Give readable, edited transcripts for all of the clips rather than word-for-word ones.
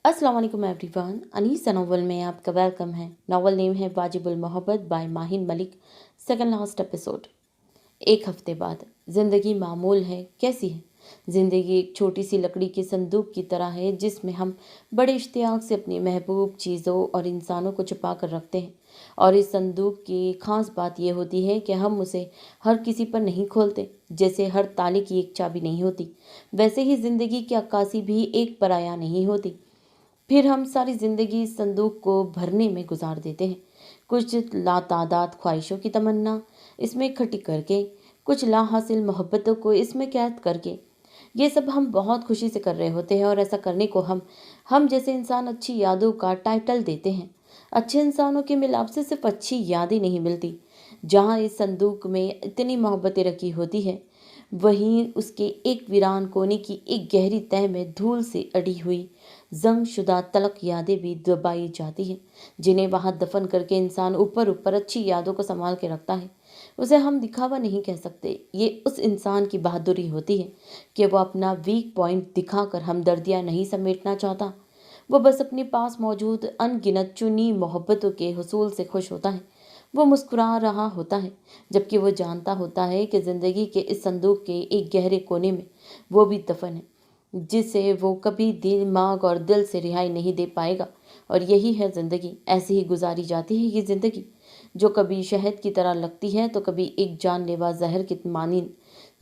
अस्सलाम वालेकुम everyone. Anisa novel में आपका वेलकम है। नॉवल नेम है Wajibul Mohabbat by Mahin Malik. Second last episode. एक हफ्ते बाद। ज़िंदगी मामूल है। कैसी है ज़िंदगी? एक छोटी सी लकड़ी के संदूक की तरह है जिसमें हम बड़े इश्तियाक से अपनी महबूब चीज़ों और इंसानों को छुपा कर रखते हैं। और इस संदूक की ख़ास बात यह होती है कि हम उसे हर किसी पर नहीं खोलते। जैसे हर ताले की एक चाबी नहीं होती, वैसे ही ज़िंदगी की अक्कासी भी एक पराया नहीं होती। फिर हम सारी ज़िंदगी इस संदूक को भरने में गुजार देते हैं। कुछ लातादाद ख्वाहिशों की तमन्ना इसमें इकट्ठी करके, कुछ लाहासिल मोहब्बतों को इसमें कैद करके। ये सब हम बहुत खुशी से कर रहे होते हैं, और ऐसा करने को हम जैसे इंसान अच्छी यादों का टाइटल देते हैं। अच्छे इंसानों के मिलाप से सिर्फ अच्छी यादें नहीं मिलती। जहाँ इस संदूक में इतनी मोहब्बतें रखी होती हैं, वहीं उसके एक वीरान कोने की एक गहरी तह में धूल से अड़ी हुई जंगशुदा तलक यादें भी दबाई जाती हैं, जिन्हें वहां दफन करके इंसान ऊपर ऊपर अच्छी यादों को संभाल के रखता है। उसे हम दिखावा नहीं कह सकते। ये उस इंसान की बहादुरी होती है कि वो अपना वीक पॉइंट दिखाकर हमदर्दियां नहीं समेटना चाहता। वो बस अपने पास मौजूद अनगिनत चुनी मोहब्बतों के हुसूल से खुश होता है। वो मुस्कुरा रहा होता है, जबकि वो जानता होता है कि ज़िंदगी के इस संदूक के एक गहरे कोने में वो भी दफन है, जिसे वो कभी दिमाग और दिल से रिहाई नहीं दे पाएगा। और यही है ज़िंदगी। ऐसे ही गुजारी जाती है ये ज़िंदगी, जो कभी शहद की तरह लगती है तो कभी एक जानलेवा जहर की मानींद,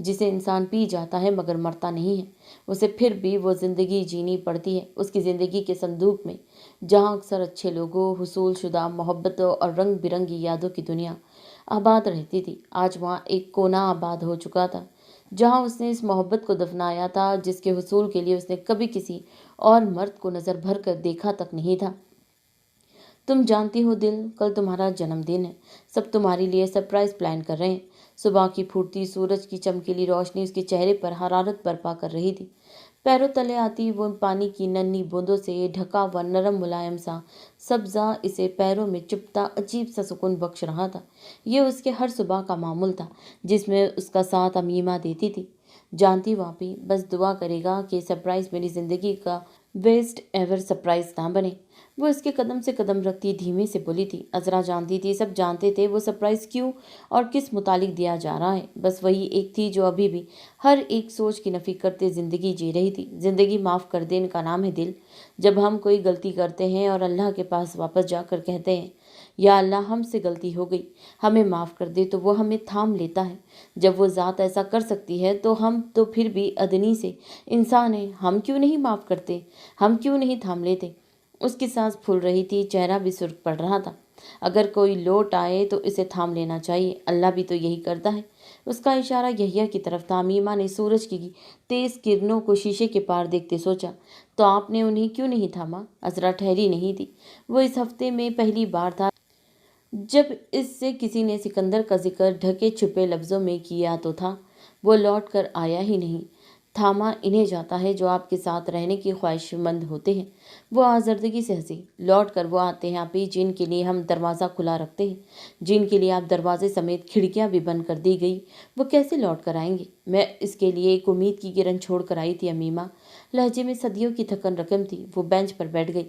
जिसे इंसान पी जाता है मगर मरता नहीं है। उसे फिर भी वो ज़िंदगी जीनी पड़ती है, उसकी ज़िंदगी के संदूक में, जहाँ अक्सर अच्छे लोगों, हुसूल शुदा मोहब्बतों और रंग बिरंगी यादों की दुनिया आबाद रहती थी। आज वहाँ एक कोना आबाद हो चुका था, जहाँ उसने इस मोहब्बत को दफनाया था जिसके हुसूल के लिए उसने कभी किसी और मर्द को नज़र भर कर देखा तक नहीं था। तुम जानती हो दिल, कल तुम्हारा जन्मदिन है। सब तुम्हारे लिए सरप्राइज प्लान कर रहे हैं। सुबह की फूटती सूरज की चमकीली रोशनी उसके चेहरे पर हरारत बर्पा कर रही थी। पैरों तले आती वो पानी की नन्ही बूंदों से ढका हुआ नरम मुलायम सा सब्जा इसे पैरों में चुभता अजीब सा सुकून बख्श रहा था। ये उसके हर सुबह का मामूल था, जिसमें उसका साथ अमीमा देती थी। जानती वापी बस दुआ करेगा कि सरप्राइज मेरी जिंदगी का बेस्ट एवर सरप्राइज ना बने। वो इसके कदम से कदम रखती धीमे से बोली थी। अजरा जानती थी, सब जानते थे वो सरप्राइज क्यों और किस मुतालिक दिया जा रहा है। बस वही एक थी जो अभी भी हर एक सोच की नफी करते जिंदगी जी रही थी। जिंदगी माफ़ कर देने का नाम है दिल। जब हम कोई गलती करते हैं और अल्लाह के पास वापस जाकर कहते हैं, या अल्लाह हमसे गलती हो गई, हमें माफ़ कर दे, तो वो हमें थाम लेता है। जब वो ज़ात ऐसा कर सकती है तो हम तो फिर भी अदनी से इंसान हैं, हम क्यों नहीं माफ़ करते, हम क्यों नहीं थाम लेते। उसकी सांस फूल रही थी, चेहरा भी सुर्ख पड़ रहा था। अगर कोई लौट आए तो इसे थाम लेना चाहिए, अल्लाह भी तो यही करता है। उसका इशारा यहिया की तरफ था। मीमा ने सूरज की तेज किरणों को शीशे के पार देखते सोचा, तो आपने उन्हें क्यों नहीं थामा? अजरा ठहरी नहीं थी। वो इस हफ्ते में पहली बार था जब इससे किसी ने सिकंदर का जिक्र ढके छुपे लफ्ज़ों में किया तो था। वो लौट कर आया ही नहीं। थामा इन्हें जाता है जो आपके साथ रहने की ख्वाहिशमंद होते हैं। वो आज़र्दगी से हंसी। लौट कर वो आते हैं आपी जिनके लिए हम दरवाज़ा खुला रखते हैं, जिनके लिए आप दरवाजे समेत खिड़कियां भी बंद कर दी गई। वो कैसे लौट कर आएंगे? मैं इसके लिए एक उम्मीद की किरण छोड़ कर आई थी अमीमा। लहजे में सदियों की थकन रकम थी। वो बेंच पर बैठ गई।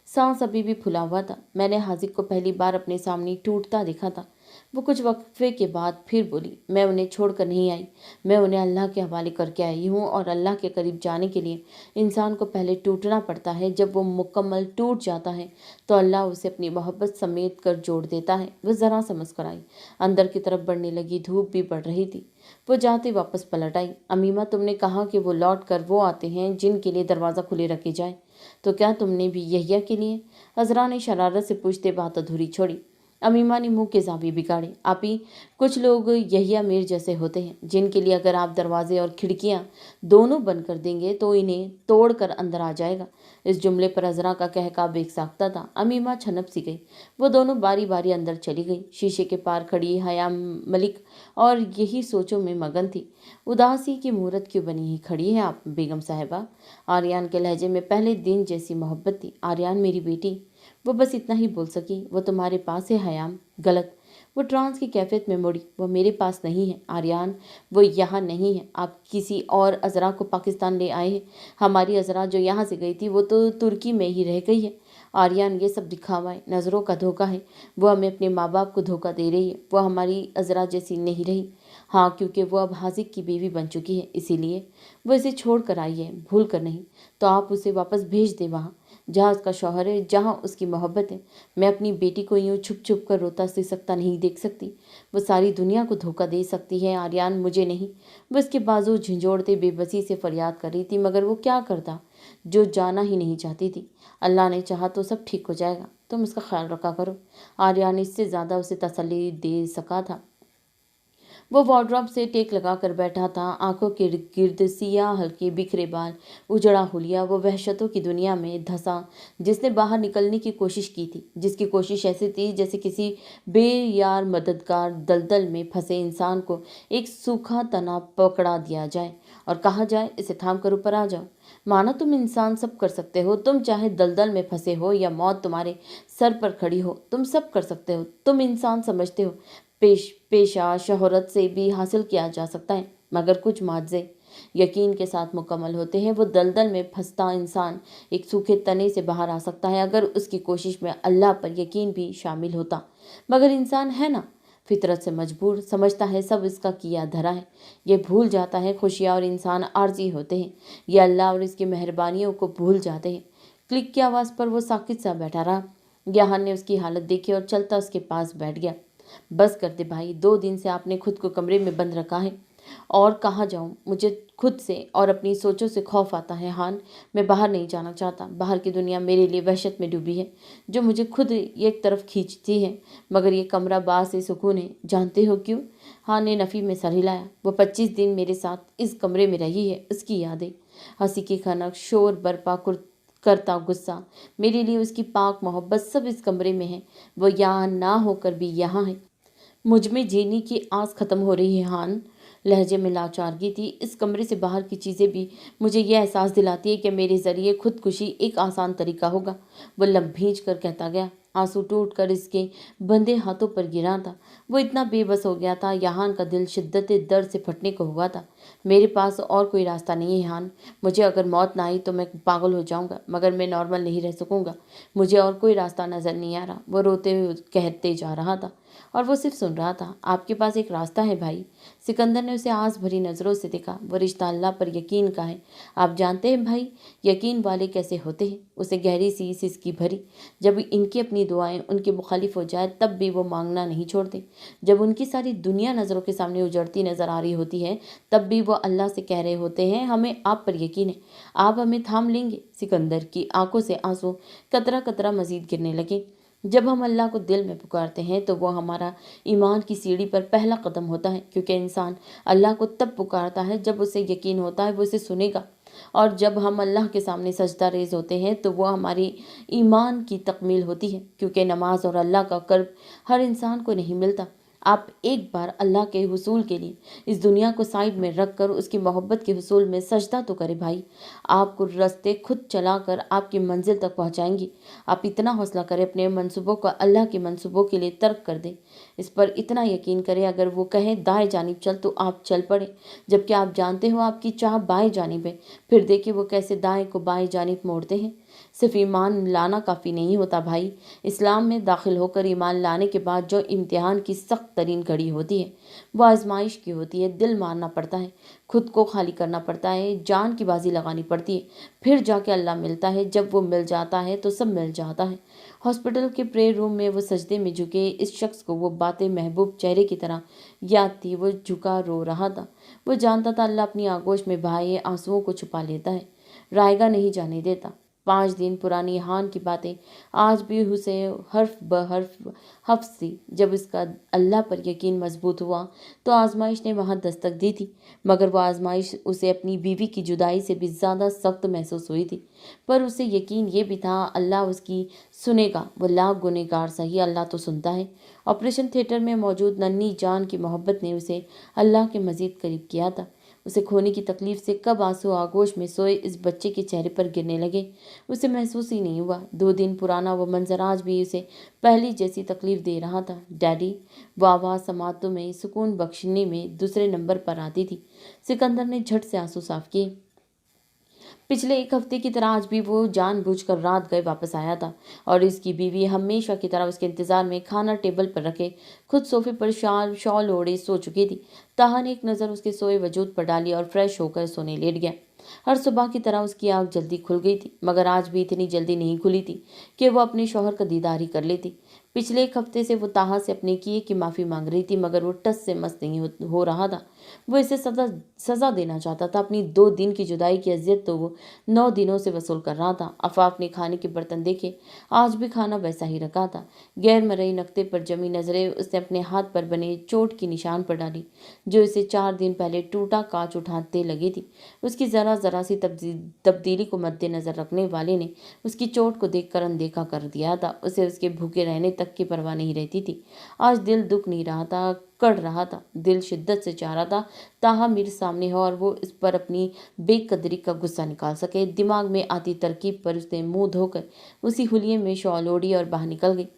सांस अभी भी फुला हुआ था। मैंने हाजिक को पहली बार अपने सामने टूटता देखा था। वो कुछ वक्फे के बाद फिर बोली, मैं उन्हें छोड़कर नहीं आई, मैं उन्हें अल्लाह के हवाले करके आई हूँ। और अल्लाह के करीब जाने के लिए इंसान को पहले टूटना पड़ता है। जब वो मुकम्मल टूट जाता है तो अल्लाह उसे अपनी मोहब्बत समेत कर जोड़ देता है। वो ज़रा सा मुस्कुराई। अंदर की तरफ बढ़ने लगी धूप भी बढ़ रही थी। वो जाते वापस पलट आई। अमीमा, तुमने कहा कि वो लौट कर वो आते हैं जिनके लिए दरवाज़ा खुले रखे जाए, तो क्या तुमने भी यहिया के लिए? अजरा ने शरारत से पूछते बात अधूरी छोड़ी। अमीमा ने मुंह के जावी बिगाड़े। आपी, कुछ लोग यहिया मीर जैसे होते हैं, जिनके लिए अगर आप दरवाजे और खिड़कियां दोनों बंद कर देंगे तो इन्हें तोड़ कर अंदर आ जाएगा। इस जुमले पर अजरा का कहका बेसाख्ता था। अमीमा छनप सी गई। वो दोनों बारी बारी अंदर चली गई। शीशे के पार खड़ी हया मलिक और यही सोचों में मगन थी। उदासी की मूरत क्यों बनी ही खड़ी है आप बेगम साहिबा? आर्यान के लहजे में पहले दिन जैसी मोहब्बत थी। आर्यान मेरी बेटी। वो बस इतना ही बोल सकी। वो तुम्हारे पास है हयाम? गलत। वो ट्रांस की कैफियत में मुड़ी। वो मेरे पास नहीं है आर्यन, वो यहाँ नहीं है। आप किसी और अजरा को पाकिस्तान ले आए हैं। हमारी अजरा जो यहाँ से गई थी वो तो तुर्की में ही रह गई है। आर्यन, ये सब दिखावा है, नज़रों का धोखा है। वो हमें अपने माँ बाप को धोखा दे रही है। वो हमारी अजरा जैसी नहीं रही। हाँ, क्योंकि वो अब हाजिक की बीवी बन चुकी है, इसीलिए वो इसे छोड़ कर आई है, भूल कर नहीं। तो आप उसे वापस भेज दें वहाँ जहाँ उसका शौहर है, जहाँ उसकी मोहब्बत है। मैं अपनी बेटी को यूँ छुप छुप कर रोता सकता नहीं देख सकती। वो सारी दुनिया को धोखा दे सकती है आर्यन, मुझे नहीं। वो उसके बाजू झंझोड़ते बेबसी से फरियाद कर रही थी, मगर वो क्या करता जो जाना ही नहीं चाहती थी। अल्लाह ने चाहा तो सब ठीक हो जाएगा, तुम उसका ख्याल रखा करो। आर्यन इससे ज़्यादा उसे तसल्ली दे सका था। वो वार्डरोब से टेक लगा कर बैठा था, आंखों के गिर्द सियाह हल्के बिखरे बाल, उजड़ा हुलिया। वो वहशतों की दुनिया में धंसा जिसने बाहर निकलने की कोशिश की थी, जिसकी कोशिश ऐसी थी जैसे किसी बेयार मददगार दलदल में फंसे इंसान को एक सूखा तना पकड़ा दिया जाए और कहा जाए, इसे थाम कर ऊपर आ जाओ। मानो तुम इंसान सब कर सकते हो, तुम चाहे दलदल में फंसे हो या मौत तुम्हारे सर पर खड़ी हो, तुम सब कर सकते हो। तुम इंसान समझते हो पेशा शोहरत से भी हासिल किया जा सकता है, मगर कुछ माजरे यकीन के साथ मुकम्मल होते हैं। वो दलदल में फंसता इंसान एक सूखे तने से बाहर आ सकता है अगर उसकी कोशिश में अल्लाह पर यकीन भी शामिल होता। मगर इंसान है ना, फितरत से मजबूर, समझता है सब इसका किया धरा है। ये भूल जाता है खुशियाँ और इंसान आर्जी होते हैं। ये अल्लाह और इसकी मेहरबानियों को भूल जाते हैं। क्लिक की आवाज़ पर वो साकित सा बैठा रहा। यहान ने उसकी हालत देखी और चलता उसके पास बैठ गया। बस कर दे भाई, 2 दिन से आपने खुद को कमरे में बंद रखा है। और कहाँ जाऊँ, मुझे खुद से और अपनी सोचों से खौफ आता है हान। मैं बाहर नहीं जाना चाहता। बाहर की दुनिया मेरे लिए वहशत में डूबी है जो मुझे खुद एक तरफ खींचती है, मगर ये कमरा बास से सुकून है। जानते हो क्यों? हान ने नफ़ी में सर हिलाया। वो 25 दिन मेरे साथ इस कमरे में रही है, उसकी यादें, हंसी की खनक, शोर बर्पा करता गुस्सा, मेरे लिए उसकी पाक मोहब्बत सब इस कमरे में है। वो यहाँ ना होकर भी यहाँ है। मुझ में जीने की आस खत्म हो रही है हान। लहजे में लाचारगी थी। इस कमरे से बाहर की चीज़ें भी मुझे यह एहसास दिलाती है कि मेरे ज़रिए खुदकुशी एक आसान तरीका होगा। वो लब भींच कर कहता गया। आंसू टूट कर इसके बंधे हाथों पर गिरा था। वो इतना बेबस हो गया था, यहान का दिल शिद्दत दर्द से फटने को हुआ था। मेरे पास और कोई रास्ता नहीं है हान। मुझे अगर मौत ना आई तो मैं पागल हो जाऊंगा, मगर मैं नॉर्मल नहीं रह सकूंगा। मुझे और कोई रास्ता नज़र नहीं आ रहा। वो रोते हुए कहते जा रहा था और वो सिर्फ सुन रहा था। आपके पास एक रास्ता है भाई। सिकंदर ने उसे आस भरी नज़रों से देखा। वो रिश्ता अल्लाह पर यकीन का है। आप जानते हैं भाई, यकीन वाले कैसे होते हैं? उसे गहरी सी सिसकी भरी। जब इनकी अपनी दुआएं उनके मुखालिफ हो जाए तब भी वो मांगना नहीं छोड़ते। जब उनकी सारी दुनिया नज़रों के सामने उजड़ती नज़र आ रही होती है तब भी वो अल्लाह से कह रहे होते हैं, हमें आप पर यकीन है, आप हमें थाम लेंगे। सिकंदर की आंखों से आंसू कतरा कतरा मजीद गिरने लगे। जब हम अल्लाह को दिल में पुकारते हैं तो वो हमारा ईमान की सीढ़ी पर पहला कदम होता है, क्योंकि इंसान अल्लाह को तब पुकारता है जब उसे यकीन होता है वो उसे सुनेगा। और जब हम अल्लाह के सामने सजदा रेज होते हैं तो वो हमारी ईमान की तकमील होती है, क्योंकि नमाज और अल्लाह का कर्ब हर इंसान को नहीं मिलता। आप एक बार अल्लाह के हुसूल के लिए इस दुनिया को साइड में रख कर उसकी मोहब्बत के हुसूल में सजदा तो करें भाई। आपको रास्ते खुद चलाकर आपकी मंजिल तक पहुंचाएंगी। आप इतना हौसला करें, अपने मंसूबों को अल्लाह के मंसूबों के लिए तर्क कर दें। इस पर इतना यकीन करें, अगर वो कहें दाएं जानिब चल तो आप चल पड़े, जबकि आप जानते हो आपकी चाह बाएं जानिब है। फिर देखिए वो कैसे दाएं को बाएं जानिब मोड़ते हैं। सिर्फ ईमान लाना काफ़ी नहीं होता भाई। इस्लाम में दाखिल होकर ईमान लाने के बाद जो इम्तिहान की सख्त तरीन घड़ी होती है वो आजमाइश की होती है। दिल मारना पड़ता है, खुद को खाली करना पड़ता है, जान की बाजी लगानी पड़ती है, फिर जाके अल्लाह मिलता है। जब वो मिल जाता है तो सब मिल जाता है। हॉस्पिटल के प्रेयर रूम में वो सजदे में झुके इस शख्स को वो बातें महबूब चेहरे की तरह याद थी। वो झुका रो रहा था। वो जानता था अल्लाह अपनी आगोश में बहाए आंसुओं को छुपा लेता है, रायगा नहीं जाने देता। 5 दिन पुरानी हान की बातें आज भी उसे हर्फ ब हर्फ हफ्स थी। जब इसका अल्लाह पर यकीन मजबूत हुआ तो आजमाइश ने वहाँ दस्तक दी थी, मगर वो आजमाइश उसे अपनी बीवी की जुदाई से भी ज़्यादा सख्त महसूस हुई थी। पर उसे यकीन ये भी था अल्लाह उसकी सुनेगा। वो लाख गुनहगार सही, अल्लाह तो सुनता है। ऑपरेशन थिएटर में मौजूद नन्ही जान की मोहब्बत ने उसे अल्लाह के मज़ीद करीब किया था। उसे खोने की तकलीफ से कब आंसू आगोश में सोए इस बच्चे के चेहरे पर गिरने लगे, उसे महसूस ही नहीं हुआ। 2 दिन पुराना वो मंजर आज भी उसे पहली जैसी तकलीफ दे रहा था। डैडी, वो आवाज़ समातों में सुकून बख्शने में दूसरे नंबर पर आती थी। सिकंदर ने झट से आंसू साफ किए। पिछले 1 हफ्ते की तरह आज भी वो जानबूझकर रात गए वापस आया था और इसकी बीवी हमेशा की तरह उसके इंतजार में खाना टेबल पर रखे खुद सोफे पर शॉल ओढ़े सो चुकी थी। ताहा ने एक नज़र उसके सोए वजूद पर डाली और फ्रेश होकर सोने लेट गया। हर सुबह की तरह उसकी आंख जल्दी खुल गई थी, मगर आज भी इतनी जल्दी नहीं खुली थी कि वो अपने शौहर का दीदार ही कर लेती। पिछले 1 हफ्ते से वो ताहा से अपने किए की माफ़ी मांग रही थी, मगर वो टस से मस नहीं हो रहा था। वो इसे सज़ा देना चाहता था। अपनी 2 दिन की जुदाई की अजियत तो वो 9 दिनों से वसूल कर रहा था। आफाफ ने खाने के बर्तन देखे, आज भी खाना वैसा ही रखा था। गैर मरई नक्ते पर जमी नजरें उसने अपने हाथ पर बने चोट की निशान पर डाली, जो इसे 4 दिन पहले टूटा कांच उठाते लगी थी। उसकी ज़रा सी तब्दीली को मद्देनजर रखने वाले ने उसकी चोट को देखकर अनदेखा कर दिया था। उसे उसके भूखे रहने तक की परवाह नहीं रहती थी। आज दिल दुख नहीं रहा था, कड़ रहा था। दिल शिद्दत से चाह रहा था ताहा मेरे सामने हो और वो इस पर अपनी बेकदरी का गुस्सा निकाल सके। दिमाग में आती तरकीब पर उसने मुंह धोकर उसी हुलिये में शॉल ओढ़ी और बाहर निकल गई।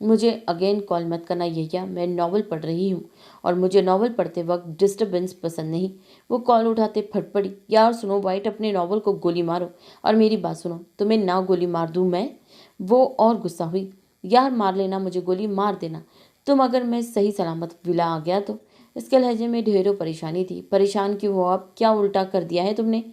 मुझे अगेन कॉल मत करना यैया, मैं नॉवल पढ़ रही हूँ और मुझे नॉवल पढ़ते वक्त डिस्टर्बेंस पसंद नहीं। वो कॉल उठाते फट पड़ी। यार स्नो वाइट, अपने नॉवल को गोली मारो और मेरी बात सुनो। तुम्हें ना गोली मार दूँ मैं? वो और गुस्सा हुई। यार मार लेना, मुझे गोली मार देना तुम, अगर मैं सही सलामत विला आ गया तो। इसके लहजे में ढेरों परेशानी थी। परेशान क्यों हो? अब क्या उल्टा कर दिया है तुमने?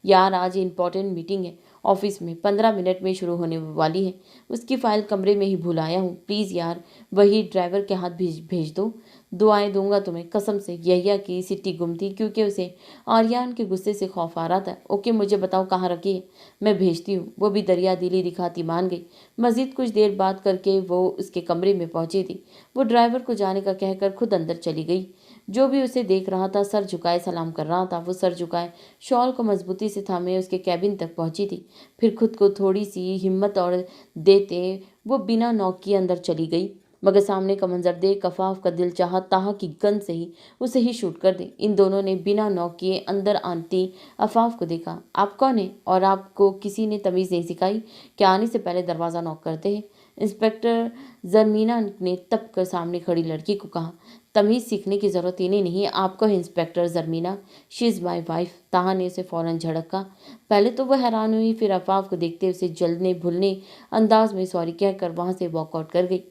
यार आज इंपॉर्टेंट मीटिंग है ऑफिस में, 15 मिनट में शुरू होने वाली है। उसकी फाइल कमरे में ही भूल आया हूँ। प्लीज़ यार वही ड्राइवर के हाथ भेज दो। दुआएं दूंगा तुम्हें कसम से। यहिया की सिट्टी गुम थी क्योंकि उसे आर्यान के गुस्से से खौफ आ रहा था। ओके मुझे बताओ कहाँ रखी है, मैं भेजती हूँ। वो भी दरिया दिली दिखाती मान गई। मजीद कुछ देर बात करके वो उसके कमरे में पहुंची थी। वो ड्राइवर को जाने का कहकर खुद अंदर चली गई। जो भी उसे देख रहा था सर झुकाए सलाम कर रहा था। वो सर झुकाए शॉल को मजबूती से थामे उसके कैबिन तक पहुंची थी। फिर खुद को थोड़ी सी हिम्मत और देते वो बिना नॉक किए अंदर चली गई, मगर सामने का मंजर देख कफाफ का दिल चाहा ताहा की गन से ही उसे ही शूट कर दे। इन दोनों ने बिना नॉक किए अंदर आती अफाफ को देखा। आप कौन है और आपको किसी ने तमीज़ नहीं सिखाई कि आने से पहले दरवाज़ा नॉक करते हैं? इंस्पेक्टर जरमीना ने तब कर सामने खड़ी लड़की को कहा। तमीज़ सीखने की ज़रूरत इन्हें नहीं है, आपको है inspector Zarmina, she is my wife. Taha ने उसे फ़ौरन झड़का। पहले तो वह हैरान हुई, फिर अफाफ को देखते उसे जलने भुलने अंदाज में सॉरी कहकर वहाँ से वॉकआउट कर गई।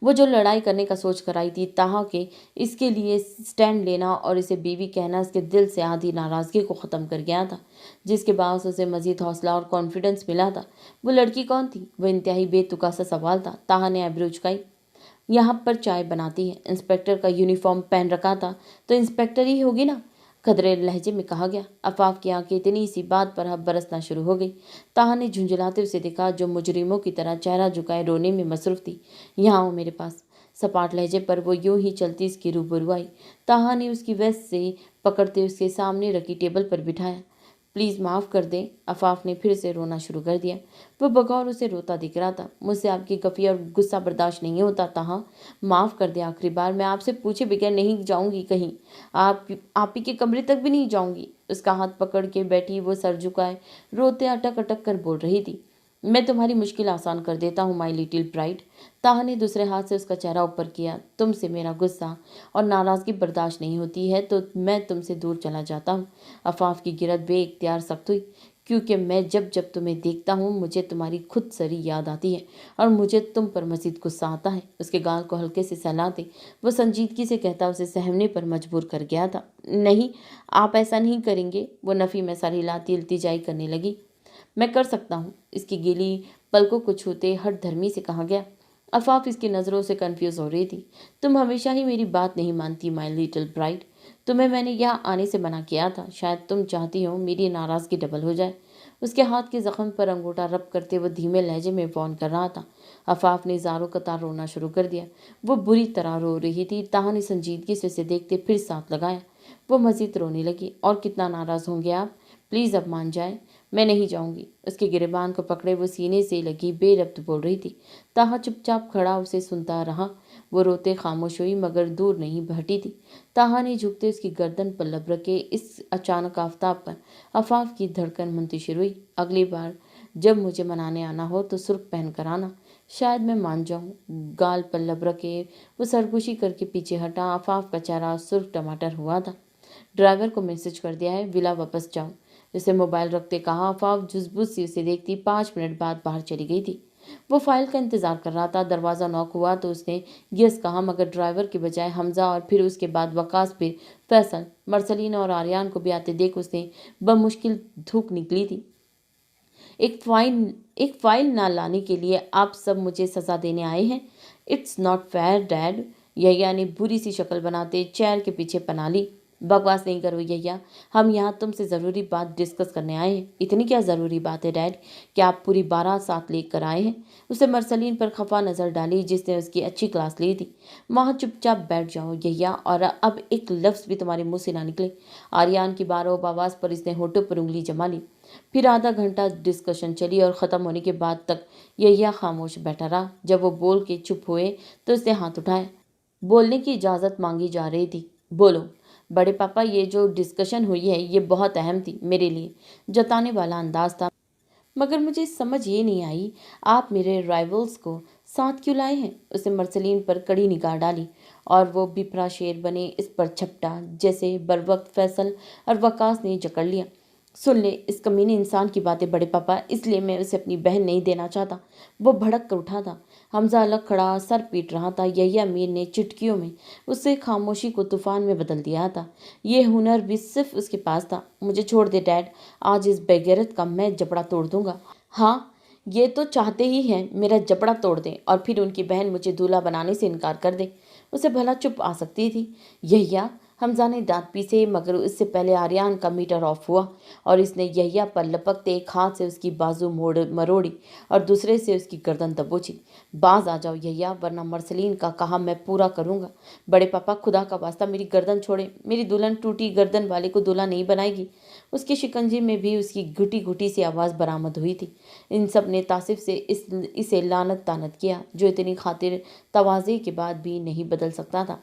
वो जो लड़ाई करने का सोच कर आई थी ताहा के इसके लिए स्टैंड लेना और इसे बीवी कहना उसके दिल से आधी नाराज़गी को ख़त्म कर गया था, जिसके बाद उसे मज़ीद हौसला और कॉन्फिडेंस मिला था। वो लड़की कौन थी? वह इंतहाई बेतुका सा सवाल था। ताहा ने आईब्रो झुकाई। यहाँ पर चाय बनाती है। इंस्पेक्टर का यूनिफॉर्म पहन रखा था तो इंस्पेक्टर ही होगी ना, खदरे लहजे में कहा गया। अफाफ की आंखें इतनी सी बात पर अब बरसना शुरू हो गई। ताहा ने झुंझलाते उसे देखा, जो मुजरिमों की तरह चेहरा झुकाए रोने में मसरूफ थी। यहाँ आओ मेरे पास। सपाट लहजे पर वो यूं ही चलती इसकी रूबरू आई। ताहा ने उसकी वेस्ट से पकड़ते उसके सामने रखी टेबल पर बिठाया। प्लीज़ माफ़ कर दें। अफाफ ने फिर से रोना शुरू कर दिया। वह बगौर उसे रोता दिख रहा था। मुझसे आपकी गफी और गुस्सा बर्दाश्त नहीं होता ताहा, माफ़ कर दें, आखिरी बार। मैं आपसे पूछे बगैर नहीं जाऊंगी कहीं, आप ही के कमरे तक भी नहीं जाऊंगी। उसका हाथ पकड़ के बैठी वो सर झुकाए रोते अटक अटक कर बोल रही थी। मैं तुम्हारी मुश्किल आसान कर देता हूँ माई लिटिल ब्राइड। ताहा ने दूसरे हाथ से उसका चेहरा ऊपर किया। तुमसे मेरा गुस्सा और नाराज़गी बर्दाश्त नहीं होती है तो मैं तुमसे दूर चला जाता हूँ। अफाफ की गिरद बेइख्तियार सख्त हुई, क्योंकि मैं जब जब तुम्हें देखता हूँ मुझे तुम्हारी खुद सरी याद आती है और मुझे तुम पर मज़ीद गुस्सा आता है। उसके गाल को हल्के से सहलाते वो संजीदगी से कहता उसे सहमने पर मजबूर कर गया था। नहीं, आप ऐसा नहीं करेंगे। वो नफ़ी में सर हिलाती इल्तिजाई करने लगी। मैं कर सकता हूँ, इसकी गीली पलकों को छूते हठ धर्मी से कहा गया। अफाफ इसकी नज़रों से कंफ्यूज हो रही थी। तुम हमेशा ही मेरी बात नहीं मानती माई लिटिल ब्राइड। तुम्हें मैंने यहाँ आने से मना किया था, शायद तुम चाहती हो मेरी नाराज़गी डबल हो जाए। उसके हाथ के जख्म पर अंगूठा रब करते वो धीमे लहजे में वार्न कर रहा था। अफाफ ने ज़ारों कतार रोना शुरू कर दिया। वो बुरी तरह रो रही थी। ताहा ने संजीदगी से उसे देखते फिर साथ लगाया। वो मज़ीद रोने लगी। और कितना नाराज़ होंगे आप? प्लीज़ अब मान जाए। मैं नहीं जाऊंगी। उसके गिरेबान को पकड़े वो सीने से लगी बेरब्त बोल रही थी। ताहा चुपचाप खड़ा उसे सुनता रहा। वो रोते खामोश हुई मगर दूर नहीं हटी थी। ताहा ने झुकते उसकी गर्दन पर लब रखे। इस अचानक आफताब पर आफाफ की धड़कन मुंतशिर हुई। अगली बार जब मुझे मनाने आना हो तो सुर्ख पहन कर आना, शायद मैं मान जाऊं। गाल पर लब रखे वो सरगोशी करके पीछे हटा। आफाफ का चेहरा सुर्ख टमाटर हुआ था। ड्राइवर को मैसेज कर दिया है, विला वापस जाओ, उसे मोबाइल रखते कहा। आफाफ जुज़बुज़ सी उसे देखती 5 मिनट बाद बाहर चली गई थी। वो फाइल का इंतजार कर रहा था। दरवाज़ा नॉक हुआ तो उसने यस कहा मगर ड्राइवर के बजाय हमजा और फिर उसके बाद वकास, फिर फैसल, मरसलीन और आर्यान को भी आते देख उसने बमुश्किल थूक निकली थी। एक फाइल ना लाने के लिए आप सब मुझे सजा देने आए हैं। It's not fair dad. Yaya ने बुरी सी शक्ल बनाते चेयर के पीछे पना ली। बकवास नहीं करो यैया, हम यहाँ तुमसे ज़रूरी बात डिस्कस करने आए हैं। इतनी क्या ज़रूरी बात है डैड कि आप पूरी 12 साथ लेकर आए हैं? उसे मरसलीन पर खफा नज़र डाली जिसने उसकी अच्छी क्लास ली थी। वहाँ चुपचाप बैठ जाओ यैया और अब एक लफ्ज़ भी तुम्हारे मुंह से ना निकले। आर्यान की बारों आवाज़ पर इसने होठों पर उंगली जमा ली। फिर आधा घंटा डिस्कशन चली और ख़त्म होने के बाद तक यैया खामोश बैठा रहा। जब वो बोल के चुप हुए तो उसने हाथ उठाया। बोलने की इजाज़त मांगी जा रही थी। बोलो बड़े पापा, ये जो डिस्कशन हुई है ये बहुत अहम थी मेरे लिए। जताने वाला अंदाज था मगर मुझे समझ ये नहीं आई आप मेरे राइवल्स को साथ क्यों लाए हैं। उसे मरसलीन पर कड़ी निगाह डाली और वो बिफरा शेर बने इस पर झपटा जैसे बरवक्त फैसल और वकास ने जकड़ लिया। सुन ले इस कमीने इंसान की बातें बड़े पापा, इसलिए मैं उसे अपनी बहन नहीं देना चाहता। वो भड़क कर उठा था। हमजा अलग खड़ा सर पीट रहा था। यैया मीर ने चुटकियों में उससे खामोशी को तूफान में बदल दिया था। ये हुनर भी सिर्फ उसके पास था। मुझे छोड़ दे डैड, आज इस बेगैरत का मैं जबड़ा तोड़ दूंगा। हाँ, ये तो चाहते ही हैं मेरा जबड़ा तोड़ दें और फिर उनकी बहन मुझे दूल्हा बनाने से इनकार कर दे। उसे भला चुप आ सकती थी। यैया, हमजा ने दांत पीसे मगर उससे पहले आर्यान का मीटर ऑफ हुआ और इसने यैया पर लपकते एक हाथ से उसकी बाजू मोड़ मरोड़ी और दूसरे से उसकी गर्दन दबोची। बाज आ जाओ यैया, वरना मरसलीन का कहा मैं पूरा करूंगा। बड़े पापा, खुदा का वास्ता मेरी गर्दन छोड़े। मेरी दुल्हन टूटी गर्दन वाले को दूल्हा नहीं बनाएगी। उसके शिकंजे में भी उसकी घुटी घुटी सी आवाज़ बरामद हुई थी। इन सब ने तासिफ से इसे लानत तानत किया जो इतनी खातिर तवाज़े के बाद भी नहीं बदल सकता था।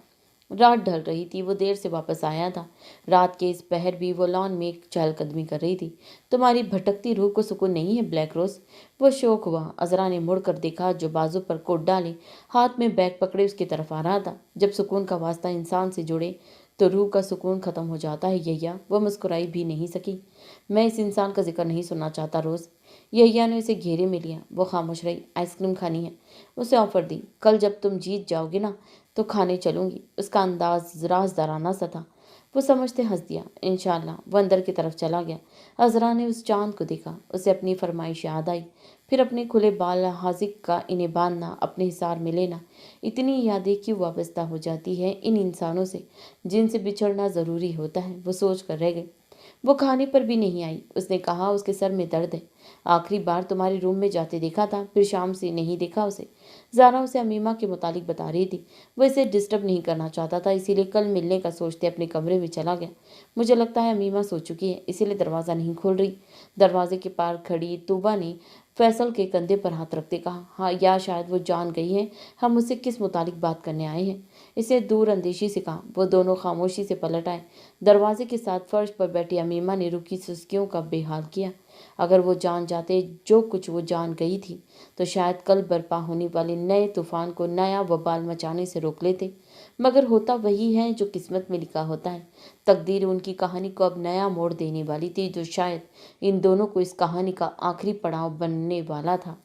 रात ढल रही थी। वो देर से वापस आया था। रात के इस पहर भी वो लॉन में एक चहलकदमी कर रही थी। तुम्हारी भटकती रूह को सुकून नहीं है ब्लैक रोज? वो शौक हुआ। अजरा ने मुड़कर देखा जो बाजू पर कोट डाले हाथ में बैग पकड़े उसकी तरफ आ रहा था। जब सुकून का वास्ता इंसान से जुड़े तो रूह का सुकून खत्म हो जाता है यैया। वो मुस्कुराई भी नहीं सकी। मैं इस इंसान का जिक्र नहीं सुनना चाहता रोज़। यैया ने उसे घेरे में लिया। वो खामोश रही। आइसक्रीम खानी है, उसे ऑफर दी। कल जब तुम जीत जाओगे ना तो खाने चलूंगी। उसका अंदाज राजदाराना सा था। वो समझते हंस दिया। इंशाल्लाह। वो अंदर की तरफ चला गया। अजरा ने उस चांद को देखा। उसे अपनी फरमाइश याद आई। फिर अपने खुले बाल हाजिक का इन्हें बांधना, अपने हिसार में लेना। इतनी यादें क्यों वाबस्ता हो जाती है इन इंसानों से जिनसे बिछड़ना ज़रूरी होता है। वो सोच कर रह गई। वो खाने पर भी नहीं आई। उसने कहा उसके सर में दर्द है। आखिरी बार तुम्हारे रूम में जाते देखा था, फिर शाम से नहीं देखा उसे। ज़ारा उसे अमीमा के मुतालिक बता रही थी। वो इसे डिस्टर्ब नहीं करना चाहता था, इसीलिए कल मिलने का सोचते अपने कमरे में चला गया। मुझे लगता है अमीमा सो चुकी है, इसीलिए दरवाज़ा नहीं खोल रही। दरवाजे के पार खड़ी तूबा ने फैसल के कंधे पर हाथ रखते कहा, हाँ, या शायद वो जान गई है हम उससे किस मुतालिक बात करने आए हैं। इसे दूर अंदेशी से कहा। वो दोनों खामोशी से पलट आए। दरवाजे के साथ फर्श पर बैठी अमीमा ने रुकी सुस्कियों का बेहाल किया। अगर वो जान जाते जो कुछ वो जान गई थी तो शायद कल बर्पा होने वाले नए तूफान को नया वबाल मचाने से रोक लेते। मगर होता वही है जो किस्मत में लिखा होता है। तकदीर उनकी कहानी को अब नया मोड़ देने वाली थी जो शायद इन दोनों को इस कहानी का आखिरी पड़ाव बनने वाला था।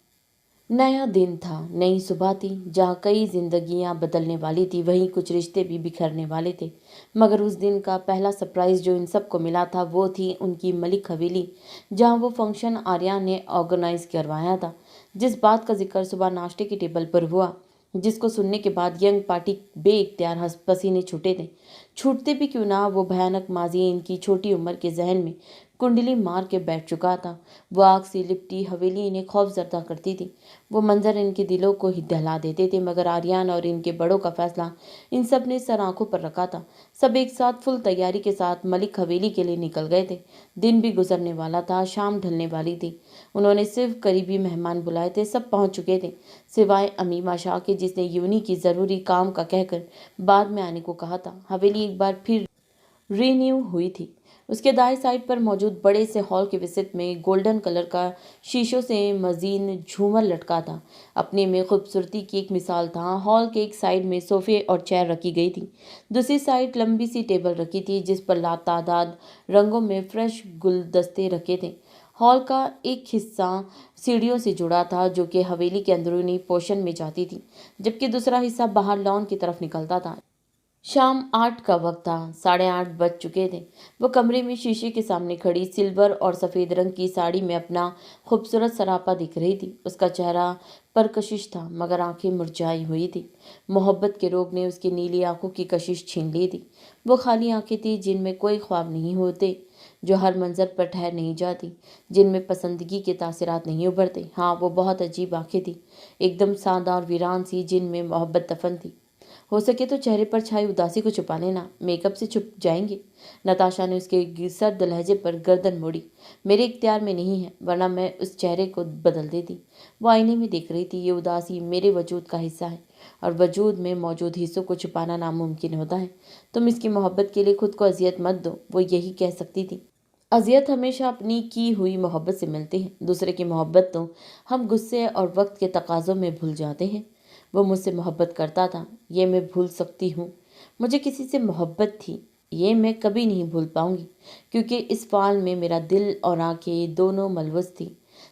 नया दिन था, नई सुबह थी। जहाँ कई जिंदगियां बदलने वाली थी वहीं कुछ रिश्ते भी बिखरने वाले थे। मगर उस दिन का पहला सरप्राइज जो इन सबको मिला था वो थी उनकी मलिक हवेली, जहाँ वो फंक्शन आर्या ने ऑर्गेनाइज करवाया था। जिस बात का जिक्र सुबह नाश्ते की टेबल पर हुआ, जिसको सुनने के बाद यंग पार्टी बेइख्तियार पसीने छूटे थे। छूटते भी क्यों ना, वो भयानक माजी इनकी छोटी उम्र के जहन में कुंडली मार के बैठ चुका था। वो आग से लिपटी हवेली इन्हें खौफजदा करती थी। वो मंजर इनके दिलों को ही दहला देते थे, मगर आर्यन और इनके बड़ों का फैसला इन सब ने सर आंखों पर रखा था। सब एक साथ फुल तैयारी के साथ मलिक हवेली के लिए निकल गए थे। दिन भी गुजरने वाला था, शाम ढलने वाली थी। उन्होंने सिर्फ करीबी मेहमान बुलाए थे, सब पहुंच चुके थे सिवाय अमीमा शाह के, जिसने यूनी की ज़रूरी काम का कहकर बाद में आने को कहा था। हवेली एक बार फिर रीन्यू हुई थी। उसके दाएं साइड पर मौजूद बड़े से हॉल के विसित में गोल्डन कलर का शीशों से मजीन झूमर लटका था। अपने में खूबसूरती की एक मिसाल था। हॉल के एक साइड में सोफे और चेयर रखी गई थी। दूसरी साइड लंबी सी टेबल रखी थी जिस पर लातादाद रंगों में फ्रेश गुलदस्ते रखे थे। हॉल का एक हिस्सा सीढ़ियों से जुड़ा था जो कि हवेली के अंदरूनी पोर्शन में जाती थी, जबकि दूसरा हिस्सा बाहर लॉन की तरफ निकलता था। शाम 8 का वक्त था। 8:30 बज चुके थे। वो कमरे में शीशे के सामने खड़ी सिल्वर और सफ़ेद रंग की साड़ी में अपना खूबसूरत सरापा दिख रही थी। उसका चेहरा परकशिश था, मगर आंखें मुरझाई हुई थी। मोहब्बत के रोग ने उसकी नीली आंखों की कशिश छीन ली थी। वो खाली आंखें थी जिनमें कोई ख्वाब नहीं होते, जो हर मंजर पर ठहर नहीं जाती, जिनमें पसंदगी के तासरात नहीं उभरते। हाँ, वो बहुत अजीब आंखें थी, एकदम सादा और वीरान सी, जिनमें मोहब्बत दफन थी। हो सके तो चेहरे पर छाई उदासी को छुपा लेना, मेकअप से छुप जाएंगे। नताशा ने उसके सर्द लहजे पर गर्दन मोड़ी। मेरे इख्तियार में नहीं है, वरना मैं उस चेहरे को बदल देती। वो आईने में देख रही थी। ये उदासी मेरे वजूद का हिस्सा है, और वजूद में मौजूद हिस्सों को छुपाना नामुमकिन होता है। तुम इसकी मोहब्बत के लिए खुद को अजियत मत दो, वो यही कह सकती थी। अजियत हमेशा अपनी की हुई मोहब्बत से मिलती है। दूसरे की मोहब्बत तो हम गुस्से और वक्त के तकाजों में भूल जाते हैं। वो मुझसे मोहब्बत करता था, ये मैं भूल सकती हूँ। मुझे किसी से मोहब्बत थी, ये मैं कभी नहीं भूल पाऊंगी, क्योंकि इस फाल में मेरा दिल और आंखें दोनों मलवस थी।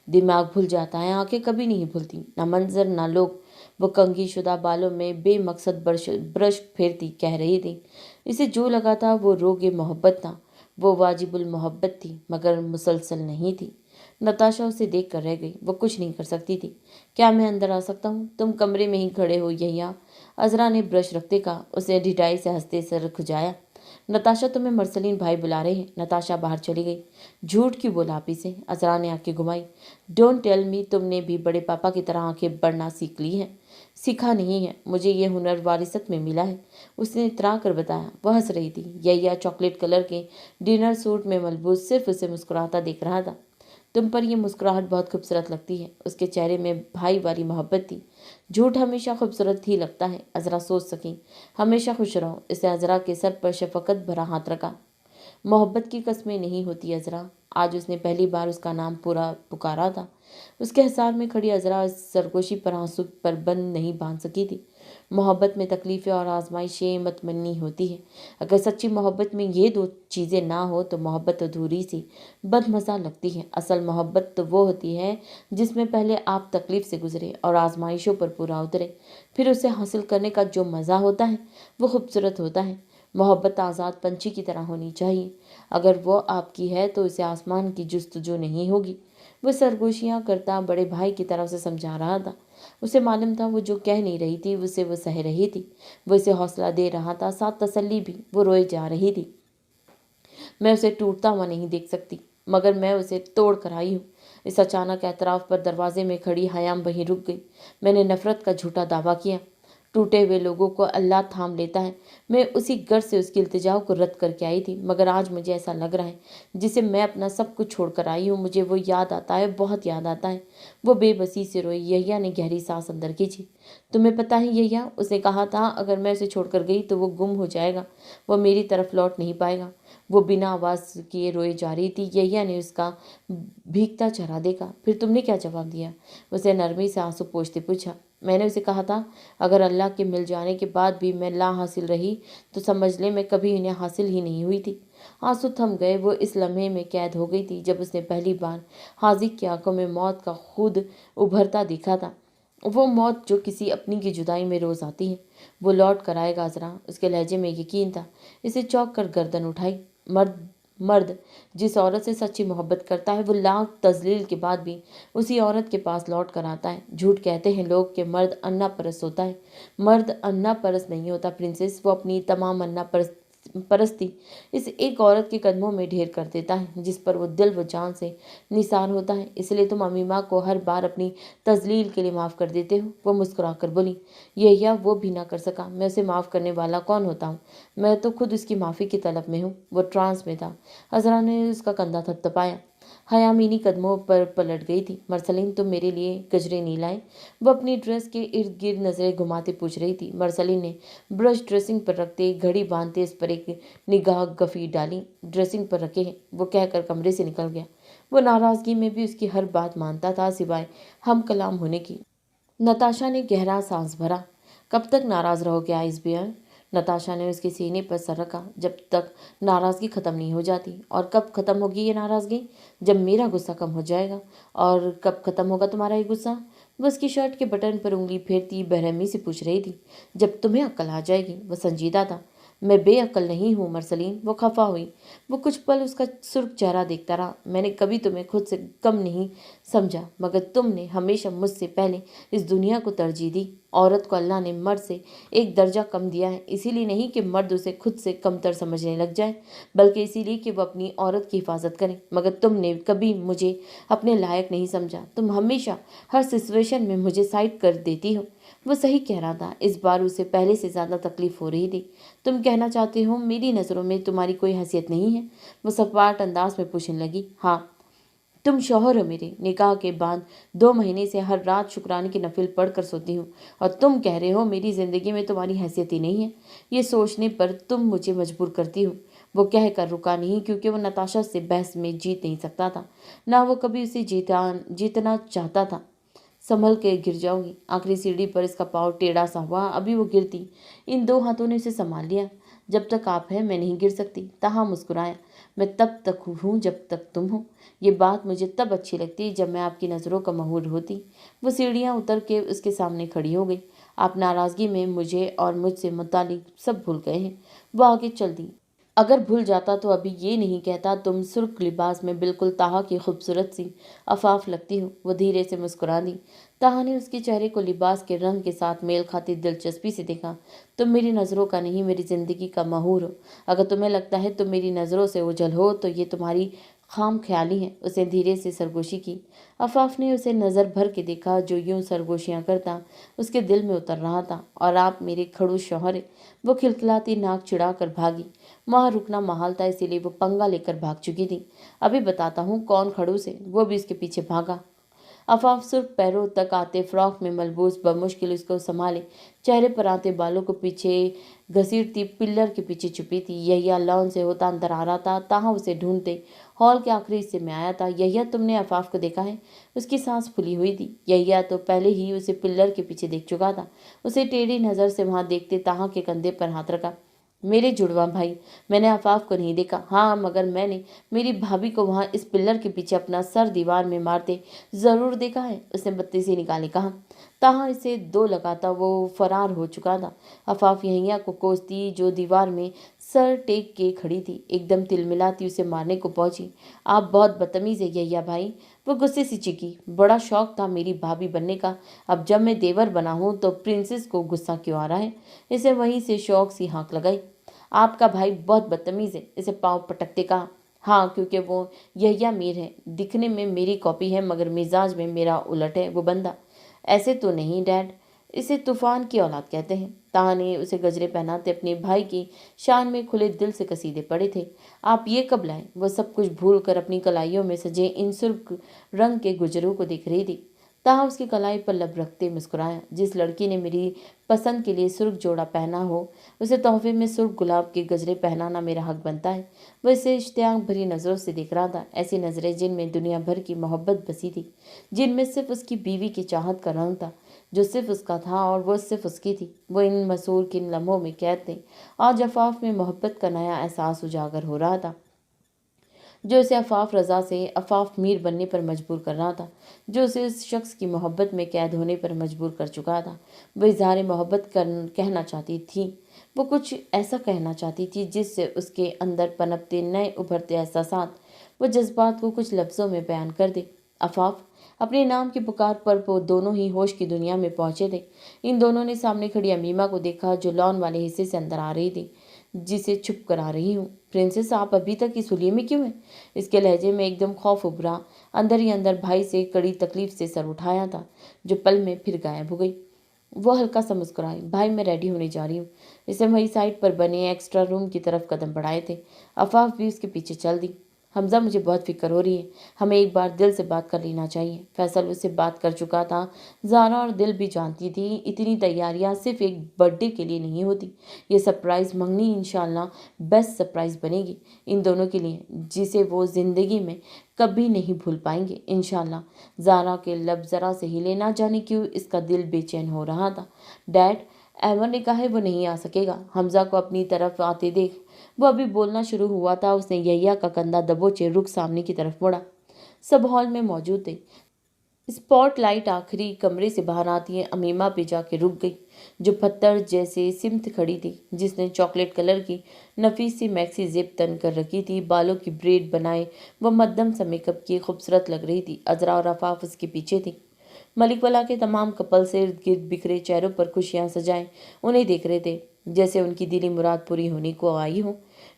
दिमाग भूल जाता है, आंखें कभी नहीं भूलती, ना मंजर ना लोग। वो कंघी शुदा बालों में बेमकसद ब्रश फेरती कह रही थी। इसे जो लगा था वो रोगे मोहब्बत था। वो वाजिबुल मोहब्बत थी, मगर मुसलसल नहीं थी। नताशा उसे देख कर रह गई। वो कुछ नहीं कर सकती थी। क्या मैं अंदर आ सकता हूँ? तुम कमरे में ही खड़े हो यहिया, अजरा ने ब्रश रखते कहा। उसने ढिठाई से हंसते सर खुजाया। नताशा, तुम्हें मरसलीन भाई बुला रहे हैं। नताशा बाहर चली गई। झूठ क्यों बोला आप इसे? अजरा ने आंखें घुमाई। डोंट टेल मी, तुमने भी बड़े पापा की तरह आंखें बढ़ना सीख ली हैं। सीखा नहीं है, मुझे ये हुनर वारिसत में मिला है, उसने इतरा कर बताया। वह हंस रही थी। यहिया चॉकलेट कलर के डिनर सूट में मलबूस सिर्फ उसे मुस्कुराता देख रहा था। तुम पर यह मुस्कुराहट बहुत खूबसूरत लगती है। उसके चेहरे में भाई वाली मोहब्बत थी। झूठ हमेशा खूबसूरत ही लगता है, अजरा सोच सकी। हमेशा खुश रहो। इसने अजरा के सर पर शफकत भरा हाथ रखा। मोहब्बत की कस्में नहीं होती अजरा। आज उसने पहली बार उसका नाम पूरा पुकारा था। उसके हिसार में खड़ी अजरा सरगोशी पर आंसू पर बंद नहीं बांध सकी थी। मोहब्बत में तकलीफ़ें और आजमाइशें मतमन्नी होती है। अगर सच्ची मोहब्बत में ये दो चीज़ें ना हो तो मोहब्बत अधूरी सी बदमज़ा लगती है। असल मोहब्बत तो वो होती है जिसमें पहले आप तकलीफ़ से गुजरे और आजमाइशों पर पूरा उतरे, फिर उसे हासिल करने का जो मज़ा होता है वो खूबसूरत होता है। मोहब्बत आज़ाद पंछी की तरह होनी चाहिए। अगर वो आपकी है तो उसे आसमान की जुस्तजू नहीं होगी। वो सरगोशियाँ करता बड़े भाई की तरफ से समझा रहा था। उसे मालूम था वो जो कह नहीं रही थी उसे वो सह रही थी। वो इसे हौसला दे रहा था, साथ तसल्ली भी। वो रोए जा रही थी। मैं उसे टूटता हुआ नहीं देख सकती, मगर मैं उसे तोड़ कर आई हूँ। इस अचानक एतराफ़ पर दरवाजे में खड़ी हयाम वहीं रुक गई। मैंने नफ़रत का झूठा दावा किया। टूटे हुए लोगों को अल्लाह थाम लेता है। मैं उसी गर से उसकी इल्तिजाओं को रद्द करके आई थी, मगर आज मुझे ऐसा लग रहा है जिसे मैं अपना सब कुछ छोड़ कर आई हूँ। मुझे वो याद आता है, बहुत याद आता है। वो बेबसी से रोई। यहिया ने गहरी सांस अंदर खींची। तुम्हें पता है यहिया, उसने कहा था अगर मैं उसे छोड़कर गई तो वो गुम हो जाएगा, वो मेरी तरफ लौट नहीं पाएगा। वो बिना आवाज़ किए रोए जा रही थी। यहिया ने उसका भीगता चेहरा देखा। फिर तुमने क्या जवाब दिया? उसे नरमी से आंसू पोंछते पूछा। मैंने उसे कहा था अगर अल्लाह के मिल जाने के बाद भी मैं ला हासिल रही तो समझ ले मैं कभी इन्हें हासिल ही नहीं हुई थी। आंसू थम गए। वो इस लम्हे में कैद हो गई थी जब उसने पहली बार हाजिक की आंखों में मौत का खुद उभरता देखा था। वो मौत जो किसी अपनी की जुदाई में रोज आती है। वो लौट कर आएगा अजरा, उसके लहजे में यकीन था। इसे चौंक कर गर्दन उठाई। मर्द मर्द जिस औरत से सच्ची मोहब्बत करता है वो लाख तजलील के बाद भी उसी औरत के पास लौट कर आता है। झूठ कहते हैं लोग कि मर्द अन्ना परस्त होता है। मर्द अन्ना परस्त नहीं होता प्रिंसेस, वो अपनी तमाम अन्ना परस्ती इस एक औरत के कदमों में ढेर कर देता है जिस पर वो दिल व जान से निसार होता है। इसलिए तुम अम्मीमा को हर बार अपनी तजलील के लिए माफ़ कर देते हो। वो मुस्कुरा कर बोली, यह वो भी ना कर सका, मैं उसे माफ़ करने वाला कौन होता हूँ? मैं तो खुद उसकी माफ़ी की तलब में हूँ। वो ट्रांस में था। हजरा ने उसका कंधा थपथपाया। हयामीनी कदमों पर पलट गई थी। मरसलीन, तुम मेरे लिए गजरे नहीं लाए? वो अपनी ड्रेस के इर्द गिर्द नजरें घुमाते पूछ रही थी। मरसलीन ने ब्रश ड्रेसिंग पर रखते, घड़ी बांधते इस पर एक निगाह गफी डाली। ड्रेसिंग पर रखे हैं, वो कहकर कमरे से निकल गया। वो नाराजगी में भी उसकी हर बात मानता था सिवाय हम कलाम होने की। नताशा ने गहरा सांस भरा। कब तक नाराज रहोगे आइसबियर? नताशा ने उसके सीने पर सर रखा। जब तक नाराज़गी ख़त्म नहीं हो जाती। और कब ख़त्म होगी ये नाराज़गी? जब मेरा गुस्सा कम हो जाएगा। और कब ख़त्म होगा तुम्हारा ये गुस्सा? वो उसकी शर्ट के बटन पर उंगली फेरती बेरहमी से पूछ रही थी। जब तुम्हें अक्ल आ जाएगी। वो संजीदा था। मैं बेअक्ल नहीं हूँ मरसलीन। वो खफा हुई। वो कुछ पल उसका सुर्ख चेहरा देखता रहा। मैंने कभी तुम्हें खुद से कम नहीं समझा, मगर तुमने हमेशा मुझसे पहले इस दुनिया को तरजीह दी। औरत को अल्लाह ने मर्द से एक दर्जा कम दिया है, इसीलिए नहीं कि मर्द उसे खुद से कमतर समझने लग जाए, बल्कि इसीलिए कि वो अपनी औरत की हिफाजत करे। मगर तुमने कभी मुझे अपने लायक नहीं समझा। तुम हमेशा हर सिचुएशन में मुझे साइड कर देती हो। वो सही कह रहा था। इस बार उसे पहले से ज़्यादा तकलीफ हो रही थी। तुम कहना चाहते हो मेरी नज़रों में तुम्हारी कोई हैसियत नहीं है? वो सपाट अंदाज में पूछने लगी। हाँ, तुम शौहर हो मेरे। निकाह के बाद 2 महीने से हर रात शुक्राने की नफिल पढ़ कर सोती हूँ, और तुम कह रहे हो मेरी ज़िंदगी में तुम्हारी हैसियत ही नहीं है। ये सोचने पर तुम मुझे मजबूर करती हो। वो कहकर रुका नहीं, क्योंकि वो नताशा से बहस में जीत नहीं सकता था, ना वो कभी उसे जीतना चाहता था। संभल के गिर जाऊंगी। आखिरी सीढ़ी पर इसका पाँव टेढ़ा सा हुआ। अभी वो गिरती। इन 2 हाथों ने उसे संभाल लिया। जब तक आप हैं मैं नहीं गिर सकती। ताहा मुस्कुराया। मैं तब तक हूँ जब तक तुम हो। ये बात मुझे तब अच्छी लगती जब मैं आपकी नज़रों का महूर होती। वो सीढ़ियाँ उतर के उसके सामने खड़ी हो गई। आप नाराज़गी में मुझे और मुझसे मुतालिक सब भूल गए हैं। वो आगे चल दी। अगर भूल जाता तो अभी ये नहीं कहता तुम सुर्ख लिबास में बिल्कुल ताहा की खूबसूरत सी अफाफ लगती हो। वो धीरे से मुस्कुरा दी। ताहा ने उसके चेहरे को लिबास के रंग के साथ मेल खाती दिलचस्पी से देखा। तुम मेरी नज़रों का नहीं, मेरी ज़िंदगी का महूर हो। अगर तुम्हें लगता है तुम मेरी नज़रों से ओझल हो तो ये तुम्हारी खाम ख्याली है। उसे धीरे से सरगोशी की। अफाफ ने उसे नज़र भर के देखा। जो यूं सरगोशियाँ करता उसके दिल में उतर रहा था। और आप मेरे खड़ूस शौहर। वो खिलखिलाती नाक चिढ़ा कर भागी। वहाँ रुकना महाल था, इसीलिए वो पंगा लेकर भाग चुकी थी। अभी बताता हूँ कौन खड़ूस है। वो भी इसके पीछे भागा। अफाफ सुर्ख पैरों तक आते फ्रॉक में मलबूस बमुश्किल उसको संभाले चेहरे पर आते बालों को पीछे घसीटती पिल्लर के पीछे छुपी थी। यहिया लॉन से होता अंदर आ रहा था। ताहा उसे ढूंढते हॉल के आखिरी हिस्से में आया था। यहिया, तुमने अफाफ को देखा है? उसकी सांस फूली हुई थी। यहिया तो पहले ही उसे पिल्लर के पीछे देख चुका था। उसे टेढ़ी नज़र से वहां देखते ताहा के कंधे पर हाथ रखा। मेरे जुड़वा भाई, मैंने आफाफ को नहीं देखा। हाँ, मगर मैंने मेरी भाभी को वहाँ इस पिल्लर के पीछे अपना सर दीवार में मारते ज़रूर देखा है। उसने बत्ती से निकाले कहा। ताहा इसे 2 लगाता वो फरार हो चुका था। आफाफ यहिया को कोसती जो दीवार में सर टेक के खड़ी थी, एकदम तिलमिलाती उसे मारने को पहुंची। आप बहुत बदतमीज है यहिया भाई। वो गुस्से से चीखी। बड़ा शौक था मेरी भाभी बनने का, अब जब मैं देवर बना हूँ तो प्रिंसेस को गुस्सा क्यों आ रहा है? इसे वहीं से शौक सी हाँक लगाई। आपका भाई बहुत बदतमीज है, इसे पाँव पटकते कहा। हाँ, क्योंकि वो यहिया मीर है। दिखने में मेरी कॉपी है मगर मिजाज में मेरा उलट है वो बंदा। ऐसे तो नहीं डैड, इसे तूफान की औलाद कहते हैं। ताहा ने उसे गजरे पहनाते अपने भाई की शान में खुले दिल से कसीदे पड़े थे। आप ये कब लाए? वो सब कुछ भूल कर अपनी कलाइयों में सजे इन सुर्ख रंग के गुजरों को देख रही थी। ताहा उसकी कलाई पर लब रखते मुस्कुराया। जिस लड़की ने मेरी पसंद के लिए सुर्ख जोड़ा पहना हो उसे तोहफे में सुर्ख गुलाब के गजरे पहनाना मेरा हक बनता है। वह इसे इश्तियाक भरी नज़रों से देख रहा था। ऐसी नज़रें जिनमें दुनिया भर की मोहब्बत बसी थी, जिनमें सिर्फ उसकी बीवी की चाहत का रंग था जो सिर्फ उसका था और वो सिर्फ उसकी थी। वो इन मसूर किन लम्हों में कैद थे। आज अफाफ में मोहब्बत का नया एहसास उजागर हो रहा था, जो उसे अफाफ रज़ा से अफाफ मीर बनने पर मजबूर कर रहा था, जो उसे उस शख्स की मोहब्बत में कैद होने पर मजबूर कर चुका था। वह इजहार मोहब्बत कहना चाहती थी। वो कुछ ऐसा कहना चाहती थी जिससे उसके अंदर पनपते नए उभरते एहसासात वो जज्बात को कुछ लफ्ज़ों में बयान कर दे। अफाफ, अपने नाम की पुकार पर वो दोनों ही होश की दुनिया में पहुंचे थे। इन दोनों ने सामने खड़ी अमीमा को देखा जो लॉन वाले हिस्से से अंदर आ रही थी। जिसे छुप कर आ रही हूँ। प्रिंसेस, आप अभी तक इस हुलिये में क्यों हैं? इसके लहजे में एकदम खौफ उभरा। अंदर ही अंदर भाई से कड़ी तकलीफ से सर उठाया था, जो पल में फिर गायब हो गई। वो हल्का सा मुस्कुराई। भाई, मैं रेडी होने जा रही हूँ। इसे वही साइड पर बने एक्स्ट्रा रूम की तरफ कदम बढ़ाए थे। अफवाह भी उसके पीछे चल दी। हमजा, मुझे बहुत फिक्र हो रही है। हमें एक बार दिल से बात कर लेना चाहिए। फैसल उससे बात कर चुका था। ज़ारा और दिल भी जानती थी इतनी तैयारियां सिर्फ एक बर्थडे के लिए नहीं होती। ये सरप्राइज़ मंगनी इंशाल्लाह बेस्ट सरप्राइज़ बनेगी इन दोनों के लिए, जिसे वो ज़िंदगी में कभी नहीं भूल पाएंगे इंशाल्लाह। ज़ारा के लब ज़रा से हिले, ना जाने क्यों इसका दिल बेचैन हो रहा था। डैड, एमर ने कहा है वो नहीं आ सकेगा। हमजा को अपनी तरफ आते देख वो अभी बोलना शुरू हुआ था, उसने यहिया का कंधा दबोचे रुख सामने की तरफ मुड़ा। सब हॉल में मौजूद थे। स्पॉटलाइट आखिरी कमरे से बाहर आती है अमीमा पे जाके रुक गई, जो पत्थर जैसे सिमत खड़ी थी, जिसने चॉकलेट कलर की नफीस सी मैक्सी जिप तन कर रखी थी। बालों की ब्रेड बनाए वो मध्यम सा मेकअप की खूबसूरत लग रही थी। अजरा और अफाफ उसके पीछे थी। मलिक वाला के तमाम कपल से इर्द गिर्द बिखरे चेहरों पर खुशियां सजाएं उन्हें देख रहे थे, जैसे उनकी दिली मुराद पूरी होने को आई हो।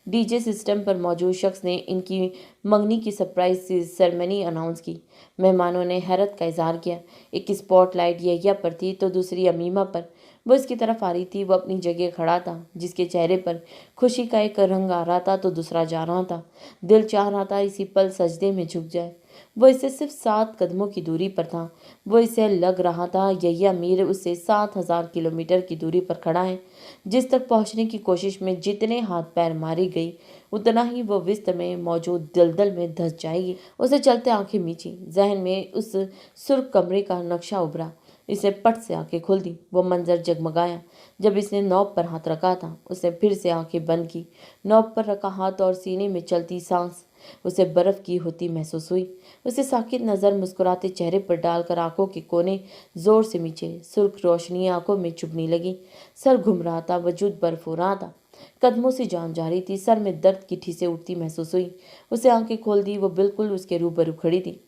डीजे सिस्टम पर मौजूद शख्स ने इनकी मंगनी की सरप्राइज सेरेमनी अनाउंस की। मेहमानों ने हैरत का इजहार किया। एक स्पॉटलाइट यहिया पर थी तो दूसरी अमीमा पर। वो इसकी तरफ आ रही थी। वो अपनी जगह खड़ा था, जिसके चेहरे पर खुशी का एक रंग आ रहा था तो दूसरा जा रहा था। दिल चाह रहा था इसी पल सजदे में झुक जाए। वो इससे सिर्फ 7 कदमों की दूरी पर था। वो इसे लग रहा था यहिया मीर उससे 7,000 किलोमीटर की दूरी पर खड़ा है। जिस तक पहुंचने की कोशिश में जितने हाथ पैर मारी गई, उतना ही वो विस्त में मौजूद दलदल में धंस जाएगी। उसे चलते आंखें मीची। जहन में उस सुर्ख कमरे का नक्शा उभरा। इसने पट से आंखें खोल दी। वो मंजर जगमगाया जब इसने नॉब पर हाथ रखा था। उसने फिर से आंखें बंद की। नॉब पर रखा हाथ और सीने में चलती सांस उसे बर्फ की होती महसूस हुई। उसे साकित नजर मुस्कुराते चेहरे पर डालकर आंखों के कोने जोर से मीचे। सुर्ख रोशनी आंखों में चुभने लगी। सर घूम रहा था, वजूद बर्फ हो रहा था। कदमों से जान जा रही थी। सर में दर्द की ठिसें उठती महसूस हुई। उसे आंखें खोल दी। वो बिल्कुल उसके रूबरू खड़ी थी।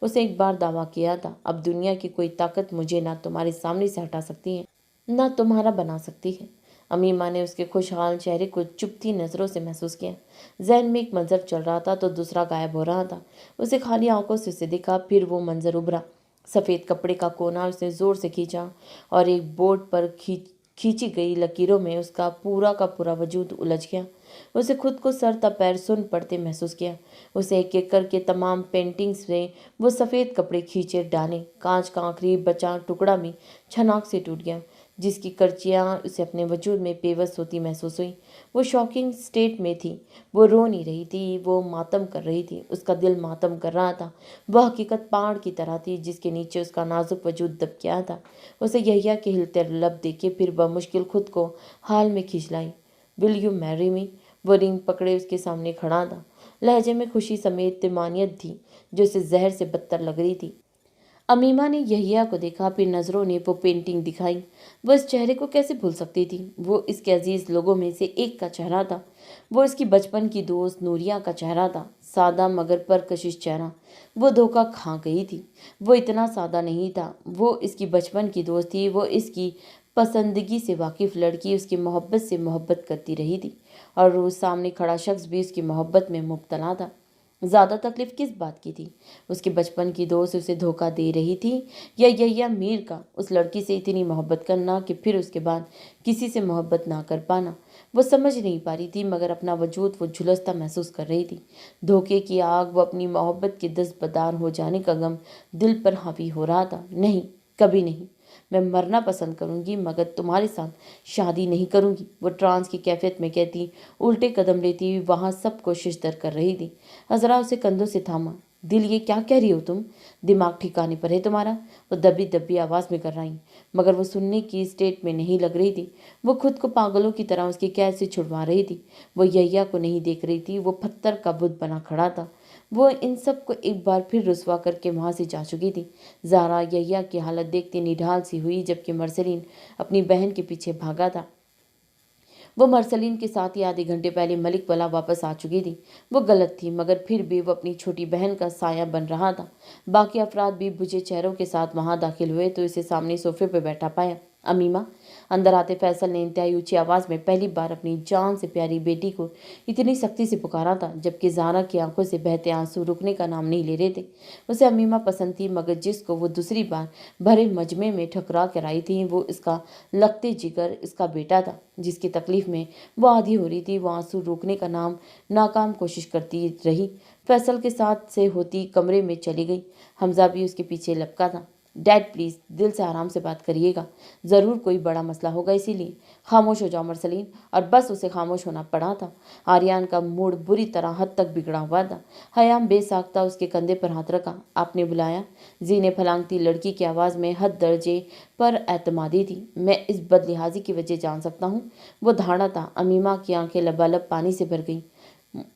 उसे एक बार दावा किया था, अब दुनिया की कोई ताकत मुझे ना तुम्हारे सामने से हटा सकती है, ना तुम्हारा बना सकती है। अमीमा ने उसके खुशहाल चेहरे को चुभती नजरों से महसूस किया। जहन में एक मंजर चल रहा था तो दूसरा गायब हो रहा था। उसे खाली आंखों से उसे दिखा। फिर वो मंजर उभरा। सफ़ेद कपड़े का कोना उसने जोर से खींचा और एक बोर्ड पर खींची गई लकीरों में उसका पूरा का पूरा वजूद उलझ गया। उसे खुद को सर तक पैर सुन पड़ते महसूस किया। उसे एक एक करके तमाम पेंटिंग्स में वो सफ़ेद कपड़े खींचे डाले। कांच का आखिरी बचा टुकड़ा भी छनाक से टूट गया, जिसकी करचियाँ उसे अपने वजूद में बेबस होती महसूस हुई। वो शॉकिंग स्टेट में थी। वो रो नहीं रही थी, वो मातम कर रही थी। उसका दिल मातम कर रहा था। वह हकीकत पहाड़ की तरह थी, जिसके नीचे उसका नाजुक वजूद दब गया था। उसे यहिया के हिलते लब देखे फिर बमुश्किल खुद को हाल में खींच लाई। Will you marry me? वो रिंग पकड़े उसके सामने खड़ा था। लहजे में खुशी समेत तिमानियत थी, जो उसे जहर से बदतर लग रही थी। अमीमा ने यहिया को देखा, फिर नज़रों ने वो पेंटिंग दिखाई। वो इस चेहरे को कैसे भूल सकती थी? वो इसके अजीज लोगों में से एक का चेहरा था। वो इसकी बचपन की दोस्त नूरिया का चेहरा था। सादा मगर परकशिश चेहरा। वो धोखा खा गई थी। वो इतना सादा नहीं था। वो इसकी बचपन की दोस्त थी। वो इसकी पसंदगी से वाकिफ लड़की उसकी मोहब्बत से मोहब्बत करती रही थी, और रोज सामने खड़ा शख्स भी उसकी मोहब्बत में मुब्तला था। ज़्यादा तकलीफ किस बात की थी? उसके बचपन की दोस्त उसे धोखा दे रही थी, या यहिया मीर का उस लड़की से इतनी मोहब्बत करना कि फिर उसके बाद किसी से मोहब्बत ना कर पाना? वो समझ नहीं पा रही थी, मगर अपना वजूद वो झुलसता महसूस कर रही थी। धोखे की आग, वो अपनी मोहब्बत के दस्तबरदार हो जाने का गम दिल पर हावी हो रहा था। नहीं, कभी नहीं। मैं मरना पसंद करूंगी, मगर तुम्हारे साथ शादी नहीं करूंगी। वो ट्रांस की कैफियत में कहती, उल्टे कदम लेती वहां सब कोशिश दर कर रही थी। हजरा उसे कंधों से थामा। दिल, ये क्या कह रही हो तुम? दिमाग ठिकाने पर है तुम्हारा? वो दबी दबी आवाज़ में कर रही, मगर वो सुनने की स्टेट में नहीं लग रही थी। वो खुद को पागलों की तरह उसकी कैद से छुड़वा रही थी। वो यहिया को नहीं देख रही थी। वो पत्थर का बुत बना खड़ा था। वो इन सब को एक बार फिर रुसवा करके वहां से जा चुकी थी। ज़ारा यहिया की हालत देखते निढाल सी हुई, जबकि मरसलीन अपनी बहन के पीछे भागा था। वो मरसलीन के साथ ही आधे घंटे पहले मलिक वाला वापस आ चुकी थी। वो गलत थी, मगर फिर भी वो अपनी छोटी बहन का साया बन रहा था। बाकी अफराद भी बुझे चेहरों के साथ वहां दाखिल हुए तो इसे सामने सोफे पर बैठा पाया। अमीमा, अंदर आते फैसल ने इंतहाई ऊंची आवाज में पहली बार अपनी जान से प्यारी बेटी को इतनी सख्ती से पुकारा था, जबकि ज़ारा की आंखों से बहते आंसू रुकने का नाम नहीं ले रहे थे। उसे अमीमा पसंद थी, मगर जिसको वो दूसरी बार भरे मजमे में ठकरा कर आई थी, वो इसका लगते जिगर इसका बेटा था, जिसकी तकलीफ में वो आधी हो रही थी। वो आंसू रोकने का नाम नाकाम कोशिश करती रही। फैसल के साथ से होती कमरे में चली गई। हमजा भी उसके पीछे लपका था। डैड प्लीज़ दिल से आराम से बात करिएगा, ज़रूर कोई बड़ा मसला होगा, इसीलिए खामोश हो जाओ मरसलीन। और बस उसे खामोश होना पड़ा था। आर्यन का मूड बुरी तरह हद तक बिगड़ा हुआ था। हयाम बेसाख्ता उसके कंधे पर हाथ रखा। आपने बुलाया? जी ने फलांगती लड़की की आवाज़ में हद दर्जे पर एतमादी थी। मैं इस बदलिहाजी की वजह जान सकता हूँ? वो धारणा था। अमीमा की आंखें लबालब पानी से भर गईं।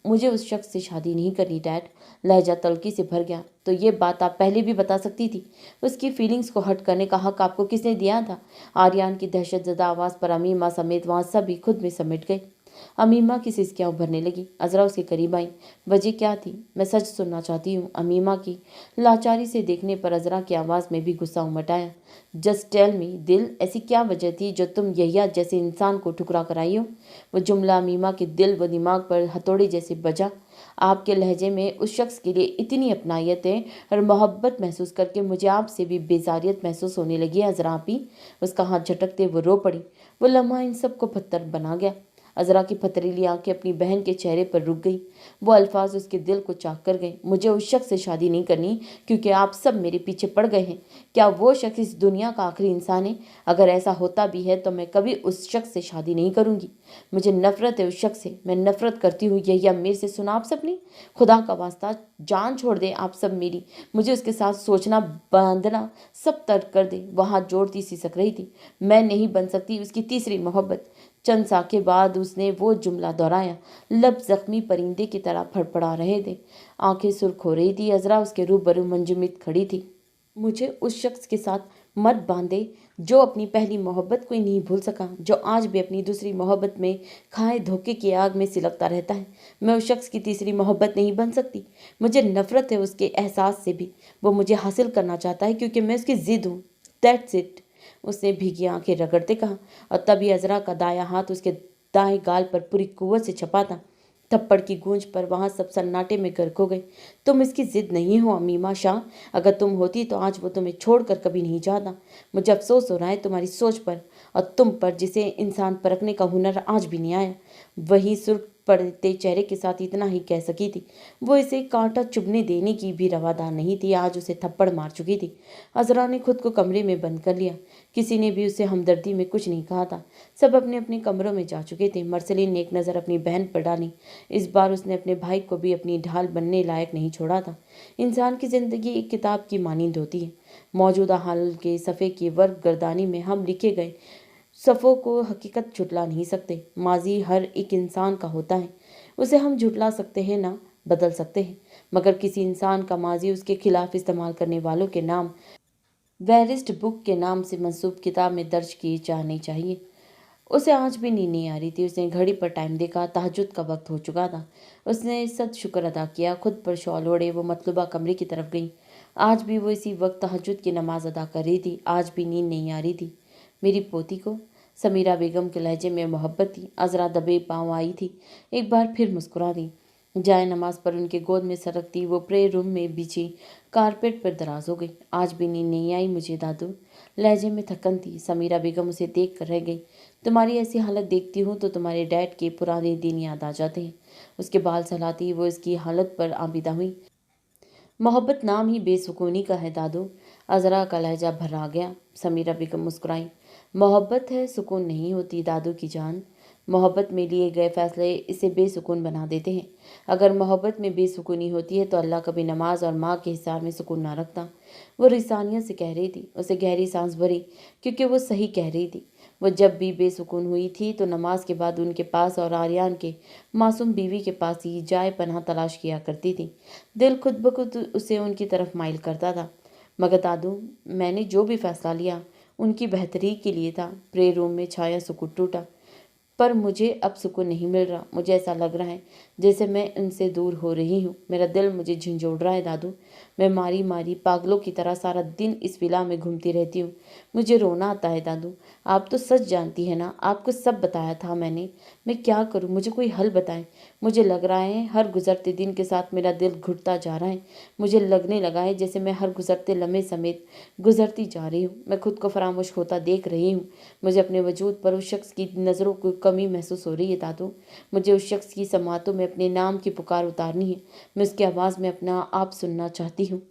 मुझे उस शख्स से शादी नहीं करनी डैड। लहजा तल्खी से भर गया। तो ये बात आप पहले भी बता सकती थी। उसकी फीलिंग्स को हर्ट करने का हक आपको किसने दिया था? आर्यन की दहशतज़दा आवाज़ पर अमीमा समेत वहाँ सभी खुद में समेट गए। अमीमा की सिसकियाँ उभरने लगी। अजरा उसके करीब आई। वजह क्या थी? मैं सच सुनना चाहती हूँ। अमीमा की लाचारी से देखने पर अजरा की आवाज़ में भी गुस्सा उमट आया। जस्ट टेल मी दिल, ऐसी क्या वजह थी जो तुम यहिया जैसे इंसान को ठुकरा कर आई हो? वो जुमला अमीमा के दिल व दिमाग पर हथौड़े जैसे बजा। आपके लहजे में उस शख्स के लिए इतनी अपनायत है और मोहब्बत महसूस करके मुझे आपसे भी बेजारियत महसूस होने लगी है अजरा आपी। उसका हाथ झटकते वो रो पड़ी। वो लम्हा इन सबको पत्थर बना गया। अजरा की पथरीली आंखें अपनी बहन के चेहरे पर रुक गई। वो अल्फाज उसके दिल को चाक कर गए। मुझे उस शख्स से शादी नहीं करनी क्योंकि आप सब मेरे पीछे पड़ गए हैं। क्या वो शख्स इस दुनिया का आखिरी इंसान है? अगर ऐसा होता भी है तो मैं कभी उस शख्स से शादी नहीं करूंगी। मुझे नफरत है उस शख्स से। मैं नफरत करती हूँ। यही अमीर से सुना आप सब ने? खुदा का वास्ता जान छोड़ दे आप सब मेरी। मुझे उसके साथ सोचना बांधना सब तर्क कर दे। वो हाथ जोड़ती सिसक रही थी। मैं नहीं बन सकती उसकी तीसरी मोहब्बत। चंद साके बाद उसने वो जुमला दोहराया। लब जख्मी परिंदे की तरह फड़फड़ा रहे थे। आंखें सुर्ख हो रही थी। अजरा उसके रूबरू मंजमित खड़ी थी। मुझे उस शख्स के साथ मत बांधे जो अपनी पहली मोहब्बत को ही नहीं भूल सका, जो आज भी अपनी दूसरी मोहब्बत में खाए धोखे की आग में सिलकता रहता है। मैं उस शख्स की तीसरी मोहब्बत नहीं बन सकती। मुझे नफरत है उसके एहसास से भी। वो मुझे हासिल करना चाहता है क्योंकि मैं उसकी जिद हूँ। दैट्स इट, उसने भीगी आंखें रगड़ते कहा। और तभी अजरा का दायां हाथ उसके दाएं गाल पर पूरी कुव्वत से छपा था। थप्पड़ की गूंज पर वहां सब सन्नाटे में गर्क हो गए। तुम इसकी जिद नहीं हो अमीमा शाह। अगर तुम होती तो आज वो तुम्हें छोड़कर कभी नहीं जाता। मुझे अफसोस हो रहा है तुम्हारी सोच पर और तुम पर, जिसे इंसान परखने का हुनर आज भी नहीं आया। वही सुर्ख पड़ते चेहरे के साथ इतना ही कह सकी थी। वो इसे कांटा चुभने देने की भी रवादार नहीं थी। आज उसे थप्पड़ मार चुकी थी। अजरा ने खुद को कमरे में बंद कर लिया। किसी ने भी उसे हमदर्दी में कुछ नहीं कहा था। सब अपने अपने कमरों में जा चुके थे। मरसलीन ने एक नज़र अपनी बहन पर डाली। इस बार उसने अपने भाई को भी अपनी ढाल बनने लायक नहीं छोड़ा था। इंसान की ज़िंदगी एक किताब की मानिंद होती है। मौजूदा हाल के सफ़े की वर्ग गर्दानी में हम लिखे गए सफ़ों को हकीकत झुटला नहीं सकते। माजी हर एक इंसान का होता है। उसे हम झुटला सकते हैं ना बदल सकते हैं, मगर किसी इंसान का माजी उसके खिलाफ इस्तेमाल करने वालों के नाम वेरिस्ट बुक के नाम से मंसूब किताब में दर्ज किए जाने चाहिए। उसे आज भी नींद नहीं आ रही थी। उसने घड़ी पर टाइम देखा। तहज्जुद का वक्त हो चुका था। उसने सद शुक्र अदा किया। खुद पर शॉल ओढ़े वो मतलूबा कमरे की तरफ गई। आज भी वो इसी वक्त तहज्जुद की नमाज अदा कर रही थी। आज भी नींद नहीं आ रही थी। मेरी पोती को, समीरा बेगम के लहजे में मोहब्बत थी। अजरा दबे पाँव आई थी। एक बार फिर मुस्कुरा दी। जाए नमाज पर उनके गोद में सरकती वो प्रे रूम में बिछी कारपेट पर दराज हो गई। आज भी नींद नहीं आई मुझे दादू। लहजे में थकन थी। समीरा बेगम उसे देख कर रह गई। तुम्हारी ऐसी हालत देखती हूँ तो तुम्हारे डैड के पुराने दिन याद आ जाते हैं। उसके बाल सहलाती वो इसकी हालत पर आबिदा हुई। मोहब्बत नाम ही बेसुकूनी का है दादू। अजरा का लहजा भरा गया। समीरा बेगम मुस्कुराई। मोहब्बत है, सुकून नहीं होती दादू की जान। मोहब्बत में लिए गए फैसले इसे बेसुकून बना देते हैं। अगर मोहब्बत में बेसुकूनी होती है तो अल्लाह कभी नमाज और माँ के हिसाब में सुकून ना रखता। वो रिसानियत से कह रही थी। उसे गहरी सांस भरी क्योंकि वो सही कह रही थी। वो जब भी बेसुकून हुई थी तो नमाज के बाद उनके पास और आर्यन के मासूम बीवी के पास ही जाए पनाह तलाश किया करती थी। दिल खुद ब खुद उसे उनकी तरफ माइल करता था। मगर दादू, मैंने जो भी फैसला लिया उनकी बेहतरी के लिए था। प्रे रूम में छाया सुकून टूटा। पर मुझे अब सुकून नहीं मिल रहा। मुझे ऐसा लग रहा है जैसे मैं उनसे दूर हो रही हूँ। मेरा दिल मुझे झंझोड़ रहा है दादू। मैं मारी मारी पागलों की तरह सारा दिन इस विला में घूमती रहती हूँ। मुझे रोना आता है दादू। आप तो सच जानती है ना, आपको सब बताया था मैंने। मैं क्या करूँ, मुझे कोई हल बताएं। मुझे लग रहा है हर गुजरते दिन के साथ मेरा दिल घुटता जा रहा है। मुझे लगने लगा है जैसे मैं हर गुजरते लम्हे समेत गुजरती जा रही हूँ। मैं खुद को फरामोश होता देख रही हूँ। मुझे अपने वजूद पर उस शख्स की नज़रों की कमी महसूस हो रही है दादू। मुझे उस शख्स की समातों में अपने नाम की पुकार उतारनी है। मैं उसकी आवाज़ में अपना आप सुनना चाहती हूँ।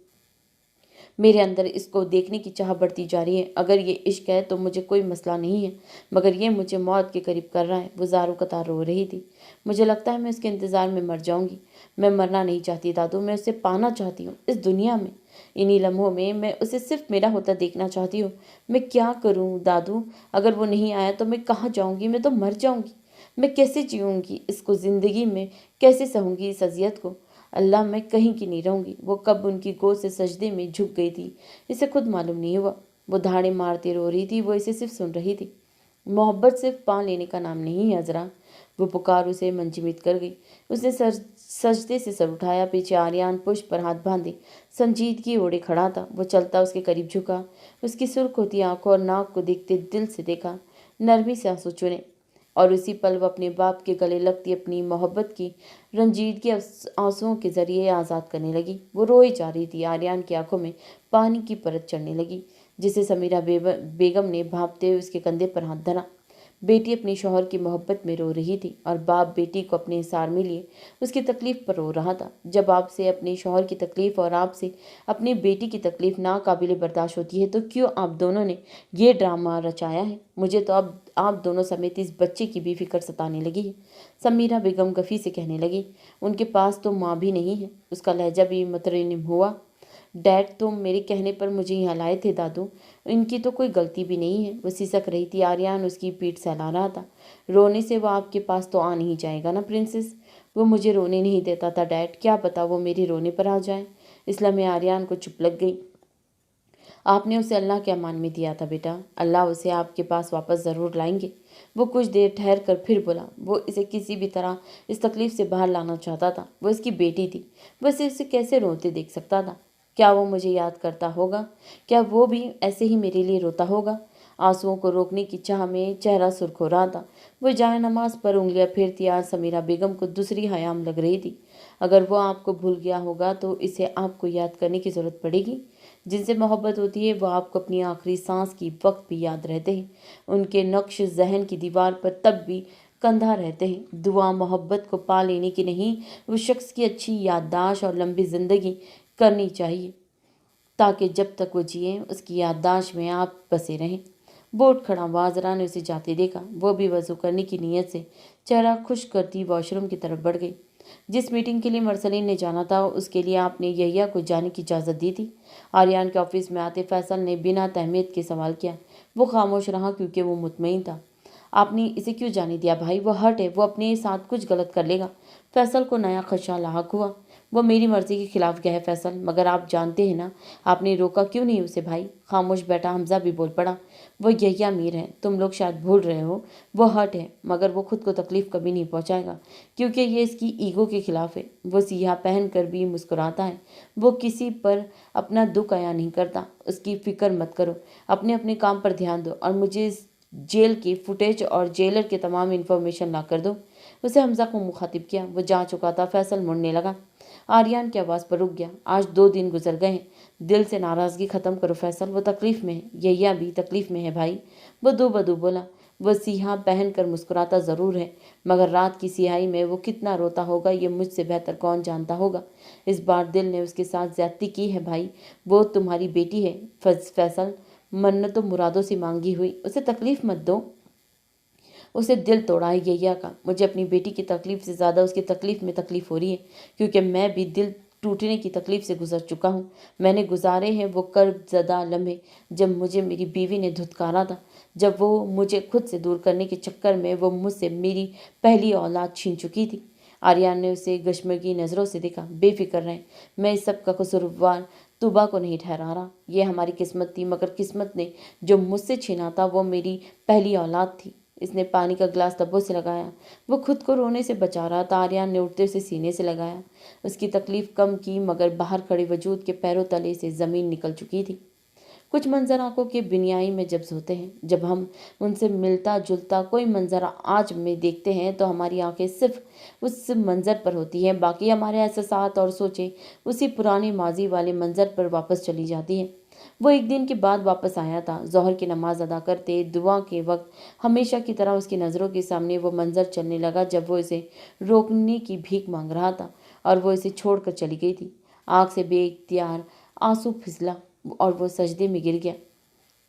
मेरे अंदर इसको देखने की चाह बढ़ती जा रही है। अगर ये इश्क है तो मुझे कोई मसला नहीं है, मगर ये मुझे मौत के करीब कर रहा है। वो ज़ारो कतार रो रही थी। मुझे लगता है मैं उसके इंतज़ार में मर जाऊंगी। मैं मरना नहीं चाहती दादू, मैं उसे पाना चाहती हूँ इस दुनिया में। इन्हीं लम्हों में मैं उसे सिर्फ मेरा होता देखना चाहती हूँ। मैं क्या करूँ दादू, अगर वो नहीं आया तो मैं कहाँ जाऊँगी? मैं तो मर जाऊँगी। मैं कैसे जीऊँगी इसको, ज़िंदगी में कैसे सहूँगी इस अजियत को? अल्लाह, मैं कहीं की नहीं रहूँगी। वो कब उनकी गोद से सजदे में झुक गई थी, इसे खुद मालूम नहीं हुआ। वो धाड़े मारती रो रही थी, वो इसे सिर्फ सुन रही थी। मोहब्बत सिर्फ पा लेने का नाम नहीं है अजरा। वो पुकार उसे मंजिमित कर गई। उसने सजदे से सर उठाया। पीछे आर्यान पुष्प पर हाथ बांधे संजीदगी ओढ़े खड़ा था। वो चलता उसके करीब झुका, उसकी सुर्ख होती आंखों और नाक को देखते दिल से देखा, नरमी से आंसू चुने, और उसी पल वो अपने बाप के गले लगती अपनी मोहब्बत की रंजीदगी आंसुओं के जरिए आज़ाद करने लगी। वो रोई जा रही थी। आर्यान की आंखों में पानी की परत चढ़ने लगी, जिसे समीरा बेगम ने भांपते हुए उसके कंधे पर हाथ धरा। बेटी अपने शौहर की मोहब्बत में रो रही थी और बाप बेटी को अपने हिसार में लिए उसकी तकलीफ पर रो रहा था। जब आपसे अपने शौहर की तकलीफ और आपसे अपनी बेटी की तकलीफ नाकाबिले बर्दाश्त होती है तो क्यों आप दोनों ने ये ड्रामा रचाया है? मुझे तो अब आप दोनों समेत इस बच्चे की भी फिक्र सताने लगी है। समीरा बेगम गफ़ी से कहने लगी। उनके पास तो माँ भी नहीं है। उसका लहजा भी मुतरन्निम हुआ। डैड तुम मेरे कहने पर मुझे यहाँ लाए थे दादू, इनकी तो कोई गलती भी नहीं है। वो सिसक रही थी। आर्यान उसकी पीठ सहला रहा था। रोने से वो आपके पास तो आ नहीं जाएगा ना प्रिंसेस? वो मुझे रोने नहीं देता था डैड, क्या पता वो मेरे रोने पर आ जाए। इसलिए मैं आर्यान को चुप लग गई। आपने उसे अल्लाह के अमान में दिया था बेटा, अल्लाह उसे आपके पास वापस ज़रूर लाएंगे। वो कुछ देर ठहर कर फिर बोला। वो इसे किसी भी तरह इस तकलीफ से बाहर लाना चाहता था। वो इसकी बेटी थी, वो इसे कैसे रोते देख सकता था? क्या वो मुझे याद करता होगा? क्या वो भी ऐसे ही मेरे लिए रोता होगा? आंसुओं को रोकने की चाह में चेहरा सुर्ख हो रहा था। वो जाए नमाज पर उंगलियां फेरती आज समीरा बेगम को दूसरी हयाम लग रही थी। अगर वो आपको भूल गया होगा तो इसे आपको याद करने की ज़रूरत पड़ेगी। जिनसे मोहब्बत होती है वो आपको अपनी आखिरी सांस की वक्त भी याद रहते हैं। उनके नक्श जहन की दीवार पर तब भी कंधा रहते हैं। दुआ मोहब्बत को पा लेने की नहीं, उस शख्स की अच्छी याददाश्त और लंबी ज़िंदगी करनी चाहिए, ताकि जब तक वो जिए उसकी याददाश्त में आप बसे रहें। वो उठ खड़ा। वाजरा ने उसे जाते देखा। वो भी वजू करने की नीयत से चेहरा खुश करती वॉशरूम की तरफ बढ़ गई। जिस मीटिंग के लिए मरसलीन ने जाना था उसके लिए आपने यहिया को जाने की इजाज़त दी थी? आर्यान के ऑफिस में आते फैसल ने बिना तहमीद के सवाल किया। वो खामोश रहा क्योंकि वो मुतमईन था। आपने इसे क्यों जाने दिया भाई? वो हट है, वो अपने साथ कुछ गलत कर लेगा। फैसल को नया खदशा लाहक हुआ। वो मेरी मर्जी के खिलाफ गया है फैसल, मगर आप जानते हैं ना आपने रोका क्यों नहीं उसे भाई? खामोश बैठा हमजा भी बोल पड़ा। वो यहिया मीर है, तुम लोग शायद भूल रहे हो। वो हट है, मगर वो खुद को तकलीफ कभी नहीं पहुंचाएगा क्योंकि ये इसकी ईगो के खिलाफ है। वो सियाह पहन कर भी मुस्कुराता है। वो किसी पर अपना दुख आया नहीं करता। उसकी फिक्र मत करो, अपने अपने काम पर ध्यान दो और मुझे इस जेल की फुटेज और जेलर के तमाम इन्फॉर्मेशन ला कर दो। उसे हमजा को मुखातिब किया। वो जा चुका था। फैसल मुड़ने लगा। आर्यान की आवाज़ पर रुक गया। आज 2 दिन गुजर गए हैं। दिल से नाराज़गी ख़त्म करो फैसल, वो तकलीफ़ में है। यहिया भी तकलीफ़ में है भाई। वो दो बदू बोला। वह सियाह पहन कर मुस्कुराता ज़रूर है, मगर रात की सियाही में वो कितना रोता होगा ये मुझसे बेहतर कौन जानता होगा। इस बार दिल ने उसके साथ ज्यादती की है भाई। वो तुम्हारी बेटी है फैसल, मन्नतों मुरादों से मांगी हुई। उसे तकलीफ़ मत दो। उसे दिल तोड़ा है यहिया का। मुझे अपनी बेटी की तकलीफ से ज़्यादा उसकी तकलीफ में तकलीफ हो रही है, क्योंकि मैं भी दिल टूटने की तकलीफ से गुजर चुका हूँ। मैंने गुजारे हैं वो कर्ब ज़दा लम्हे जब मुझे मेरी बीवी ने धुतकारा था, जब वो मुझे खुद से दूर करने के चक्कर में वो मुझसे मेरी पहली औलाद छीन चुकी थी। आर्यान ने उसे गशमगी नज़रों से देखा। बेफिक्र रहें, मैं इस सब का कसूरवार तुबा को नहीं ठहरा रहा। ये हमारी किस्मत थी, मगर किस्मत ने जो मुझसे छीना था वो मेरी पहली औलाद थी। इसने पानी का गिलास तब्बों से लगाया। वो खुद को रोने से बचा रहा था। आर्यन ने उठते उसे सीने से लगाया, उसकी तकलीफ कम की, मगर बाहर खड़े वजूद के पैरों तले से ज़मीन निकल चुकी थी। कुछ मंजर आंखों के बिनाई में जब्स होते हैं। जब हम उनसे मिलता जुलता कोई मंजर आज में देखते हैं तो हमारी आंखें सिर्फ उस मंजर पर होती हैं, बाकी हमारे एहसास और सोचें उसी पुराने माजी वाले मंजर पर वापस चली जाती हैं। वो एक दिन के बाद वापस आया था। ज़ोहर की नमाज अदा करते दुआ के वक्त हमेशा की तरह उसकी नज़रों के सामने वो मंजर चलने लगा जब वो इसे रोकने की भीख मांग रहा था और वो इसे छोड़कर चली गई थी। आँख से बेइख्तियार आंसू फिसला और वो सजदे में गिर गया।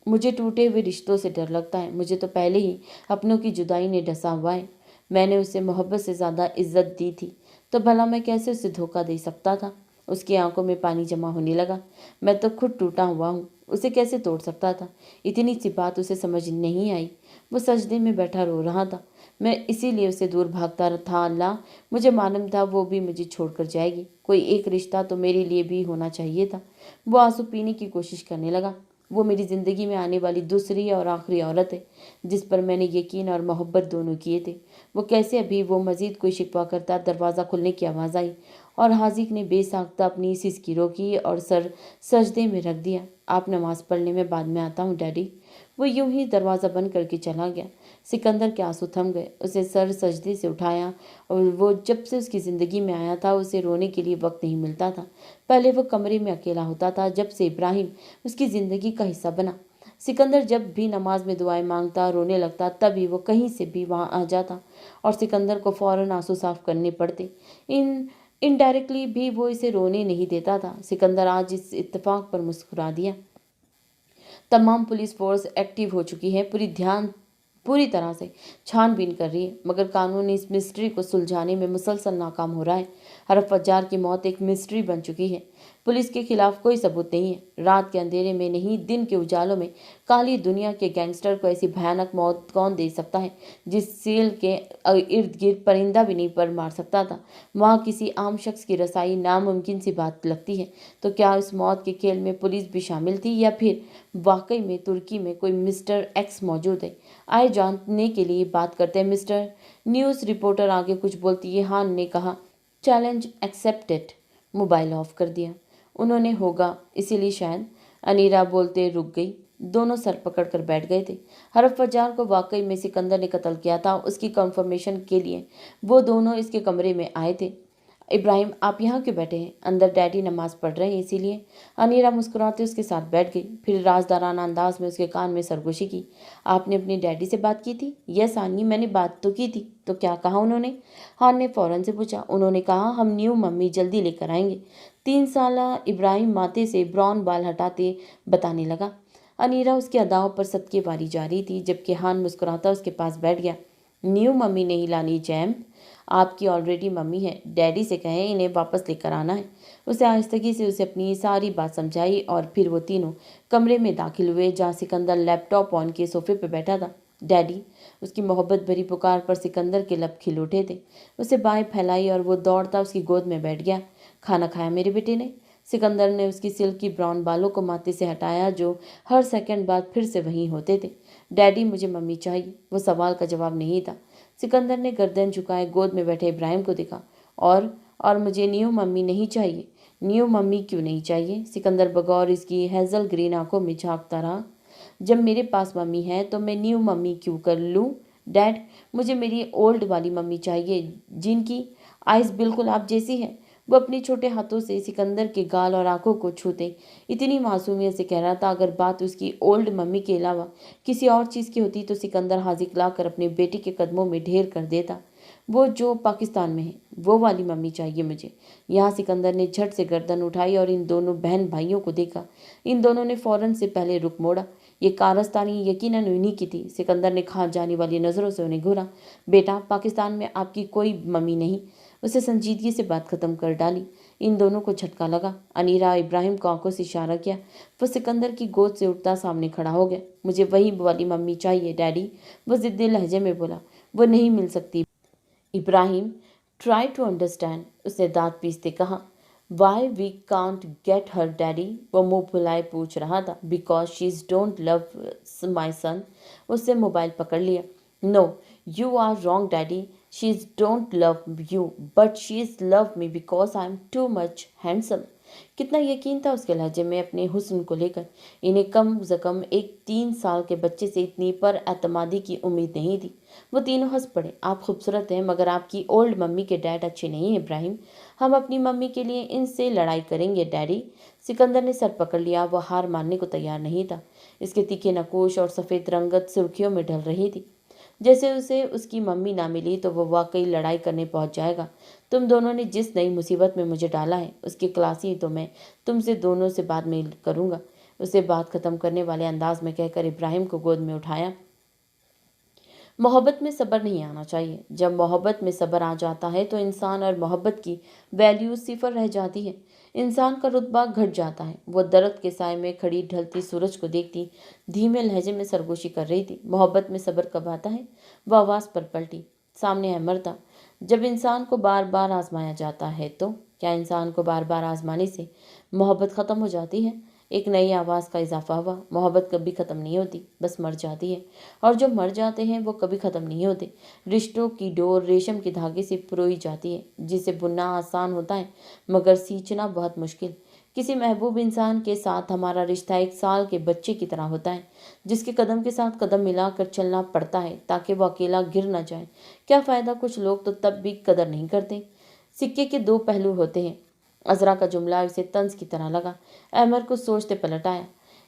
मुझे टूटे हुए रिश्तों से डर लगता है। मुझे तो पहले ही अपनों की जुदाई ने डसा हुआ है। मैंने उसे मोहब्बत से ज़्यादा इज्जत दी थी, तो भला मैं कैसे उसे धोखा दे सकता था। उसकी आंखों में पानी जमा होने लगा। मैं तो खुद टूटा हुआ हूँ, उसे कैसे तोड़ सकता था। इतनी सी बात उसे समझ नहीं आई। वो सजदे में बैठा रो रहा था। मैं इसीलिए उसे दूर भागता था। अल्लाह, मुझे मालूम था वो भी मुझे छोड़कर जाएगी। कोई एक रिश्ता तो मेरे लिए भी होना चाहिए था। वो आंसू पीने की कोशिश करने लगा। वो मेरी ज़िंदगी में आने वाली दूसरी और आखिरी औरत है जिस पर मैंने यकीन और मोहब्बत दोनों किए थे। वो कैसे अभी वो मज़ीद कोई शिकवा करता। दरवाज़ा खुलने की आवाज़ आई और हाजिक ने बेसाख्ता अपनी सिसकी रोकी और सर सजदे में रख दिया। आप नमाज पढ़ने में बाद में आता हूँ डैडी। वो यूं ही दरवाज़ा बंद करके चला गया। सिकंदर के आंसू थम गए। उसे सर सजदे से उठाया और वो जब से उसकी ज़िंदगी में आया था उसे रोने के लिए वक्त नहीं मिलता था। पहले वो कमरे में अकेला होता था, जब से इब्राहिम उसकी ज़िंदगी का हिस्सा बना। सिकंदर जब भी नमाज में दुआएं मांगता रोने लगता, तभी वो कहीं से भी वहाँ आ जाता और सिकंदर को फ़ौरन आंसू साफ करने पड़ते। इनडायरेक्टली भी वो इसे रोने नहीं देता था। सिकंदर आज इस इत्तेफाक पर मुस्कुरा दिया। तमाम पुलिस फोर्स एक्टिव हो चुकी है, पूरी तरह से छानबीन कर रही है, मगर कानून इस मिस्ट्री को सुलझाने में मुसलसल नाकाम हो रहा है। हरफ फज्जार की मौत एक मिस्ट्री बन चुकी है। पुलिस के खिलाफ कोई सबूत नहीं है। रात के अंधेरे में नहीं, दिन के उजालों में काली दुनिया के गैंगस्टर को ऐसी भयानक मौत कौन दे सकता है जिस सेल के इर्द गिर्द परिंदा भी नहीं पर मार सकता था। वहाँ किसी आम शख्स की रसाई नामुमकिन सी बात लगती है। तो क्या इस मौत के खेल में पुलिस भी शामिल थी या फिर वाकई में तुर्की में कोई मिस्टर एक्स मौजूद है? आए जानने के लिए बात करते हैं मिस्टर। न्यूज़ रिपोर्टर आगे कुछ बोलती है। हान ने कहा, चैलेंज एक्सेप्टेड। मोबाइल ऑफ कर दिया। उन्होंने होगा, इसीलिए शायद। अनीरा बोलते रुक गई। दोनों सर पकड़कर बैठ गए थे। हरफ फज्जार को वाकई में सिकंदर ने कत्ल किया था, उसकी कंफर्मेशन के लिए वो दोनों इसके कमरे में आए थे। इब्राहिम, आप यहाँ क्यों बैठे हैं? अंदर डैडी नमाज पढ़ रहे हैं इसीलिए। अनीरा मुस्कुराते उसके साथ बैठ गई, फिर राजदाराना अंदाज में उसके कान में सरगोशी की। आपने अपने डैडी से बात की थी? यस आनी, मैंने बात तो की थी। तो क्या कहा उन्होंने? हान ने फौरन से पूछा। उन्होंने कहा हम न्यू मम्मी जल्दी लेकर आएंगे। 3 साल इब्राहिम माथे से ब्राउन बाल हटाते बताने लगा। अनीरा उसकी अदाओं पर सदके वारी जा रही थी, जबकि हान मुस्कुराता उसके पास बैठ गया। न्यू मम्मी नहीं लानी जैम, आपकी ऑलरेडी मम्मी है। डैडी से कहें इन्हें वापस लेकर आना है। उसे आहिस्तगी से उसे अपनी सारी बात समझाई और फिर वो तीनों कमरे में दाखिल हुए जहाँ सिकंदर लैपटॉप ऑन के सोफे पर बैठा था। डैडी, उसकी मोहब्बत भरी पुकार पर सिकंदर के लब खिल उठे थे। उसे बाहें फैलाई और वो दौड़ता उसकी गोद में बैठ गया। खाना खाया मेरे बेटे ने? सिकंदर ने उसकी सिल्की ब्राउन बालों को माथे से हटाया जो हर सेकंड बाद फिर से वहीं होते थे। डैडी, मुझे मम्मी चाहिए। वो सवाल का जवाब नहीं था। सिकंदर ने गर्दन झुकाए गोद में बैठे इब्राहिम को देखा। और मुझे न्यू मम्मी नहीं चाहिए। न्यू मम्मी क्यों नहीं चाहिए? सिकंदर बगौर इसकी हेजल ग्रीन आंखों में झांकता रहा। जब मेरे पास मम्मी है तो मैं न्यू मम्मी क्यों कर लूँ? डैड, मुझे मेरी ओल्ड वाली मम्मी चाहिए जिनकी आइज़ बिल्कुल आप जैसी है। वो अपने छोटे हाथों से सिकंदर के गाल और आंखों को छूते इतनी मासूमियत से कह रहा था। अगर बात उसकी ओल्ड मम्मी के अलावा किसी और चीज़ की होती तो सिकंदर हाजिक लाकर अपने बेटे के कदमों में ढेर कर देता। वो जो पाकिस्तान में है वो वाली मम्मी चाहिए मुझे। यहाँ सिकंदर ने झट से गर्दन उठाई और इन दोनों बहन भाइयों को देखा। इन दोनों ने फौरन से पहले रुख मोड़ा। ये कारस्तानी यकीनन उन्हीं की थी। सिकंदर ने खा जाने वाली नज़रों से उन्हें घूरा। बेटा, पाकिस्तान में आपकी कोई मम्मी नहीं। उसे संजीदगी से बात खत्म कर डाली। इन दोनों को झटका लगा। अनीरा इब्राहिम को आंखों से इशारा किया। वो सिकंदर की गोद से उठता सामने खड़ा हो गया। मुझे वही वाली मम्मी चाहिए डैडी, वो ज़िद्दी लहजे में बोला। वो नहीं मिल सकती। इब्राहिम, ट्राई टू अंडरस्टैंड, उसने दांत पीसते कहा। Why we can't get her daddy? वो मुँह फुलाए पूछ रहा था। Because she is don't love my son. उससे मोबाइल पकड़ लिया। No, you are wrong, Daddy. She's don't love you, but she's love me because I'm too much handsome. कितना यकीन था उसके लहजे में अपने हुस्न को लेकर। इन्हें कम से कम एक 3 साल के बच्चे से इतनी पर एतमादी की उम्मीद नहीं थी। वो तीनों हंस पड़े। आप खूबसूरत हैं, मगर आपकी ओल्ड मम्मी के डैड अच्छे नहीं हैं इब्राहिम। हम अपनी मम्मी के लिए इनसे लड़ाई करेंगे डैडी। सिकंदर ने सर पकड़ लिया। वो हार मानने को तैयार नहीं था। इसके तीखे नकोश और सफ़ेद रंगत सुर्खियों में ढल रही थी। जैसे उसे उसकी मम्मी ना मिली तो वो वाकई लड़ाई करने पहुंच जाएगा। तुम दोनों ने जिस नई मुसीबत में मुझे डाला है उसकी क्लासी तो मैं तुमसे दोनों से बाद में करूंगा। उसे बात खत्म करने वाले अंदाज में कहकर इब्राहिम को गोद में उठाया। मोहब्बत में सब्र नहीं आना चाहिए। जब मोहब्बत में सब्र आ जाता है तो इंसान और मोहब्बत की वैल्यू सिफर रह जाती है। इंसान का रुतबा घट जाता है। वो दर्द के साए में खड़ी ढलती सूरज को देखती धीमे लहजे में सरगोशी कर रही थी। मोहब्बत में सब्र कब आता है? वो आवाज़ पर पलटी। सामने अमर था। जब इंसान को बार बार आजमाया जाता है तो क्या इंसान को बार बार आजमाने से मोहब्बत ख़त्म हो जाती है? एक नई आवाज़ का इजाफा हुआ। मोहब्बत कभी ख़त्म नहीं होती, बस मर जाती है। और जो मर जाते हैं वो कभी ख़त्म नहीं होते। रिश्तों की डोर रेशम के धागे से पिरोई जाती है, जिसे बुनना आसान होता है मगर सींचना बहुत मुश्किल। किसी महबूब इंसान के साथ हमारा रिश्ता 1 साल के बच्चे की तरह होता है, जिसके कदम के साथ कदम मिलाकर चलना पड़ता है ताकि वो अकेला गिर न जाए। क्या फ़ायदा, कुछ लोग तो तब भी कदर नहीं करते। सिक्के के दो पहलू होते हैं। अजरा का जुमला इसे तंज की तरह लगा। अहमद कुछ सोचते पलट आया।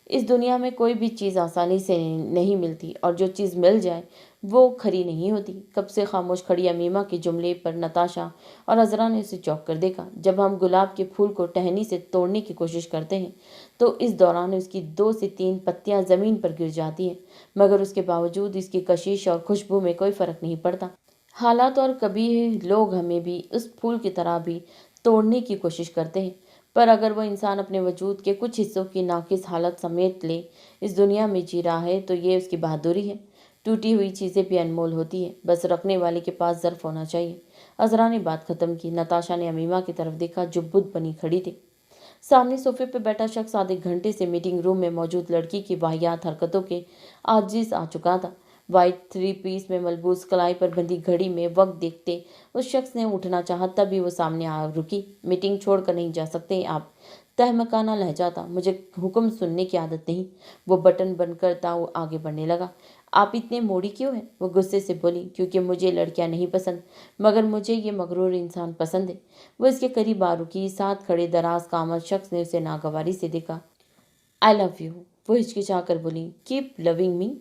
इस दुनिया में कोई भी चीज़ आसानी से नहीं मिलती, और जो चीज़ मिल जाए वो खरी नहीं होती। कब से खामोश खड़ी अमीमा के जुमले पर नताशा और अजरा ने उसे चौंक कर देखा। जब हम गुलाब के फूल को टहनी से तोड़ने की कोशिश करते हैं तो इस दौरान उसकी 2 से 3 पत्तियां ज़मीन पर गिर जाती हैं, मगर उसके बावजूद इसकी कशिश और खुशबू में कोई फ़र्क नहीं पड़ता। हालात और कभी लोग हमें भी उस फूल की तरह भी तोड़ने की कोशिश करते हैं, पर अगर वो इंसान अपने वजूद के कुछ हिस्सों की नाकिस हालत समेट ले इस दुनिया में जी रहा है तो ये उसकी बहादुरी है। टूटी हुई चीज़ें भी अनमोल होती है, बस रखने वाले के पास ज़र्फ होना चाहिए। अजरा ने बात खत्म की। नताशा ने अमीमा की तरफ देखा जो बुद्ध बनी खड़ी थी। सामने सोफे पर बैठा शख्स आधे घंटे से मीटिंग रूम में मौजूद लड़की की वाहियात हरकतों के आजिज आ चुका था। वाइट 3 पीस में मलबूस कलाई पर बंधी घड़ी में वक्त देखते उस शख्स ने उठना चाहा, तभी वो सामने आ रुकी। मीटिंग छोड़कर नहीं जा सकते आप? तहमकाना लहजा था। मुझे हुक्म सुनने की आदत नहीं। वो बटन बंद करता वो आगे बढ़ने लगा। आप इतने मोड़ी क्यों हैं? वो गुस्से से बोली। क्योंकि मुझे लड़कियां नहीं पसंद, मगर मुझे ये मगरूर इंसान पसंद है। वो इसके करीब आ रुकी। साथ खड़े दराज कामत शख्स ने उसे नागवारी से देखा। आई लव यू, वो हिचकिचा कर बोली। कीप लविंग मी,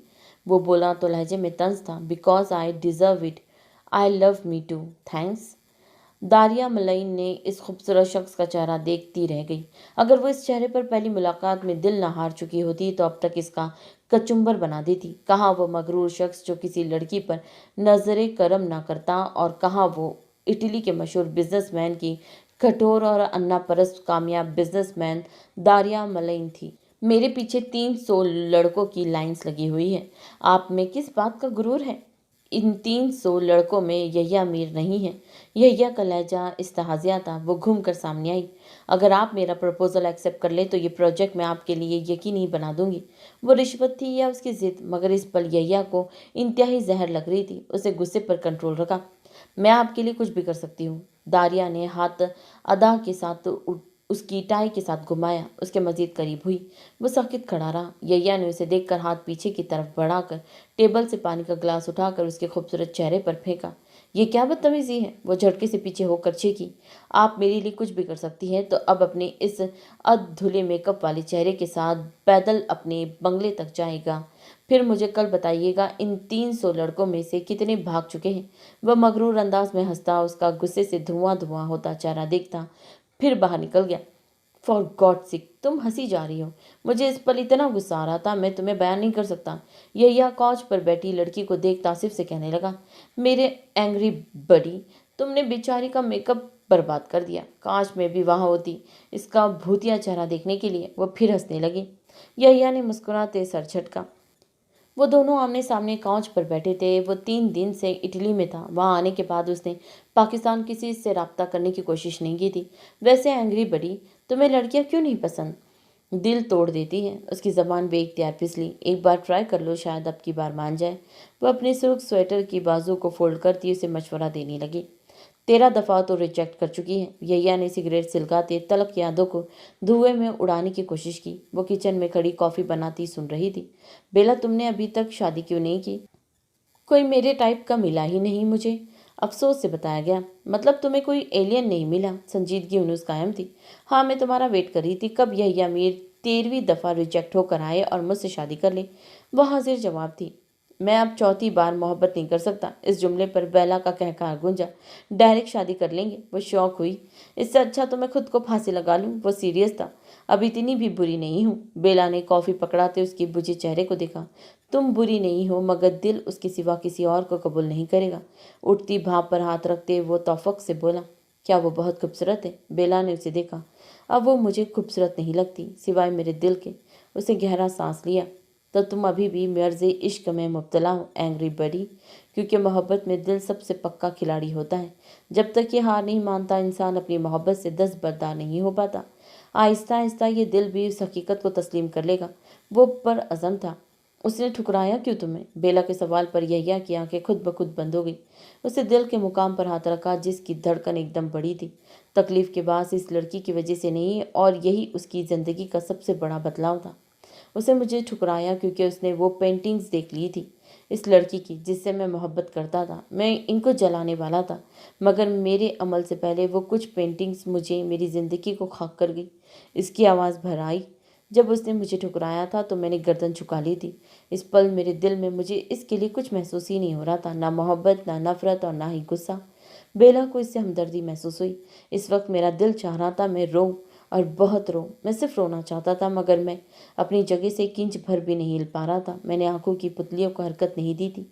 वो बोला तो लहजे में तंज था। Because I deserve it. I love me too, thanks. Dariya Malaeen ने इस खूबसूरत शख्स का चेहरा देखती रह गई। अगर वो इस चेहरे पर पहली मुलाकात में दिल न हार चुकी होती तो अब तक इसका कचुम्बर बना देती। कहाँ वो मगरूर शख्स जो किसी लड़की पर नजरे करम ना करता, और कहाँ वो इटली के मशहूर बिजनेसमैन की कठोर और अन्ना परस्त कामयाब बिजनेसमैन दारिया मलईन थी। मेरे पीछे 300 लड़कों की लाइंस लगी हुई है। आप में किस बात का गुरूर है? इन 300 लड़कों में यहिया मीर नहीं है। यहिया का लहजा इस्तहाजिया था। वो घूम कर सामने आई। अगर आप मेरा प्रपोजल एक्सेप्ट कर ले तो ये प्रोजेक्ट मैं आपके लिए यकीनी बना दूंगी। वो रिश्वत थी या उसकी जिद, मगर इस पल यहिया को इंतहाई जहर लग रही थी। उसे गुस्से पर कंट्रोल रखा। मैं आपके लिए कुछ भी कर सकती हूँ। दारिया ने हाथ अदा के साथ उसकी टाई के साथ घुमाया। उसके मजीद करीब हुई। वो साकित खड़ा रहा। यैया ने उसे देखकर हाथ पीछे की तरफ बढ़ाकर टेबल से पानी का गिलास उठाकर उसके खूबसूरत चेहरे पर फेंका। ये क्या बदतमीजी है? वो झटके से पीछे होकर चीखी। आप मेरे लिए कुछ भी कर सकती हैं तो अब अपने इस अधधुले मेकअप वाले चेहरे के साथ पैदल अपने बंगले तक जाएगा। फिर मुझे कल बताइएगा इन 300 लड़कों में से कितने भाग चुके हैं। वह मगरूर अंदाज में हंसता, उसका गुस्से से धुआं धुआं होता चेहरा देखता, फिर बाहर निकल गया। फॉर गॉड सिक, तुम हंसी जा रही हो। मुझे इस पर इतना गुस्सा आ रहा था, मैं तुम्हें बयान नहीं कर सकता। यह कॉच पर बैठी लड़की को देख तासिफ से कहने लगा, मेरे एंग्री बडी, तुमने बेचारी का मेकअप बर्बाद कर दिया। काश मैं भी वहाँ होती इसका भूतिया चेहरा देखने के लिए। वो फिर हंसने लगी। यहिया ने मुस्कुराते सर झटका। वो दोनों आमने सामने कांच पर बैठे थे। वो 3 दिन से इटली में था। वहाँ आने के बाद उसने पाकिस्तान किसी से रब्ता करने की कोशिश नहीं की थी। वैसे एंग्री बडी, तुम्हें लड़कियाँ क्यों नहीं पसंद? दिल तोड़ देती है। उसकी ज़बान बेइख्तियार फिसली। एक बार ट्राई कर लो, शायद अब की बार मान जाए। वो अपने सुर्ख स्वेटर की बाजू को फोल्ड करती उसे मशवरा देने लगी। 13 दफ़ा तो रिजेक्ट कर चुकी है। यैया ने सिगरेट सिलगाते तलक यादों को धुएं में उड़ाने की कोशिश की। वो किचन में खड़ी कॉफ़ी बनाती सुन रही थी। बेला, तुमने अभी तक शादी क्यों नहीं की? कोई मेरे टाइप का मिला ही नहीं मुझे, अफसोस से बताया गया। मतलब तुम्हें कोई एलियन नहीं मिला? संजीदगी उन्नीस कायम थी। हाँ, मैं तुम्हारा वेट कर रही थी, कब यह मीर 13वीं दफ़ा रिजेक्ट होकर आए और मुझसे शादी कर ले। वह हाजिर जवाब थी। मैं अब चौथी बार मोहब्बत नहीं कर सकता। इस जुमले पर बेला का कहकहा गूंजा। डायरेक्ट शादी कर लेंगे? वो शौक हुई। इससे अच्छा तो मैं खुद को फांसी लगा लूं। वो सीरियस था। अब इतनी भी बुरी नहीं हूँ। बेला ने कॉफ़ी पकड़ाते उसके बुझे चेहरे को देखा। तुम बुरी नहीं हो, मगर दिल उसके सिवा किसी और को कबूल नहीं करेगा। उठती भाप पर हाथ रखते वो तौफक से बोला, क्या वो बहुत खूबसूरत है? बेला ने उसे देखा। अब वो मुझे खूबसूरत नहीं लगती, सिवाय मेरे दिल के। उसे गहरा सांस लिया। तो तुम अभी भी मर्ज़ इश्क में मुब्तला हो, एंग्री बडी। क्योंकि मोहब्बत में दिल सबसे पक्का खिलाड़ी होता है। जब तक ये हार नहीं मानता, इंसान अपनी मोहब्बत से दस्तबरदार नहीं हो पाता। आहिस्ता आहिस्ता ये दिल भी उस हकीकत को तस्लीम कर लेगा। वो पर अज़म था। उसने ठुकराया क्यों तुम्हें? बेला के सवाल पर यहिया की आंखें खुद ब खुद बंद हो गई। उसे दिल के मुकाम पर हाथ रखा जिसकी धड़कन एकदम बढ़ी थी। तकलीफ के बाद इस लड़की की वजह से नहीं, और यही उसकी ज़िंदगी का सबसे बड़ा बदलाव था। उसे मुझे ठुकराया क्योंकि उसने वो पेंटिंग्स देख ली थी, इस लड़की की जिससे मैं मोहब्बत करता था। मैं इनको जलाने वाला था, मगर मेरे अमल से पहले वो कुछ पेंटिंग्स मुझे मेरी ज़िंदगी को खाक कर गई। इसकी आवाज़ भर आई। जब उसने मुझे ठुकराया था तो मैंने गर्दन झुका ली थी। इस पल मेरे दिल में मुझे इसके लिए कुछ महसूस ही नहीं हो रहा था, ना मोहब्बत, ना नफरत और ना ही गुस्सा। बेला को इससे हमदर्दी महसूस हुई। इस वक्त मेरा दिल चाह रहा था मैं रो और बहुत रो। मैं सिर्फ रोना चाहता था, मगर मैं अपनी जगह से एक इंच भर भी नहीं हिल पा रहा था। मैंने आंखों की पुतलियों को हरकत नहीं दी थी।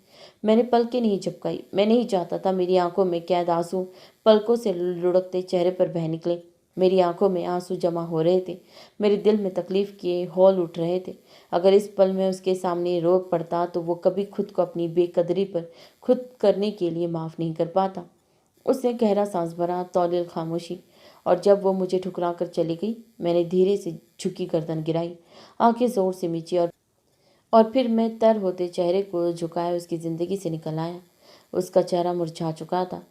मैंने पलकें नहीं झपकाई। मैं नहीं चाहता था मेरी आंखों में कैद आंसू पलकों से लुढ़कते चेहरे पर बह निकले। मेरी आंखों में आंसू जमा हो रहे थे। मेरे दिल में तकलीफ के हौल उठ रहे थे। अगर इस पल में उसके सामने रोक पड़ता तो वो कभी खुद को अपनी बेकदरी पर खुद करने के लिए माफ़ नहीं कर पाता। उसने गहरा सांस भरा, तौलिल खामोशी। और जब वो मुझे ठुकरा कर चली गई, मैंने धीरे से झुकी गर्दन गिराई, आंखें जोर से मीची, और फिर मैं तर होते चेहरे को झुकाए उसकी ज़िंदगी से निकल आया। उसका चेहरा मुरझा चुका था।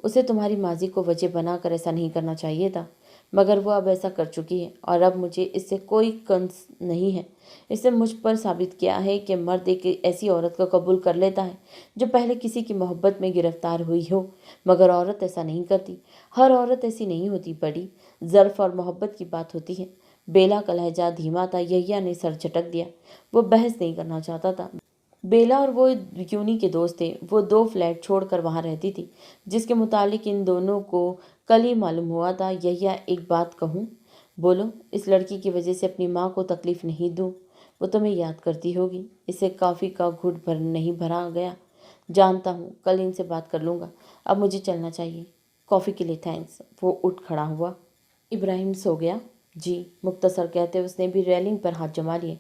उसे तुम्हारी माजी को वजह बनाकर ऐसा नहीं करना चाहिए था, मगर वो अब ऐसा कर चुकी है, और अब मुझे इससे कोई कंस नहीं है। इसने मुझ पर साबित किया है कि मर्द एक ऐसी औरत को कबूल कर लेता है जो पहले किसी की मोहब्बत में गिरफ्तार हुई हो, मगर औरत ऐसा नहीं करती। हर औरत ऐसी नहीं होती। बड़ी ज़र्फ़ और मोहब्बत की बात होती है। बेला का लहजा धीमा था। यहिया ने सर झटक दिया। वो बहस नहीं करना चाहता था। बेला और वो यूनी के दोस्त थे। वो 2 फ्लैट छोड़कर वहाँ रहती थी, जिसके मुतालिक इन दोनों को कल ही मालूम हुआ था। यहिया, एक बात कहूँ? बोलो। इस लड़की की वजह से अपनी माँ को तकलीफ़ नहीं दूँ। वो तुम्हें याद करती होगी। इसे कॉफ़ी का घूंट भर नहीं भरा गया। जानता हूँ, कल इनसे बात कर लूँगा। अब मुझे चलना चाहिए। कॉफ़ी के लिए थैंक्स। वो उठ खड़ा हुआ। इब्राहिम सो गया? जी, मुख्तसर कहते उसने भी रेलिंग पर हाथ जमा लिए।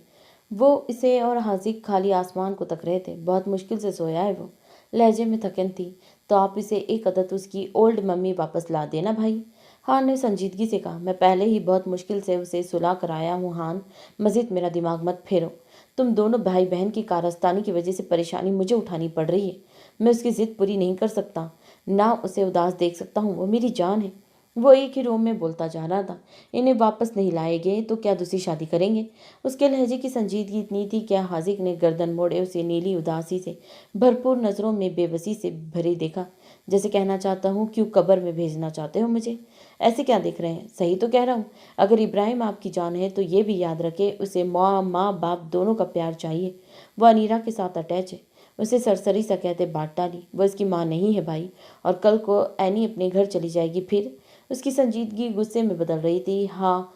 वो इसे और हाजिक खाली आसमान को तक रहे थे। बहुत मुश्किल से सोया है वो। लहजे में थकन थी। तो आप इसे एक अदद उसकी ओल्ड मम्मी वापस ला देना भाई। हान ने संजीदगी से कहा। मैं पहले ही बहुत मुश्किल से उसे सुला कर आया हूँ हान, मज़ीद मेरा दिमाग मत फेरो। तुम दोनों भाई बहन की कारस्तानी की वजह से परेशानी मुझे उठानी पड़ रही है। मैं उसकी ज़िद पूरी नहीं कर सकता, ना उसे उदास देख सकता हूँ। वो मेरी जान है। वो एक ही रूम में बोलता जा रहा था। इन्हें वापस नहीं लाए गए तो क्या दूसरी शादी करेंगे? उसके लहजे की संजीदगी इतनी थी क्या हाजिक ने गर्दन मोड़े उसे नीली उदासी से भरपूर नज़रों में बेबसी से भरे देखा, जैसे कहना चाहता हूँ, क्यों कब्र में भेजना चाहते हो मुझे? ऐसे क्या देख रहे हैं? सही तो कह रहा हूँ। अगर इब्राहिम आपकी जान है तो ये भी याद रखे उसे माँ बाप दोनों का प्यार चाहिए। वो अनीरा के साथ अटैच है। उसे सरसरी सा कहते बात डाली। वो इसकी माँ नहीं है भाई, और कल को एनी अपने घर चली जाएगी फिर। उसकी संजीदगी गुस्से में बदल रही थी। हाँ,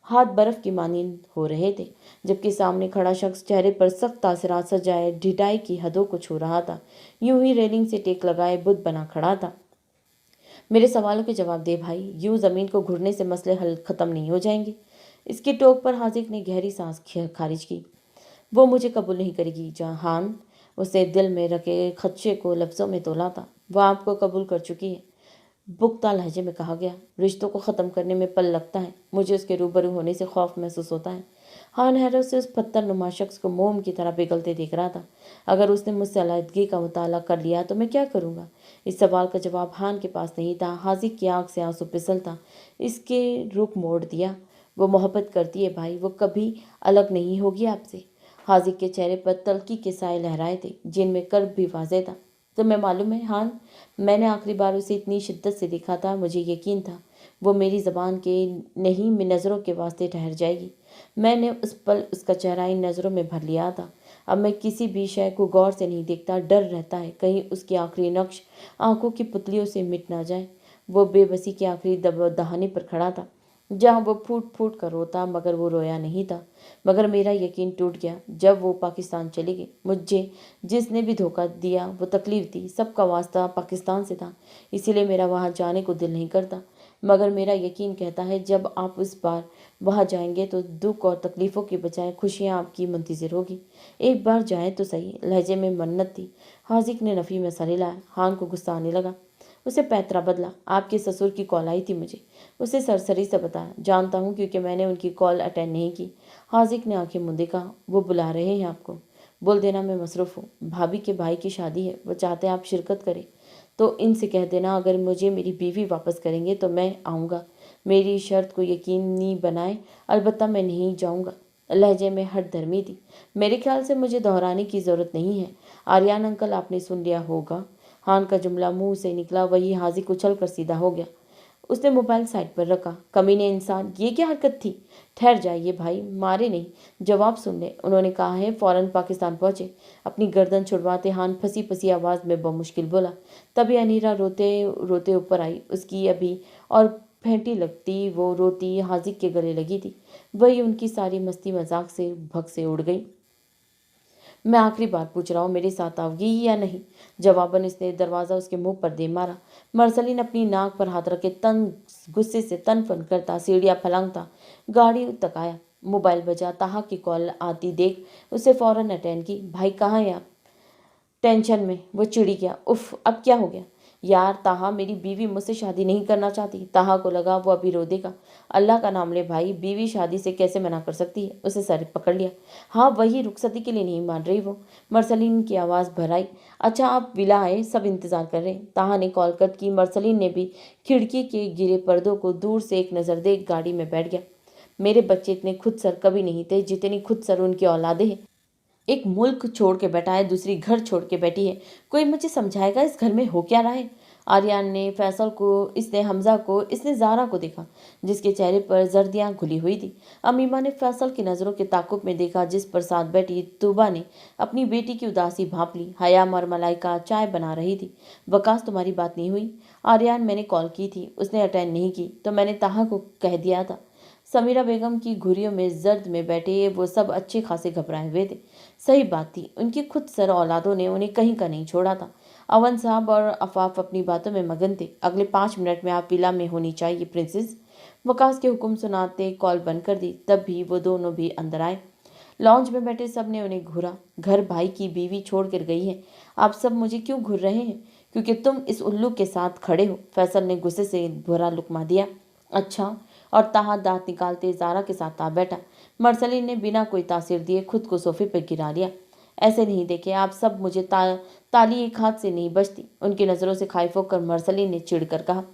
हाथ बर्फ की मानिंद हो रहे थे, जबकि सामने खड़ा शख्स चेहरे पर सख्त तासरात सजाए ढिठाई की हदों को छू रहा था। यूं ही रेलिंग से टेक लगाए बुत बना खड़ा था। मेरे सवालों के जवाब दे भाई। यूं जमीन को घुरने से मसले हल खत्म नहीं हो जाएंगे। इसकी टोक पर हाजिक ने गहरी सांस खारिज की। वो मुझे कबूल नहीं करेगी जहान। उसे दिल में रखे खदशे को लफ्ज़ों में तोला था। वह आपको कबूल कर चुकी है, पुख्ता लहजे में कहा गया। रिश्तों को ख़त्म करने में पल लगता है। मुझे उसके रूबरू होने से खौफ महसूस होता है। हान हैरत से उस पत्थर नुमा शख्स को मोम की तरह पिघलते देख रहा था। अगर उसने मुझसे अलहदगी का मुताला कर लिया तो मैं क्या करूँगा? इस सवाल का जवाब हान के पास नहीं था। हाजिक की आंख से आंसू फिसलता इसके रुख मोड़ दिया। वो मोहब्बत करती है भाई, वो कभी अलग नहीं होगी आपसे। हाजिक के चेहरे पर तल्खी के साए लहराए थे, जिनमें कर्ब भी वाज़ेह था। तुम्हें मालूम है हान, मैंने आखिरी बार उसे इतनी शिद्दत से देखा था, मुझे यकीन था वो मेरी ज़बान के नहीं में नज़रों के वास्ते ठहर जाएगी। मैंने उस पल उसका चेहरा इन नज़रों में भर लिया था। अब मैं किसी भी शय को गौर से नहीं देखता, डर रहता है कहीं उसकी आखिरी नक्श आंखों की पुतलियों से मिट ना जाए। वो बेबसी के आखिरी दहाने पर खड़ा था, जहाँ वो फूट फूट कर रोता, मगर वो रोया नहीं था। मगर मेरा यकीन टूट गया जब वो पाकिस्तान चले गए। मुझे जिसने भी धोखा दिया वो तकलीफ दी, सबका वास्ता पाकिस्तान से था, इसीलिए मेरा वहाँ जाने को दिल नहीं करता। मगर मेरा यकीन कहता है जब आप उस बार वहाँ जाएंगे तो दुख और तकलीफ़ों के बजाय खुशियाँ आपकी मुंतज़िर होगी। एक बार जाए तो सही। लहजे में मन्नत थी। हाजिक ने नफ़ी में सर हिलाया। हान को गुस्सा आने लगा। उसे पैतरा बदला। आपके ससुर की कॉल आई थी मुझे, उसे सरसरी से बताया। जानता हूँ क्योंकि मैंने उनकी कॉल अटेंड नहीं की। हाजिक ने आंखें मूंदे कहा, वो बुला रहे हैं आपको। बोल देना मैं मसरूफ़ हूँ, भाभी के भाई की शादी है, वो चाहते हैं आप शिरकत करें। तो इनसे कह देना अगर मुझे मेरी बीवी वापस करेंगे तो मैं आऊँगा। मेरी शर्त को यकीनी बनाए, अलबत्ता मैं नहीं जाऊँगा। लहजे में हट धर्मी थी। मेरे ख्याल से मुझे दोहराने की ज़रूरत नहीं है। आर्यन अंकल, आपने सुन लिया होगा। हान का जुमला मुंह से निकला, वही हाजिक उछल कर सीधा हो गया। उसने मोबाइल साइड पर रखा। कमीने इंसान, ये क्या हरकत थी? ठहर जाइए भाई, मारे नहीं, जवाब सुन ले। उन्होंने कहा है फौरन पाकिस्तान पहुंचे। अपनी गर्दन छुड़वाते हान फंसी फंसी आवाज़ में बमुश्किल बोला। तभी अनीरा रोते रोते ऊपर आई। उसकी अभी और फेंटी लगती वो रोती हाजिक के गले लगी थी। वही उनकी सारी मस्ती मजाक से भग से उड़ गई। मैं आखिरी बार पूछ रहा हूँ, मेरे साथ आओगी या नहीं? जवाबन इसने दरवाज़ा उसके मुंह पर दे मारा। मरसलीन अपनी नाक पर हाथ रखे तन गुस्से से तन फन करता सीढ़ियाँ फलांगता गाड़ी तक आया। मोबाइल बजा। ताहा की कॉल आती देख उसे फौरन अटेंड की। भाई कहाँ हैं आप? टेंशन में वो चिढ़ी गया। उफ, अब क्या हो गया? यार ताहा, मेरी बीवी मुझसे शादी नहीं करना चाहती। ताहा को लगा वो अभी रो देगा। अल्लाह का नाम ले भाई, बीवी शादी से कैसे मना कर सकती है? उसे सर पकड़ लिया। हाँ वही, रुखसती के लिए नहीं मान रही वो। मरसलीन की आवाज़ भर आई। अच्छा आप विला आए, सब इंतज़ार कर रहे हैं। ताहा ने कॉल कट की। मरसलीन ने भी खिड़की के गिरे पर्दों को दूर से एक नज़र देख गाड़ी में बैठ गया। मेरे बच्चे इतने खुद सर कभी नहीं थे जितनी खुद सर उनकी औलादे हैं। एक मुल्क छोड़ के बैठा है, दूसरी घर छोड़ के बैठी है। कोई मुझे समझाएगा इस घर में हो क्या रहा है? आर्यन ने फैसल को, इसने हमजा को, इसने जारा को देखा, जिसके चेहरे पर जर्दियां घुली हुई थी। अमीमा ने फैसल की नज़रों के ताकुब में देखा, जिस पर साथ बैठी तुबा ने अपनी बेटी की उदासी भांप ली। हयाम और मलाइका चाय बना रही थी। वकास, तुम्हारी बात नहीं हुई? आर्यन, मैंने कॉल की थी, उसने अटेंड नहीं की, तो मैंने ताहा को कह दिया था। समीरा बेगम की घुरियों में जर्द में बैठे वो सब अच्छे खासे घबराए हुए थे। सही बात थी, उनकी खुद सर औलादों ने उन्हें कहीं का नहीं छोड़ा था। अवन साहब और अफाफ अपनी बातों में मगन थे। अगले 5 मिनट में आप विला में होनी चाहिए प्रिंसेस। वकास के हुक्म सुनाते कॉल बंद कर दी। तब भी वो दोनों भी अंदर आए। लॉन्च में बैठे सब ने उन्हें घूरा। घर भाई की बीवी छोड़ कर गई है, आप सब मुझे क्यों घूर रहे हैं? क्योंकि तुम इस उल्लू के साथ खड़े हो। फैसल ने गुस्से से बुरा लुकमा दिया। अच्छा? और ताहा दांत निकालते जारा के साथ आ बैठा। मरसलीन ने बिना कोई तासीर दिए खुद को सोफे पर गिरा लिया। ऐसे नहीं देखे आप सब, मुझे ताली एक हाथ से नहीं बजती। उनकी नज़रों से खाइफ होकर मरसलीन ने चिढ़कर कहा।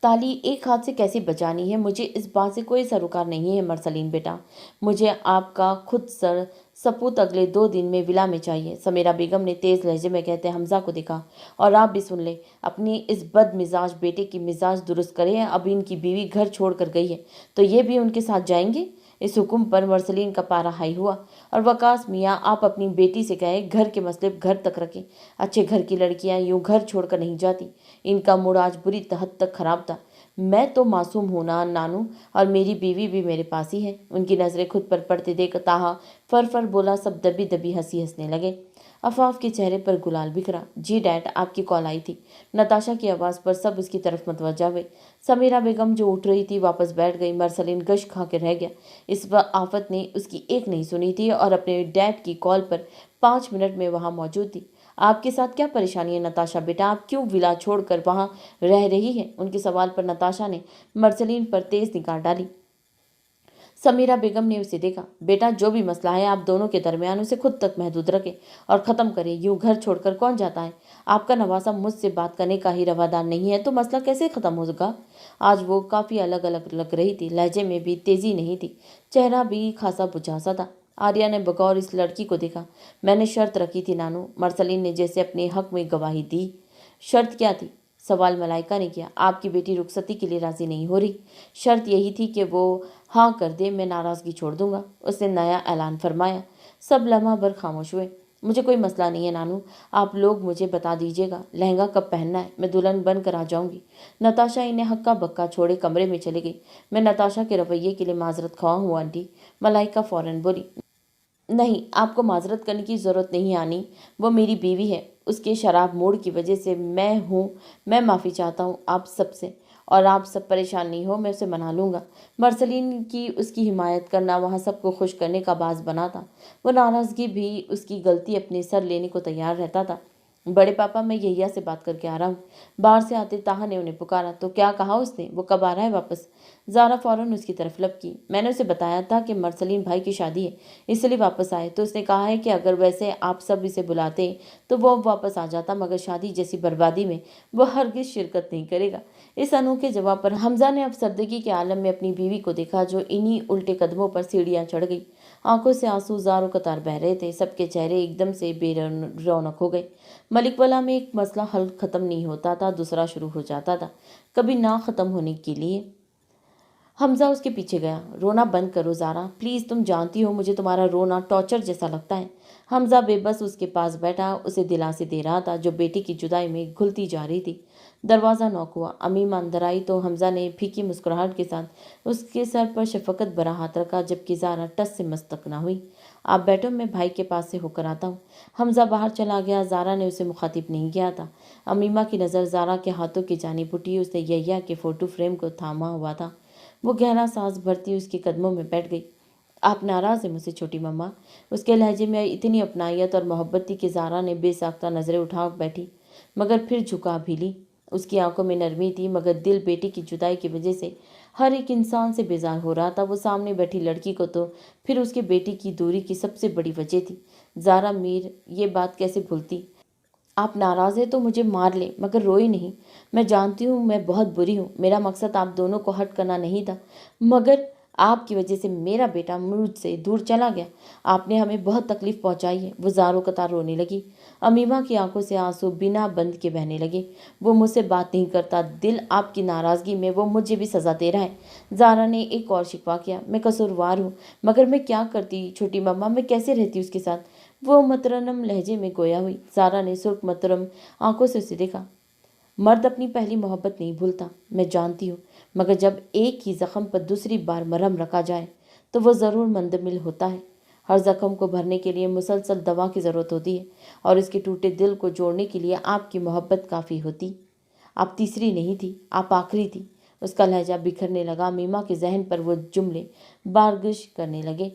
ताली एक हाथ से कैसी बजानी है? मुझे इस बात से कोई सरोकार नहीं है मरसलीन बेटा। मुझे आपका खुद सर सपूत अगले 2 दिन में विला में चाहिए। समीरा बेगम ने तेज़ लहजे में कहते हमजा को देखा। और आप भी सुन ले, अपनी इस बद मिजाज बेटे की मिजाज दुरुस्त करें। अब इनकी बीवी घर छोड़ कर गई है तो ये भी उनके साथ जाएंगे? इस हुक्म पर मरसलीन का पारा हाई हुआ। और वकास मियाँ, आप अपनी बेटी से कहें घर के मसले घर तक रखें। अच्छे घर की लड़कियां यूं घर छोड़कर नहीं जाती। इनका मूड आज बुरी हद तक खराब था। मैं तो मासूम हूं ना नानू, और मेरी बीवी भी मेरे पास ही है। उनकी नज़रें खुद पर पड़ते देख ताहा फर फर बोला। सब दबी दबी हंसी हंसने लगे। अफाफ के चेहरे पर गुलाल बिखरा। जी डैड, आपकी कॉल आई थी। नताशा की आवाज़ पर सब उसकी तरफ मतवजा हुए। समीरा बेगम जो उठ रही थी वापस बैठ गई। मरसलीन गश खा के रह गया। इस बार आफत ने उसकी एक नहीं सुनी थी और अपने डैड की कॉल पर 5 मिनट में वहाँ मौजूद थी। आपके साथ क्या परेशानी है नताशा बेटा? आप क्यों विला छोड़कर वहाँ रह रही है? उनके सवाल पर नताशा ने मरसलीन पर तेज निगाह डाली। समीरा बेगम ने उसे देखा। बेटा, जो भी मसला है आप दोनों के दरमियान उसे खुद तक महदूद रखें और ख़त्म करें। यूं घर छोड़कर कौन जाता है? आपका नवासा मुझसे बात करने का ही रवादार नहीं है तो मसला कैसे ख़त्म होगा? आज वो काफ़ी अलग अलग लग रही थी। लहजे में भी तेज़ी नहीं थी, चेहरा भी खासा बुझासा था। आर्या ने बगौर इस लड़की को देखा। मैंने शर्त रखी थी नानू, मरसलीन ने जैसे अपने हक में गवाही दी। शर्त क्या थी? सवाल मलाइका ने किया। आपकी बेटी रुखसती के लिए राजी नहीं हो रही। शर्त यही थी कि वो हाँ कर दे, मैं नाराज़गी छोड़ दूंगा, उसने नया ऐलान फरमाया। सब लम्हा भर खामोश हुए। मुझे कोई मसला नहीं है नानू, आप लोग मुझे बता दीजिएगा लहंगा कब पहनना है, मैं दुल्हन बन कर आ जाऊंगी। नताशा इन्हें हक्का बक्का छोड़े कमरे में चली गई। मैं नताशा के रवैये के लिए माजरत ख्वाह हूँ आंटी, मलाइका फौरन बोली। नहीं, आपको माजरत करने की ज़रूरत नहीं आनी, वो मेरी बीवी है। उसके शराब मूड की वजह से मैं माफ़ी चाहता हूँ आप सबसे, और आप सब परेशान नहीं हो, मैं उसे मना लूँगा। मरसलीन की उसकी हिमायत करना वहाँ सबको खुश करने का बाज़ बना था। वो नाराज़गी भी उसकी गलती अपने सर लेने को तैयार रहता था। बड़े पापा, मैं यहिया से बात करके आ रहा हूँ। बाहर से आते ताहा ने उन्हें पुकारा। तो क्या कहा उसने? वो कब आ रहा है वापस? ज़ारा फौरन उसकी तरफ लपकी। मैंने उसे बताया था कि मरसलीन भाई की शादी है, इसलिए वापस आए, तो उसने कहा है कि अगर वैसे आप सब इसे बुलाते तो वो वापस आ जाता, मगर शादी जैसी बर्बादी में वो हरगिज़ शिरकत नहीं करेगा। इस अनोखे जवाब पर हमजा ने अफसरदगी के आलम में अपनी बीवी को देखा, जो इन्हीं उल्टे कदमों पर सीढ़ियाँ चढ़ गई। आंखों से आंसू ज़ारों कतार बह रहे थे। सबके चेहरे एकदम से बेरौनक हो गए। मलिकवाला में एक मसला हल ख़त्म नहीं होता था, दूसरा शुरू हो जाता था, कभी ना ख़त्म होने के लिए। हमजा उसके पीछे गया। रोना बंद करो ज़ारा, प्लीज़, तुम जानती हो मुझे तुम्हारा रोना टॉर्चर जैसा लगता है। हमजा बेबस उसके पास बैठा उसे दिलासे दे रहा था, जो बेटी की जुदाई में घुलती जा रही थी। दरवाज़ा नॉक हुआ। अमीमा अंदर आई तो हमजा ने फीकी मुस्कुराहट के साथ उसके सर पर शफकत भरा हाथ रखा, जबकि ज़ारा टस से मस्तक न हुई। आप बैठो, मैं भाई के पास से होकर आता हूँ। हमजा बाहर चला गया। ज़ारा ने उसे मुखातिब नहीं किया था। अमीमा की नज़र ज़ारा के हाथों की जानिब उठी। उसने यहिया के फ़ोटो फ्रेम को थामा हुआ था। वो गहरा सांस भरती उसके कदमों में बैठ गई। आप नाराज़ हैं मुझसे छोटी मम्मा? उसके लहजे में इतनी अपनायत और मोहब्बत थी कि ज़ारा ने बेसाख्ता नज़रें उठा बैठी, मगर फिर झुका भी ली। उसकी आंखों में नरमी थी, मगर दिल बेटी की जुदाई की वजह से हर एक इंसान से बेजार हो रहा था। वो सामने बैठी लड़की को तो फिर उसके बेटी की दूरी की सबसे बड़ी वजह थी। ज़ारा मीर ये बात कैसे भूलती? आप नाराज़ हैं तो मुझे मार लें, मगर रोई नहीं। मैं जानती हूँ मैं बहुत बुरी हूँ, मेरा मकसद आप दोनों को हर्ट करना नहीं था, मगर आपकी वजह से मेरा बेटा मुझसे दूर चला गया। आपने हमें बहुत तकलीफ पहुँचाई है। वो ज़ारों कतार रोने लगी। अमीमा की आंखों से आंसू बिना बंद के बहने लगे। वो मुझसे बात नहीं करता, दिल आपकी नाराज़गी में वो मुझे भी सज़ा दे रहा है। ज़ारा ने एक और शिकवा किया। मैं कसूरवार हूँ, मगर मैं क्या करती छोटी मम्मा, मैं कैसे रहती उसके साथ? वो मतरनम लहजे में गोया हुई। ज़ारा ने सुर्ख मतरम आंखों से उसे देखा। मर्द अपनी पहली मोहब्बत नहीं भूलता, मैं जानती हूँ, मगर जब एक ही ज़ख्म पर दूसरी बार मरहम रखा जाए तो वो ज़रूर मंदमिल होता है। हर ज़ख्म को भरने के लिए मुसलसल दवा की ज़रूरत होती है, और इसके टूटे दिल को जोड़ने के लिए आपकी मोहब्बत काफ़ी होती। आप तीसरी नहीं थी, आप आखिरी थी। उसका लहजा बिखरने लगा। मीमा के जहन पर वो जुमले बारगिश करने लगे।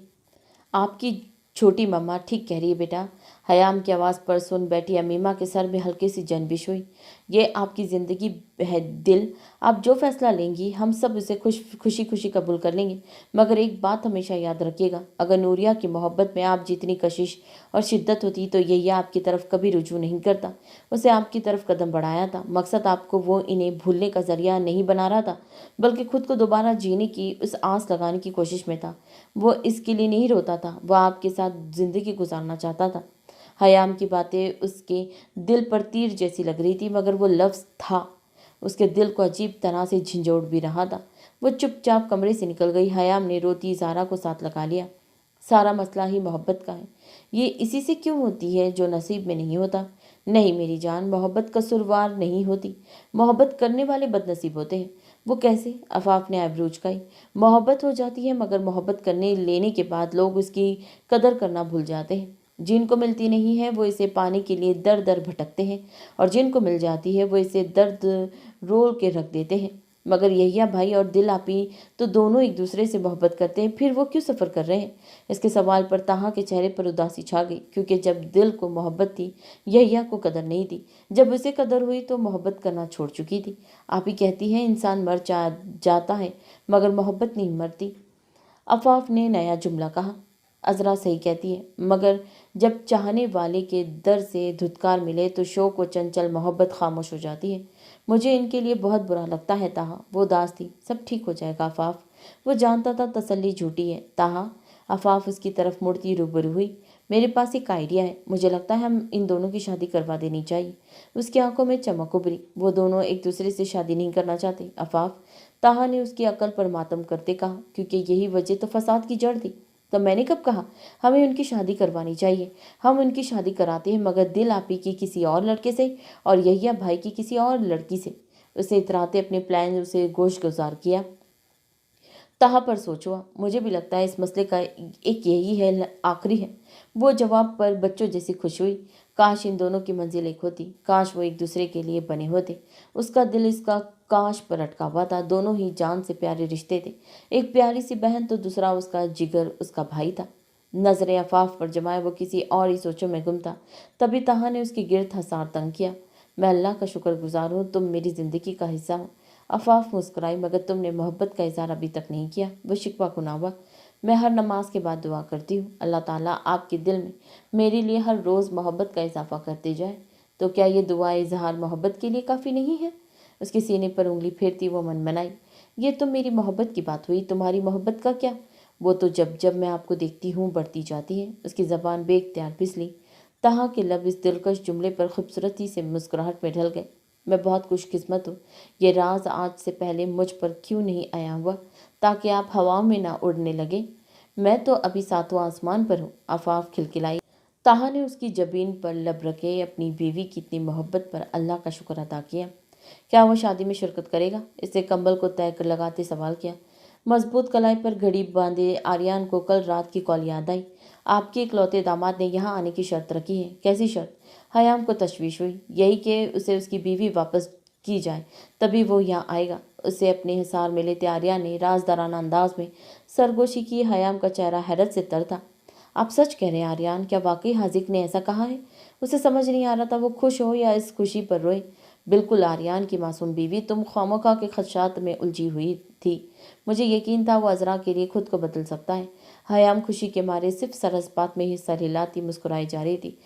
आपकी छोटी मम्मा ठीक कह रही है बेटा। हयाम की आवाज़ पर सुन बैठी अमीमा के सर में हल्की सी जनबिश हुई। ये आपकी ज़िंदगी है दिल, आप जो फैसला लेंगी हम सब उसे खुशी खुशी कबूल कर लेंगे, मगर एक बात हमेशा याद रखिएगा, अगर नूरिया की मोहब्बत में आप जितनी कशिश और शिद्दत होती तो यही आपकी तरफ कभी रुजू नहीं करता। उसे आपकी तरफ कदम बढ़ाया था। मकसद आपको वो इन्हें भूलने का ज़रिया नहीं बना रहा था, बल्कि खुद को दोबारा जीने की उस आस लगाने की कोशिश में था। वो इसके लिए नहीं रोता था, वह आपके साथ ज़िंदगी गुजारना चाहता था। हयाम की बातें उसके दिल पर तीर जैसी लग रही थी, मगर वो लफ्ज़ था उसके दिल को अजीब तरह से झंझोड़ भी रहा था। वो चुपचाप कमरे से निकल गई। हयाम ने रोती ज़ारा को साथ लगा लिया। सारा मसला ही मोहब्बत का है। ये इसी से क्यों होती है जो नसीब में नहीं होता? नहीं मेरी जान, मोहब्बत कसूरवार नहीं होती, मोहब्बत करने वाले बदनसीब होते हैं। वो कैसे? अफाफ ने आबरू उचकाई। मोहब्बत हो जाती है, मगर मोहब्बत करने लेने के बाद लोग उसकी कदर करना भूल जाते हैं। जिनको मिलती नहीं है वो इसे पाने के लिए दर दर भटकते हैं, और जिनको मिल जाती है वो इसे दर्द रोल के रख देते हैं। मगर यहिया भाई और दिल आपी तो दोनों एक दूसरे से मोहब्बत करते हैं, फिर वो क्यों सफ़र कर रहे हैं? इसके सवाल पर ताहा के चेहरे पर उदासी छा गई, क्योंकि जब दिल को मोहब्बत थी यहिया को कदर नहीं थी। जब उसे कदर हुई तो मोहब्बत करना छोड़ चुकी थी। आप ही कहती हैं इंसान मर जाता है, मगर मोहब्बत नहीं मरती। आफाफ ने नया जुमला कहा। अजरा सही कहती है, मगर जब चाहने वाले के दर से धुतकार मिले तो शौक व चंचल मोहब्बत खामोश हो जाती है। मुझे इनके लिए बहुत बुरा लगता है ताहा, वो उदास थी। सब ठीक हो जाएगा आफाफ। वो जानता था तसल्ली झूठी है। ताहा, आफाफ उसकी तरफ मुड़ती रूबरू हुई। मेरे पास एक आइडिया है, मुझे लगता है हम इन दोनों की शादी करवा देनी चाहिए। उसकी आंखों में चमक उभरी। वो दोनों एक दूसरे से शादी नहीं करना चाहते आफाफ, ताहा ने उसकी अकल पर मातम करते कहा, क्योंकि यही वजह तो फसाद की जड़ थी। तो मैंने कब कहा हमें उनकी शादी करवानी चाहिए? हम उनकी शादी कराते हैं, मगर दिल आपी की किसी और लड़के से और यहिया भाई की किसी और लड़की से। उसे इतराते अपने प्लान उसे गोश गुजार किया। ताहा पर सोचो, मुझे भी लगता है इस मसले का एक यही है, आखिरी है। वो जवाब पर बच्चों जैसी खुश हुई। काश इन दोनों की मंजिल एक होती, काश वो एक दूसरे के लिए बने होते। उसका दिल इसका काश पर अटका हुआ था। दोनों ही जान से प्यारे रिश्ते थे, एक प्यारी सी बहन तो दूसरा उसका जिगर, उसका भाई था। नजरें आफाफ पर जमाए वो किसी और ही सोचों में गुम था। तभी ताहा ने उसके गिर्द हंसार तंग किया। मैं अल्लाह का शुक्रगुजार हूँ, तुम मेरी जिंदगी का हिस्सा हो। आफाफ मुस्कुराई, मगर तुमने मोहब्बत का इजहार अभी तक नहीं किया। वो शिकवा खुना हुआ। मैं हर नमाज के बाद दुआ करती हूँ, अल्लाह ताला आपके दिल में मेरे लिए हर रोज़ मोहब्बत का इजाफा करते जाए। तो क्या ये दुआ इजहार मोहब्बत के लिए काफ़ी नहीं है? उसके सीने पर उंगली फेरती वो मन मनाई। ये तो मेरी मोहब्बत की बात हुई, तुम्हारी मोहब्बत का क्या? वो तो जब जब मैं आपको देखती हूँ बढ़ती जाती है। उसकी ज़बान बेख्तियार फिसली। ताहा के लब इस दिलकश जुमले पर खूबसूरती से मुस्कुराहट में ढल गए। मैं बहुत खुशकिस्मत हूँ। ये राज आज से पहले मुझ पर क्यों नहीं आया हुआ, ताकि आप हवाओं में ना उड़ने लगे। मैं तो अभी सातवां आसमान पर हूँ, आफाफ खिलखिलाई। ताहा ने उसकी जबीन पर लब रखे अपनी बीवी की इतनी मोहब्बत पर अल्लाह का शुक्र अदा किया। क्या वो शादी में शिरकत करेगा? इससे कंबल को तय कर लगाते सवाल किया। मजबूत कलाई पर घड़ी बांधे आर्यन को कल रात की कॉल याद आई। आपके इकलौते दामाद ने यहाँ आने की शर्त रखी है। कैसी शर्त? हयाम को तशवीश हुई। यही कि उसे उसकी बीवी वापस की जाए, तभी वो यहाँ आएगा। उसे अपने हिसार में लेते आर्या ने राजदाराना अंदाज में सरगोशी की। हयाम का चेहरा हैरत से तर था। आप सच कह रहे हैं आर्यन? क्या वाकई हाजिक ने ऐसा कहा है? उसे समझ नहीं आ रहा था वो खुश हो या इस खुशी पर रोए। बिल्कुल आर्यन की मासूम बीवी, तुम खामोखा के खदशात में उलझी हुई थी। मुझे यकीन था वो अजरा के लिए खुद को बदल सकता है। हयाम खुशी के मारे सिर्फ सरस बात में ही सर हिलाती मुस्कुराई जा रही थी।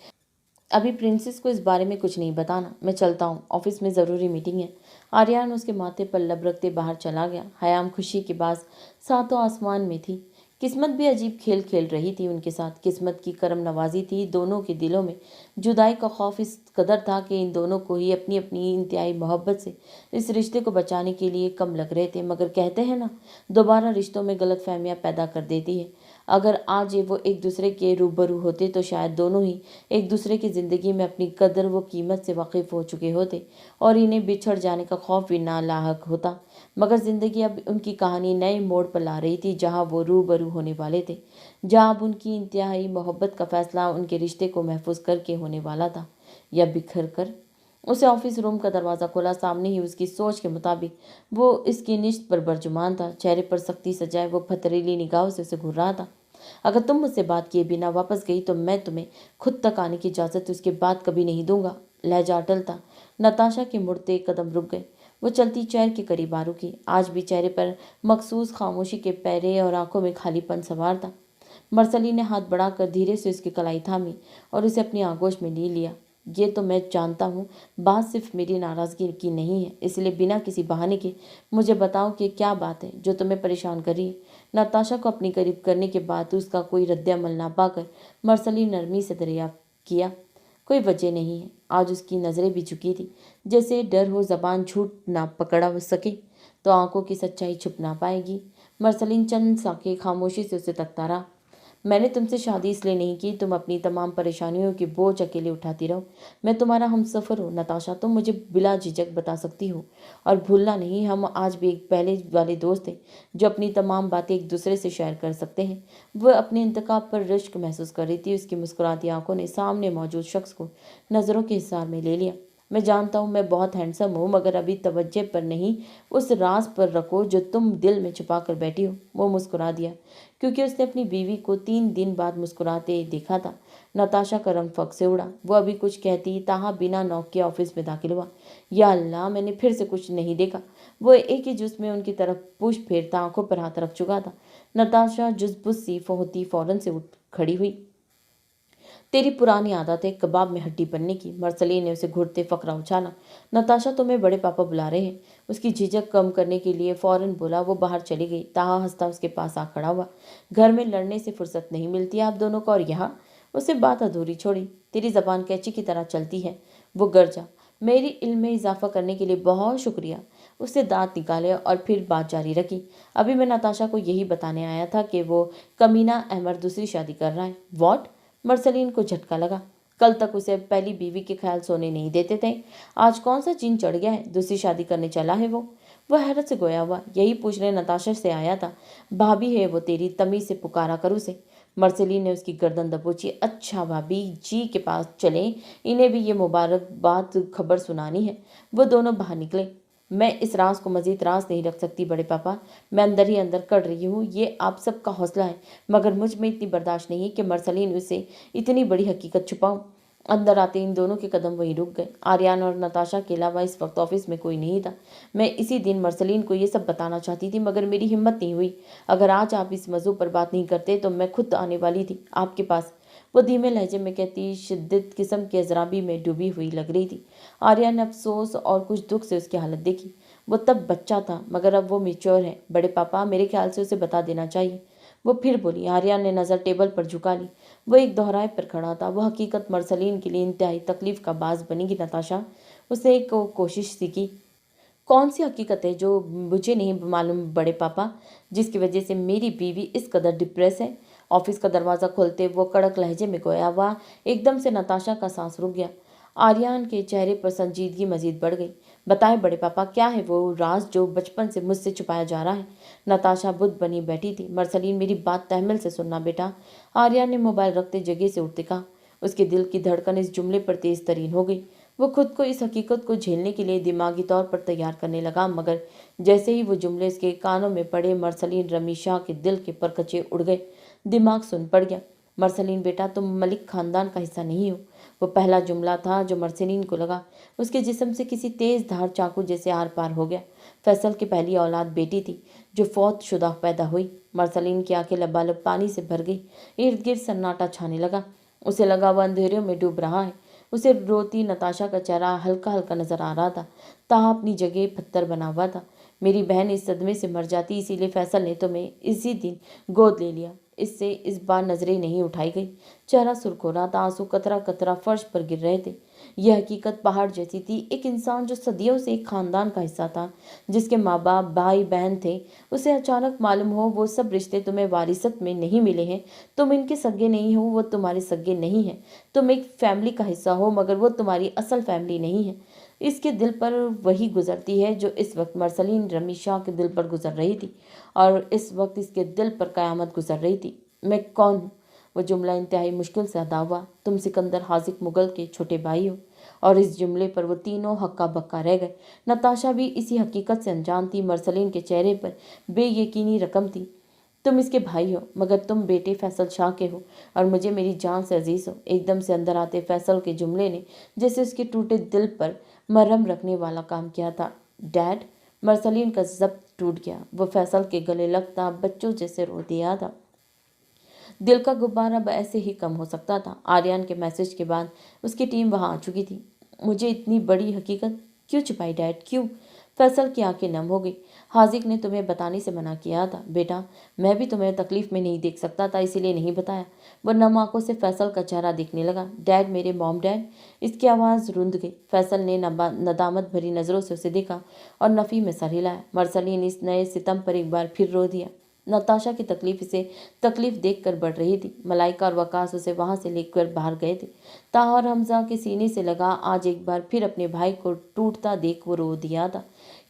अभी प्रिंसेस को इस बारे में कुछ नहीं बताना, मैं चलता हूँ, ऑफिस में ज़रूरी मीटिंग है। आर्यन उसके माथे पर लब रखते बाहर चला गया। हयाम खुशी के पास सातों आसमान में थी। किस्मत भी अजीब खेल खेल रही थी उनके साथ। किस्मत की करम नवाजी थी। दोनों के दिलों में जुदाई का खौफ इस कदर था कि इन दोनों को ही अपनी अपनी इंतहाई मोहब्बत से इस रिश्ते को बचाने के लिए कम लग रहे थे। मगर कहते हैं ना, दोबारा रिश्तों में गलत फहमियाँ पैदा कर देती है। अगर आज ये वो एक दूसरे के रूबरू होते तो शायद दोनों ही एक दूसरे की ज़िंदगी में अपनी कदर व कीमत से वाकिफ़ हो चुके होते और इन्हें बिछड़ जाने का खौफ भी ना लाहक होता। मगर ज़िंदगी अब उनकी कहानी नए मोड़ पर ला रही थी, जहाँ वो रूबरू होने वाले थे, जहाँ अब उनकी इंतहाई मोहब्बत का फैसला उनके रिश्ते को महफूज करके होने वाला था या बिखर कर। उसे ऑफिस रूम का दरवाज़ा खोला। सामने ही उसकी सोच के मुताबिक वो इसकी निश्त पर बरजुमान था। चेहरे पर सख्ती सजाए वो पथरीली निगाहों से उसे घूर रहा था। अगर तुम मुझसे बात किए बिना वापस गई तो मैं तुम्हें खुद तक आने की इजाज़त उसके बाद कभी नहीं दूंगा। लहजा अटल था। नताशा के मुड़ते कदम रुक गए। वो चलती चेयर के करीब आ रुकी। आज भी चेहरे पर मखसूस खामोशी के पैरे और आंखों में खालीपन सवार था। मरसली ने हाथ बढ़ाकर धीरे से उसकी कलाई थामी और उसे अपनी आगोश में ले लिया। ये तो मैं जानता हूँ, बात सिर्फ मेरी नाराज़गी की नहीं है, इसलिए बिना किसी बहाने के मुझे बताओ कि क्या बात है जो तुम्हें परेशान कर रही है। नताशा को अपनी करीब करने के बाद उसका कोई रद्द-ए-अमल ना पाकर मरसली नरमी से दरियाफ्त किया। कोई वजह नहीं है। आज उसकी नज़रें भी झुकी थी, जैसे डर हो ज़बान झूठ ना पकड़ा सके तो आंखों की सच्चाई छुप ना पाएगी। मरसलीन चंद साके खामोशी से उसे तकता रहा। मैंने तुमसे शादी इसलिए नहीं की तुम अपनी तमाम परेशानियों की बोझ अकेले उठाती रहो। मैं तुम्हारा हमसफ़र हूँ नताशा, तुम मुझे बिला झिझक बता सकती हो। और भूलना नहीं, हम आज भी एक पहले वाले दोस्त हैं जो अपनी तमाम बातें एक दूसरे से शेयर कर सकते हैं। वह अपने इंतखाब पर रिश्क महसूस कर रही थी। उसकी मुस्कुराती आंखों ने सामने मौजूद शख्स को नज़रों के हिसार में ले लिया। मैं जानता हूँ मैं बहुत हैंडसम हूँ, मगर अभी तवज्जो पर नहीं, उस राज पर रखो जो तुम दिल में छुपा कर बैठी हो। वो मुस्कुरा दिया, क्योंकि उसने अपनी बीवी को 3 दिन बाद मुस्कुराते देखा था। नताशा का रंग फक से उड़ा। वो अभी कुछ कहती, ताहा बिना नॉक के ऑफिस में दाखिल हुआ। या अल्लाह, मैंने फिर से कुछ नहीं देखा। वो एक ही जुस्म में उनकी तरफ पुश फेरता आंखों पर हाथ रख चुका था। नताशा जुज़बुज़ सी होती फौरन से उठ खड़ी हुई। तेरी पुरानी आदत है कबाब में हड्डी बनने की। मर्सलीन ने उसे घुटते फकरा उछाला। नताशा, तुम्हें बड़े पापा बुला रहे हैं। उसकी झिझक कम करने के लिए फौरन बोला। वो बाहर चली गई। ताहा हंसता उसके पास आ खड़ा हुआ। घर में लड़ने से फुर्सत नहीं मिलती आप दोनों को, और यहाँ? उसे बात अधूरी छोड़ी। तेरी जबान कैंची की तरह चलती है। वो गरजा। मेरी इल्म में इजाफा करने के लिए बहुत शुक्रिया। उसने दांत निकाले और फिर बात जारी रखी। अभी मैं नताशा को यही बताने आया था कि वो कमीना अहमद दूसरी शादी कर रहा है। वॉट? मर्सलीन को झटका लगा। कल तक उसे पहली बीवी के ख्याल सोने नहीं देते थे। आज कौन सा जिन चढ़ गया है? दूसरी शादी करने चला है वो हैरत से गोया हुआ। यही पूछने नताशा से आया था। भाभी है वो तेरी, तमीज से पुकारा कर उसे। मर्सलीन ने उसकी गर्दन दबोची। अच्छा भाभी जी के पास चले, इन्हें भी ये मुबारकबाद खबर सुनानी है। वो दोनों बाहर निकले। मैं इस राज को मजीद राज नहीं रख सकती बड़े पापा। मैं अंदर ही अंदर कड़ रही हूँ। ये आप सबका हौसला है, मगर मुझ में इतनी बर्दाश्त नहीं है कि मर्सलीन उसे इतनी बड़ी हकीकत छुपाऊं। अंदर आते इन दोनों के कदम वहीं रुक गए। आर्यन और नताशा के अलावा इस वक्त ऑफिस में कोई नहीं था। मैं इसी दिन मर्सलीन को ये सब बताना चाहती थी, मगर मेरी हिम्मत नहीं हुई। अगर आज आप इस मौजू पर बात नहीं करते तो मैं खुद आने वाली थी आपके पास। वो धीमे लहजे में कहती, शिद्दत किस्म की अजराबी में डूबी हुई लग रही थी। आर्या ने अफसोस और कुछ दुख से उसकी हालत देखी। वो तब बच्चा था, मगर अब वो मेच्योर है बड़े पापा। मेरे ख्याल से उसे बता देना चाहिए। वो फिर बोली। आर्या ने नज़र टेबल पर झुका ली। वो एक दोहराए पर खड़ा था। वो हकीकत मर्सलीन के लिए इंतहाई तकलीफ का बाज बनेगी नताशा। उसने एक कोशिश सी की। कौन सी हकीकत है जो मुझे नहीं मालूम बड़े पापा, जिसकी वजह से मेरी बीवी इस कदर डिप्रेस है? ऑफिस का दरवाज़ा खोलते वो कड़क लहजे में गोया हुआ। एकदम से नताशा का सांस रुक गया। आर्यन के चेहरे पर संजीदगी मजीद बढ़ गई। बताए बड़े पापा, क्या है वो राज जो बचपन से मुझसे छुपाया जा रहा है? नताशा बुद्ध बनी बैठी थी। मर्सलीन, मेरी बात तहमल से सुनना बेटा। आर्यन ने मोबाइल रखते जगह से उठते कहा। उसके दिल की धड़कन इस जुमले पर तेज तरीन हो गई। वो खुद को इस हकीकत को झेलने के लिए दिमागी तौर पर तैयार करने लगा, मगर जैसे ही वो जुमले उसके कानों में पड़े, मर्सलीन रमी शाह के दिल के परखचे उड़ गए। दिमाग सुन पड़ गया। मर्सलीन बेटा, तुम मलिक खानदान का हिस्सा नहीं हो। वो पहला जुमला था जो मर्सलीन को लगा। उसके जिस्म से किसी तेज धार चाकू जैसे आर पार हो गया। फैसल की पहली औलाद बेटी थी जो फौत शुदा पैदा हुई। मर्सलीन की आंखें लबालब पानी से भर गई। इर्द गिर्द सन्नाटा छाने लगा। उसे लगा वह अंधेरों में डूब रहा है। उसे रोती नताशा का चेहरा हल्का हल्का नजर आ रहा था। ताहा अपनी जगह पत्थर बना हुआ था। मेरी बहन इस सदमे से मर जाती, इसीलिए फैसल ने तुम्हें इसी दिन गोद ले लिया। इससे इस बार नजरें नहीं उठाई गई। चेहरा सुर्ख हो रहा था। आंसू कतरा कतरा फर्श पर गिर रहे थे। यह हकीकत पहाड़ जैसी थी। एक इंसान जो सदियों से एक खानदान का हिस्सा था, जिसके माँ बाप भाई बहन थे, उसे अचानक मालूम हो वो सब रिश्ते तुम्हें वारिसत में नहीं मिले हैं। तुम इनके सगे नहीं हो, वो तुम्हारे सगे नहीं हैं। तुम एक फैमिली का हिस्सा हो, मगर वो तुम्हारी असल फैमिली नहीं है। इसके दिल पर वही गुजरती है जो इस वक्त मर्सलीन रमी शाह के दिल पर गुजर रही थी, और इस वक्त इसके दिल पर कयामत गुजर रही थी। मैं कौन हूँ? वो जुमला इंतहाई मुश्किल से अदा हुआ। तुम सिकंदर हाजिक मुगल के छोटे भाई हो। और इस जुमले पर वो तीनों हक्का बक्का रह गए। नताशा भी इसी हकीकत से अनजान थी। मर्सलीन के चेहरे पर बेयकीनी रकम थी। तुम इसके भाई हो, मगर तुम बेटे फैसल शाह के हो, और मुझे मेरी जान से अजीज हो। एकदम से अंदर आते फैसल के जुमले ने जैसे उसके टूटे दिल पर मरहम रखने वाला काम किया था। डैड! मर्सलीन का जब्त टूट गया। वो फैसल के गले लगता बच्चों जैसे रो दिया था। दिल का गुब्बारा अब ऐसे ही कम हो सकता था। आर्यन के मैसेज के बाद उसकी टीम वहां आ चुकी थी। मुझे इतनी बड़ी हकीकत क्यों छुपाई डैड, क्यों? फैसल की आंखें नम हो गई। हाजिक ने तुम्हें बताने से मना किया था बेटा। मैं भी तुम्हें तकलीफ में नहीं देख सकता था, इसीलिए नहीं बताया। वो नम आंखों से फैसल का चेहरा देखने लगा। डैड, मेरे मॉम डैड। इसकी आवाज़ रुंध गई। फैसल ने नदामत भरी नज़रों से उसे देखा और नफ़ी में सर हिलाया। मर्सलीन इस नए सितम पर एक बार फिर रो दिया। नताशा की तकलीफ इसे तकलीफ देखकर बढ़ रही थी। मलाइका और वकास उसे वहां से लेकर बाहर गए थे। ताहा और हमजा के सीने से लगा आज एक बार फिर अपने भाई को टूटता देख वो रो दिया था।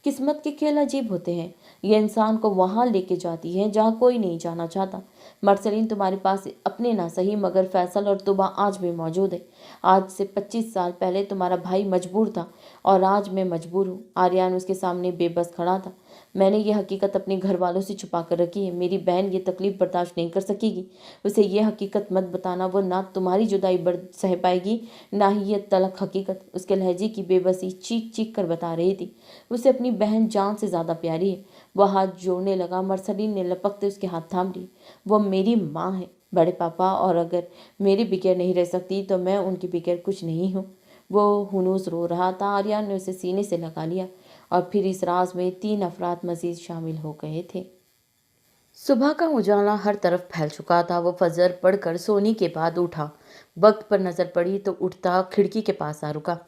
किस्मत के खेल अजीब होते हैं। ये इंसान को वहां लेके जाती है जहां कोई नहीं जाना चाहता। मर्सलीन, तुम्हारे पास अपने ना सही, मगर फैसल और तुबा आज भी मौजूद है। आज से 25 साल पहले तुम्हारा भाई मजबूर था और आज मैं मजबूर हूँ। आर्यन उसके सामने बेबस खड़ा था। मैंने ये हकीकत अपने घर वालों से छुपा कर रखी है। मेरी बहन ये तकलीफ बर्दाश्त नहीं कर सकेगी। उसे ये हकीकत मत बताना। वो ना तुम्हारी जुदाई सह पाएगी, ना ही ये तलख हकीकत। उसके लहजे की बेबसी चीख चीख कर बता रही थी। उसे अपनी बहन जान से ज़्यादा प्यारी है। वह हाथ जोड़ने लगा। मरसलीन ने लपकते उसके हाथ थाम लिए। वो मेरी माँ है बड़े पापा, और अगर मेरी बिगैर नहीं रह सकती तो मैं उनकी बिगैर कुछ नहीं हूँ। वो हुनूस रो रहा था। आर्यन ने उसे सीने से लगा लिया और फिर इस राज में 3 अफराद मजीद शामिल हो गए थे। सुबह का उजाला हर तरफ फैल चुका था। वो फजर पढ़कर सोने के बाद उठा। वक्त पर नजर पड़ी तो उठता खिड़की के पास आ रुका।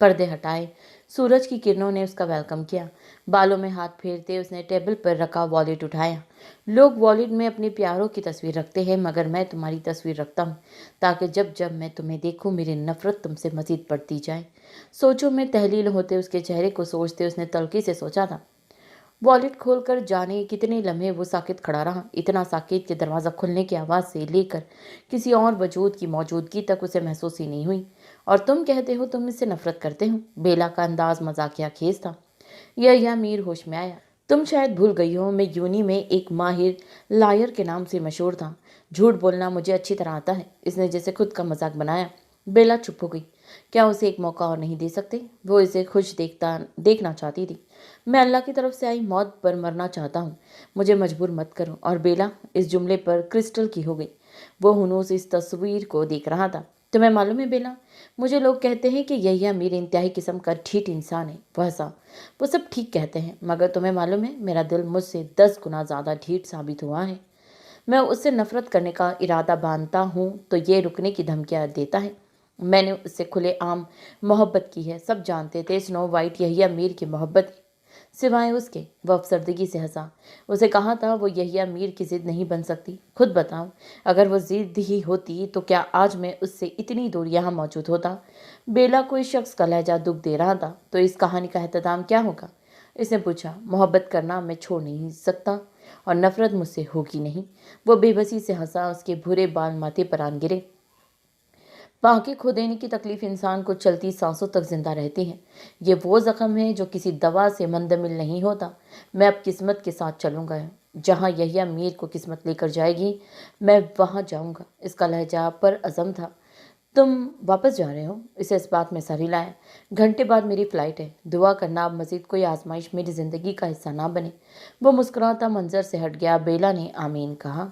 पर्दे हटाए। सूरज की किरणों ने उसका वेलकम किया। बालों में हाथ फेरते उसने टेबल पर रखा वॉलेट उठाया। लोग वॉलेट में अपने प्यारों की तस्वीर रखते हैं, मगर मैं तुम्हारी तस्वीर रखता हूँ, ताकि जब जब मैं तुम्हें देखूं मेरी नफरत तुमसे मजीद बढ़ती जाए। सोचों में तहलील होते उसके चेहरे को सोचते उसने तल्खी से सोचा था। वॉलेट खोलकर जाने कितने लम्हे वो साकित खड़ा रहा। इतना साकित कि दरवाज़ा खुलने की आवाज़ से लेकर किसी और वजूद की मौजूदगी तक उसे महसूस ही नहीं हुई। और तुम कहते हो तुम इससे नफरत करते हो। बेला का अंदाज मजाकिया खेज था। यह मीर होश में आया। तुम शायद भूल गई हो, मैं यूनी में एक माहिर लायर के नाम से मशहूर था। झूठ बोलना मुझे अच्छी तरह आता है। इसने जैसे खुद का मजाक बनाया। बेला चुप हो गई। क्या उसे एक मौका और नहीं दे सकते? वो इसे खुश देखना चाहती थी। मैं अल्लाह की तरफ से आई मौत पर मरना चाहता हूँ। मुझे मजबूर मत करो। और बेला इस जुमले पर क्रिस्टल की हो गई। वो हुनूस इस तस्वीर को देख रहा था। तुम्हें मालूम है बेला, मुझे लोग कहते हैं कि यही मेरी इंतहाई किस्म का ठीठ इंसान है। वह सा वो सब ठीक कहते हैं, मगर तुम्हें मालूम है मेरा दिल मुझसे 10 गुना ज़्यादा ठीठ साबित हुआ है। मैं उससे नफरत करने का इरादा बांधता हूँ तो ये रुकने की धमकियाँ देता है। मैंने उससे खुलेआम मोहब्बत की है। सब जानते थे स्नो वाइट यही मीर की मोहब्बत है। सिवाय उसके। वह अफसरदगी से हंसा। उसे कहा था वो यही मीर की जिद नहीं बन सकती। खुद बताओ, अगर वो जिद ही होती तो क्या आज मैं उससे इतनी दूर यहाँ मौजूद होता? बेला कोई शख्स का लहजा दुख दे रहा था। तो इस कहानी का अहतमाम क्या होगा? इसने पूछा। मोहब्बत करना मैं छोड़ नहीं सकता और नफरत मुझसे होगी नहीं। वो बेबसी से हंसा। उसके भूरे बाल माथे पर आन गिरे। बाकी खो देने की तकलीफ इंसान को चलती सांसों तक जिंदा रहती है। ये वो जख्म है जो किसी दवा से मंदमिल नहीं होता। मैं अब किस्मत के साथ चलूंगा। जहाँ यहिया मीर को किस्मत लेकर जाएगी मैं वहाँ जाऊंगा। इसका लहजा पर अज़म था। तुम वापस जा रहे हो? इसे इस बात में सर हिलाया। घंटे बाद मेरी फ़्लाइट है। दुआ करना अब मज़ीद कोई आजमाइश मेरी ज़िंदगी का हिस्सा ना बने। वो मुस्कुराता मंजर से हट गया। बेला ने आमीन कहा।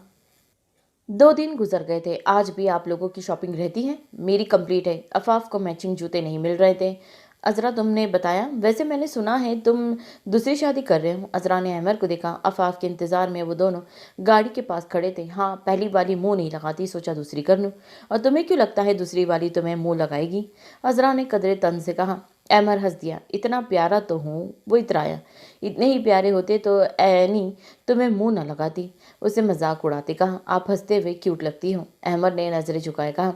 2 दिन गुजर गए थे। आज भी आप लोगों की शॉपिंग रहती है? मेरी कंप्लीट है। अफाफ को मैचिंग जूते नहीं मिल रहे थे। अजरा तुमने बताया? वैसे मैंने सुना है तुम दूसरी शादी कर रहे हो। अजरा ने अहमर को देखा। अफाफ के इंतज़ार में वो दोनों गाड़ी के पास खड़े थे। हाँ, पहली वाली मुंह नहीं लगाती, सोचा दूसरी कर लूँ। और तुम्हें क्यों लगता है दूसरी वाली तुम्हें मुंह लगाएगी? अजरा ने कदरे तन से कहा। अहमर हंस दिया। इतना प्यारा तो हूँ। वो इतराया। इतने ही प्यारे होते तो ऐनी तुम्हें मुंह न लगाती। उसे मजाक उड़ाते कहा। आप हंसते हुए क्यूट लगती हो। अहमद ने नजरें झुकाए कहा।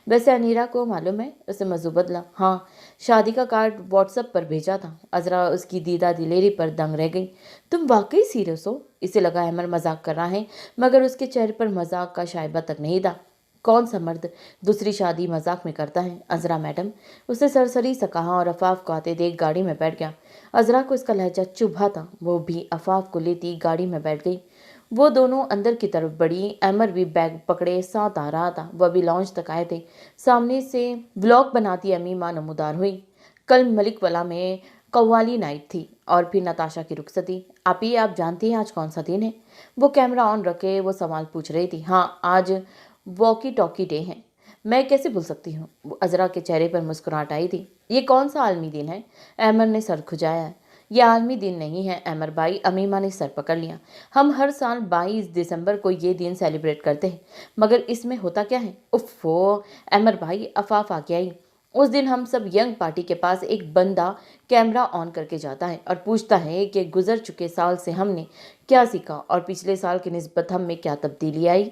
वैसे अनीरा को मालूम है? उसे मज़ू बदला। हाँ, शादी का कार्ड व्हाट्सएप पर भेजा था। अजरा उसकी दीदा दिलेरी पर दंग रह गई। तुम वाकई सीरियस हो? इसे लगा अहमद मजाक कर रहा है, मगर उसके चेहरे पर मजाक का शायबा तक नहीं था। कौन सा मर्द दूसरी शादी मजाक में करता है? अजरा मैडम, उसने सरसरी सा कहा और अफाफ को आते देख गाड़ी में बैठ गया। अजरा को इसका लहजा चुभा था। वो भी अफाफ को लेती गाड़ी में बैठ गई। वो दोनों अंदर की तरफ बढ़ी। अमर भी बैग पकड़े साथ आ रहा था। वह भी लॉन्च तक आए थे। सामने से व्लॉग बनाती अम्मी मां नमूदार हुई। कल मलिक वाला में कव्वाली नाइट थी और फिर नताशा की रुखसती। आप जानती हैं आज कौन सा दिन है? वो कैमरा ऑन रखे वो सवाल पूछ रही थी। हाँ, आज वॉकी टॉकी डे है। मैं कैसे भूल सकती हूँ? अजरा के चेहरे पर मुस्कुराहट आई थी। ये कौन सा आलमी दिन है? अहमद ने सर खुजाया। यह आलमी दिन नहीं है अमर भाई। अमीमा ने सर पकड़ लिया। हम हर साल 22 दिसंबर को ये दिन सेलिब्रेट करते हैं, मगर इसमें होता क्या है? उफ़ो अमर भाई, अफाफ आ गया ही। उस दिन हम सब यंग पार्टी के पास एक बंदा कैमरा ऑन करके जाता है और पूछता है कि गुजर चुके साल से हमने क्या सीखा और पिछले साल की निस्बत हम में क्या तब्दीली आई।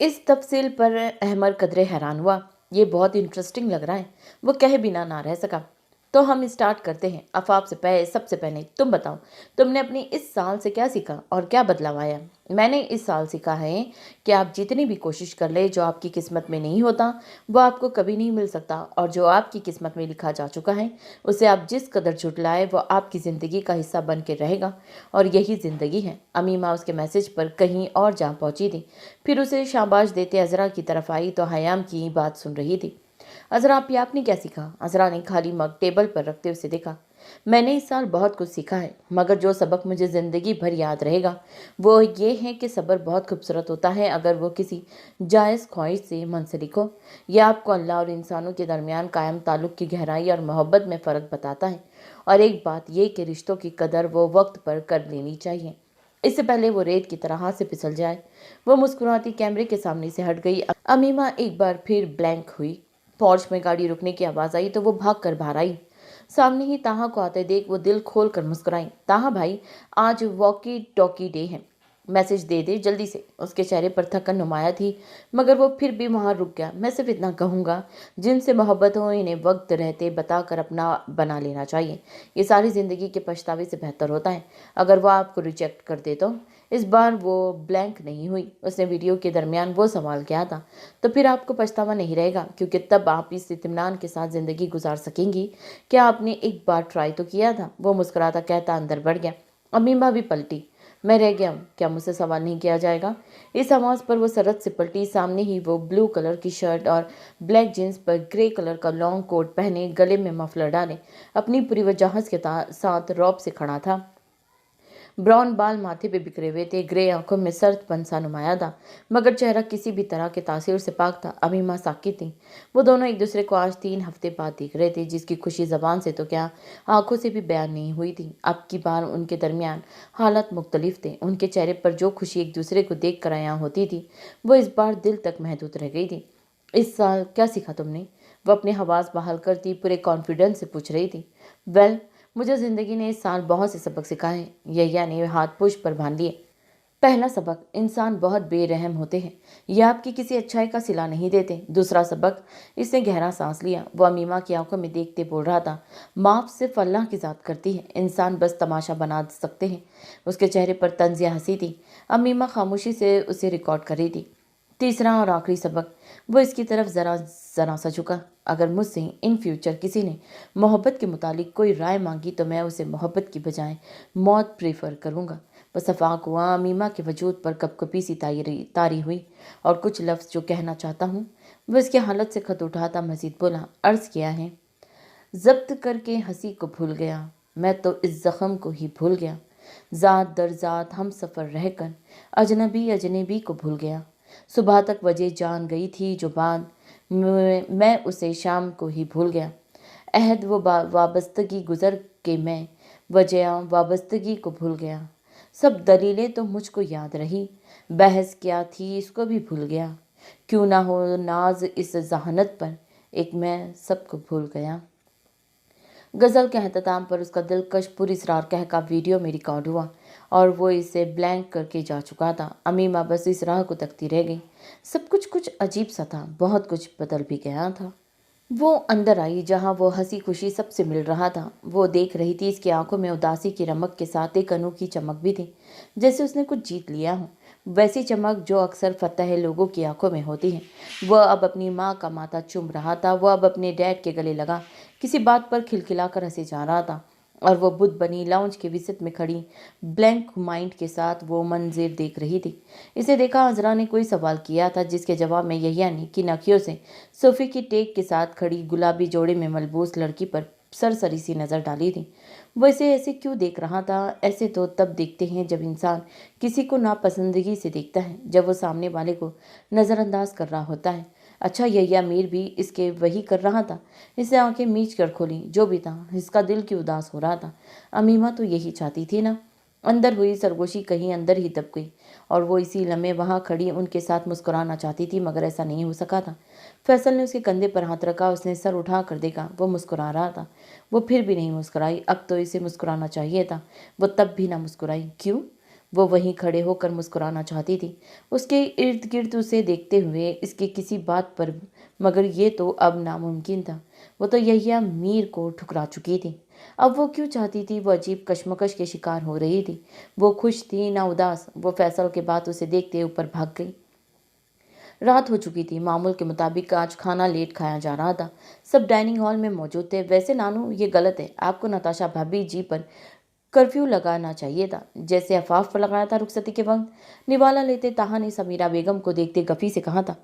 इस तफसील पर अहमद कदरे हैरान हुआ। ये बहुत इंटरेस्टिंग लग रहा है। वो कहे बिना ना रह सका। तो हम स्टार्ट करते हैं। अफ़ाफ से पहले सबसे पहले तुम बताओ, तुमने अपनी इस साल से क्या सीखा और क्या बदलाव आया? मैंने इस साल सीखा है कि आप जितनी भी कोशिश कर ले, जो आपकी किस्मत में नहीं होता वो आपको कभी नहीं मिल सकता, और जो आपकी किस्मत में लिखा जा चुका है उसे आप जिस कदर झुटलाए वो आपकी ज़िंदगी का हिस्सा बन के रहेगा, और यही ज़िंदगी है। अमीमा उसके मैसेज पर कहीं और जा पहुंची थी। फिर उसे शाबाश देते अजरा की तरफ आई तो हयाम की बात सुन रही थी। अजरा आपने क्या सीखा? अजरा ने खाली मग टेबल पर रखते उसे देखा। मैंने इस साल बहुत कुछ सीखा है, मगर जो सबक मुझे ज़िंदगी भर याद रहेगा वो ये है कि सब्र बहुत खूबसूरत होता है अगर वो किसी जायज़ ख्वाहिश से मुंसलिक हो। यह आपको अल्लाह और इंसानों के दरमियान कायम ताल्लुक़ की गहराई और मोहब्बत में फ़र्क बताता है। और एक बात ये कि रिश्तों की कदर वो वक्त पर कर लेनी चाहिए, इससे पहले वो रेत की तरह हाथ से फिसल जाए। वो मुस्कुराती कैमरे के सामने से हट गई। अमीमा एक बार फिर ब्लैंक हुई। पोर्च में गाड़ी रुकने की आवाज़ आई तो वो भाग कर बाहर आई। सामने ही ताहा को आते देख वो दिल खोल कर मुस्कुराई। ताहा भाई, आज वॉकी टॉकी डे है, मैसेज दे दे जल्दी से। उसके चेहरे पर थकन नुमाया थी, मगर वो फिर भी वहाँ रुक गया। मैं सिर्फ इतना कहूँगा, जिनसे मोहब्बत हो इन्हें वक्त रहते बताकर अपना बना लेना चाहिए। ये सारी ज़िंदगी के पछतावे से बेहतर होता है। अगर वो आपको रिजेक्ट कर दे तो? इस बार वो ब्लैंक नहीं हुई। उसने वीडियो के दरमियान वो सवाल किया था। तो फिर आपको पछतावा नहीं रहेगा, क्योंकि तब आप इस इत्मीनान के साथ ज़िंदगी गुजार सकेंगी। क्या आपने एक बार ट्राई तो किया था? वो मुस्कुराता कहता अंदर बढ़ गया। अमीमा भी पलटी। मैं रह गया हूँ, क्या मुझसे सवाल नहीं किया जाएगा? इस आवाज़ पर वो सरत से पलटी। सामने ही वो ब्लू कलर की शर्ट और ब्लैक जीन्स पर ग्रे कलर का लॉन्ग कोट पहने, गले में मफलर डाले, अपनी पूरी वजाहत के साथ रौब से खड़ा था। ब्राउन बाल माथे पे बिखरे हुए थे, ग्रे आंखों में सर्द पंसा नुमाया था, मगर चेहरा किसी भी तरह के तासीर से पाक था। अमीमा साकित थी। वो दोनों एक दूसरे को आज 3 हफ्ते बाद देख रहे थे, जिसकी खुशी जबान से तो क्या आंखों से भी बयान नहीं हुई थी। अब की बार उनके दरमियान हालात मुख्तलिफ थे। उनके चेहरे पर जो खुशी एक दूसरे को देख कर आया होती थी, वो इस बार दिल तक महदूद रह गई थी। इस साल क्या सीखा तुमने? वो अपने हवास बहाल करती पूरे कॉन्फिडेंस से पूछ रही थी। वेल, मुझे ज़िंदगी ने इस साल बहुत से सबक सिखाए। यहिया ने हाथ पूछ पर बांध लिए। पहला सबक, इंसान बहुत बेरहम होते हैं। यह आपकी किसी अच्छाई का सिला नहीं देते। दूसरा सबक, इसने गहरा सांस लिया। वो अमीमा की आंखों में देखते बोल रहा था, माफ़ सिर्फ अल्लाह की ज़ात करती है, इंसान बस तमाशा बना सकते हैं। उसके चेहरे पर तंज़ या हंसी थी। अमीमा खामोशी से उसे रिकॉर्ड कर रही थी। तीसरा और आखिरी सबक, वो इसकी तरफ ज़रा सा झुका। अगर मुझसे इन फ्यूचर किसी ने मोहब्बत के मुतालिक कोई राय मांगी तो मैं उसे मोहब्बत की बजाय मौत प्रेफर करूँगा। बस अफाक हुआ। अमीमा के वजूद पर कपकपी सी तारी हुई, और कुछ लफ्ज़ जो कहना चाहता हूँ वो इसकी हालत से खत उठाता मजीद बोला। अर्ज़ किया है, जब्त करके हंसी को भूल गया, मैं तो इस ज़ख़म को ही भूल गया। ज़ात दर ज़ात हम सफ़र रहकर अजनबी अजनबी को भूल गया। सुबह तक वजह जान गई थी जो बात, मैं उसे शाम को ही भूल गया। अहद वो वाबस्तगी गुज़र के मैं वजह वाबस्तगी को भूल गया। सब दलीलें तो मुझको याद रही, बहस क्या थी इसको भी भूल गया। क्यों ना हो नाज इस जहानत पर, एक मैं सबको भूल गया। गज़ल के अख्ताम पर उसका दिलकश पुरस्रार कह का वीडियो में रिकॉर्ड हुआ, और वो इसे ब्लैंक करके जा चुका था। अमीमा बस इस राह को तकती रह गई। सब कुछ अजीब सा था, बहुत कुछ बदल भी गया था। वो अंदर आई जहाँ वो हंसी खुशी सबसे मिल रहा था। वो देख रही थी, इसकी आंखों में उदासी की रमक के साथ एक अनोखी चमक भी थी, जैसे उसने कुछ जीत लिया हो। वैसी चमक जो अक्सर फतह लोगों की आंखों में होती है। वह अब अपनी माँ का माथा चूम रहा था। वह अब अपने डैड के गले लगा किसी बात पर खिलखिलाकर हंसे जा रहा था, और वो बुद्ध बनी लाउंज के विसत में खड़ी ब्लैंक माइंड के साथ वो मंजिर देख रही थी। इसे देखा अजरा ने कोई सवाल किया था, जिसके जवाब में यहिया ने की नखियों से सोफे की टेक के साथ खड़ी गुलाबी जोड़े में मलबूस लड़की पर सरसरी सी नज़र डाली थी। वो इसे ऐसे क्यों देख रहा था? ऐसे तो तब देखते हैं जब इंसान किसी को नापसंदगी से देखता है, जब वो सामने वाले को नज़रअंदाज कर रहा होता है। अच्छा, यहिया मीर भी इसके वही कर रहा था। इसे आंखें मीच कर खोली। जो भी था, इसका दिल क्यों उदास हो रहा था? अमीमा तो यही चाहती थी ना। अंदर हुई सरगोशी कहीं अंदर ही दब गई, और वो इसी लम्हे वहाँ खड़ी उनके साथ मुस्कुराना चाहती थी, मगर ऐसा नहीं हो सका था। फैसल ने उसके कंधे पर हाथ रखा। उसने सर उठा कर देखा। वो मुस्कुरा रहा था। वो फिर भी नहीं मुस्कुराई। अब तो इसे मुस्कुराना चाहिए था। वो तब भी ना मुस्कुराई। क्यों? वो वहीं खड़े होकर मुस्कुराना चाहती थी, उसके इर्द गिर्द उसे देखते हुए, इसकी किसी बात पर, मगर ये तो अब नामुमकिन था। वो तो यहिया मीर को ठुकरा चुकी थी। अब वो क्यों चाहती थी? वो अजीब कश्मकश के शिकार हो रही थी। वो खुश थी ना उदास। वो फैसल के बाद उसे देखते ऊपर भाग गई। रात हो चुकी थी। मामूल के मुताबिक आज खाना लेट खाया जा रहा था। सब डाइनिंग हॉल में मौजूद थे। वैसे नानू, ये गलत है। आपको नताशा भाभी जी पर कर्फ्यू लगाना चाहिए था, जैसे अफाफ पर लगाया था रुखसती के वक्त। निवाला लेते ताहा ने समीरा बेगम को देखते गफी से कहा था,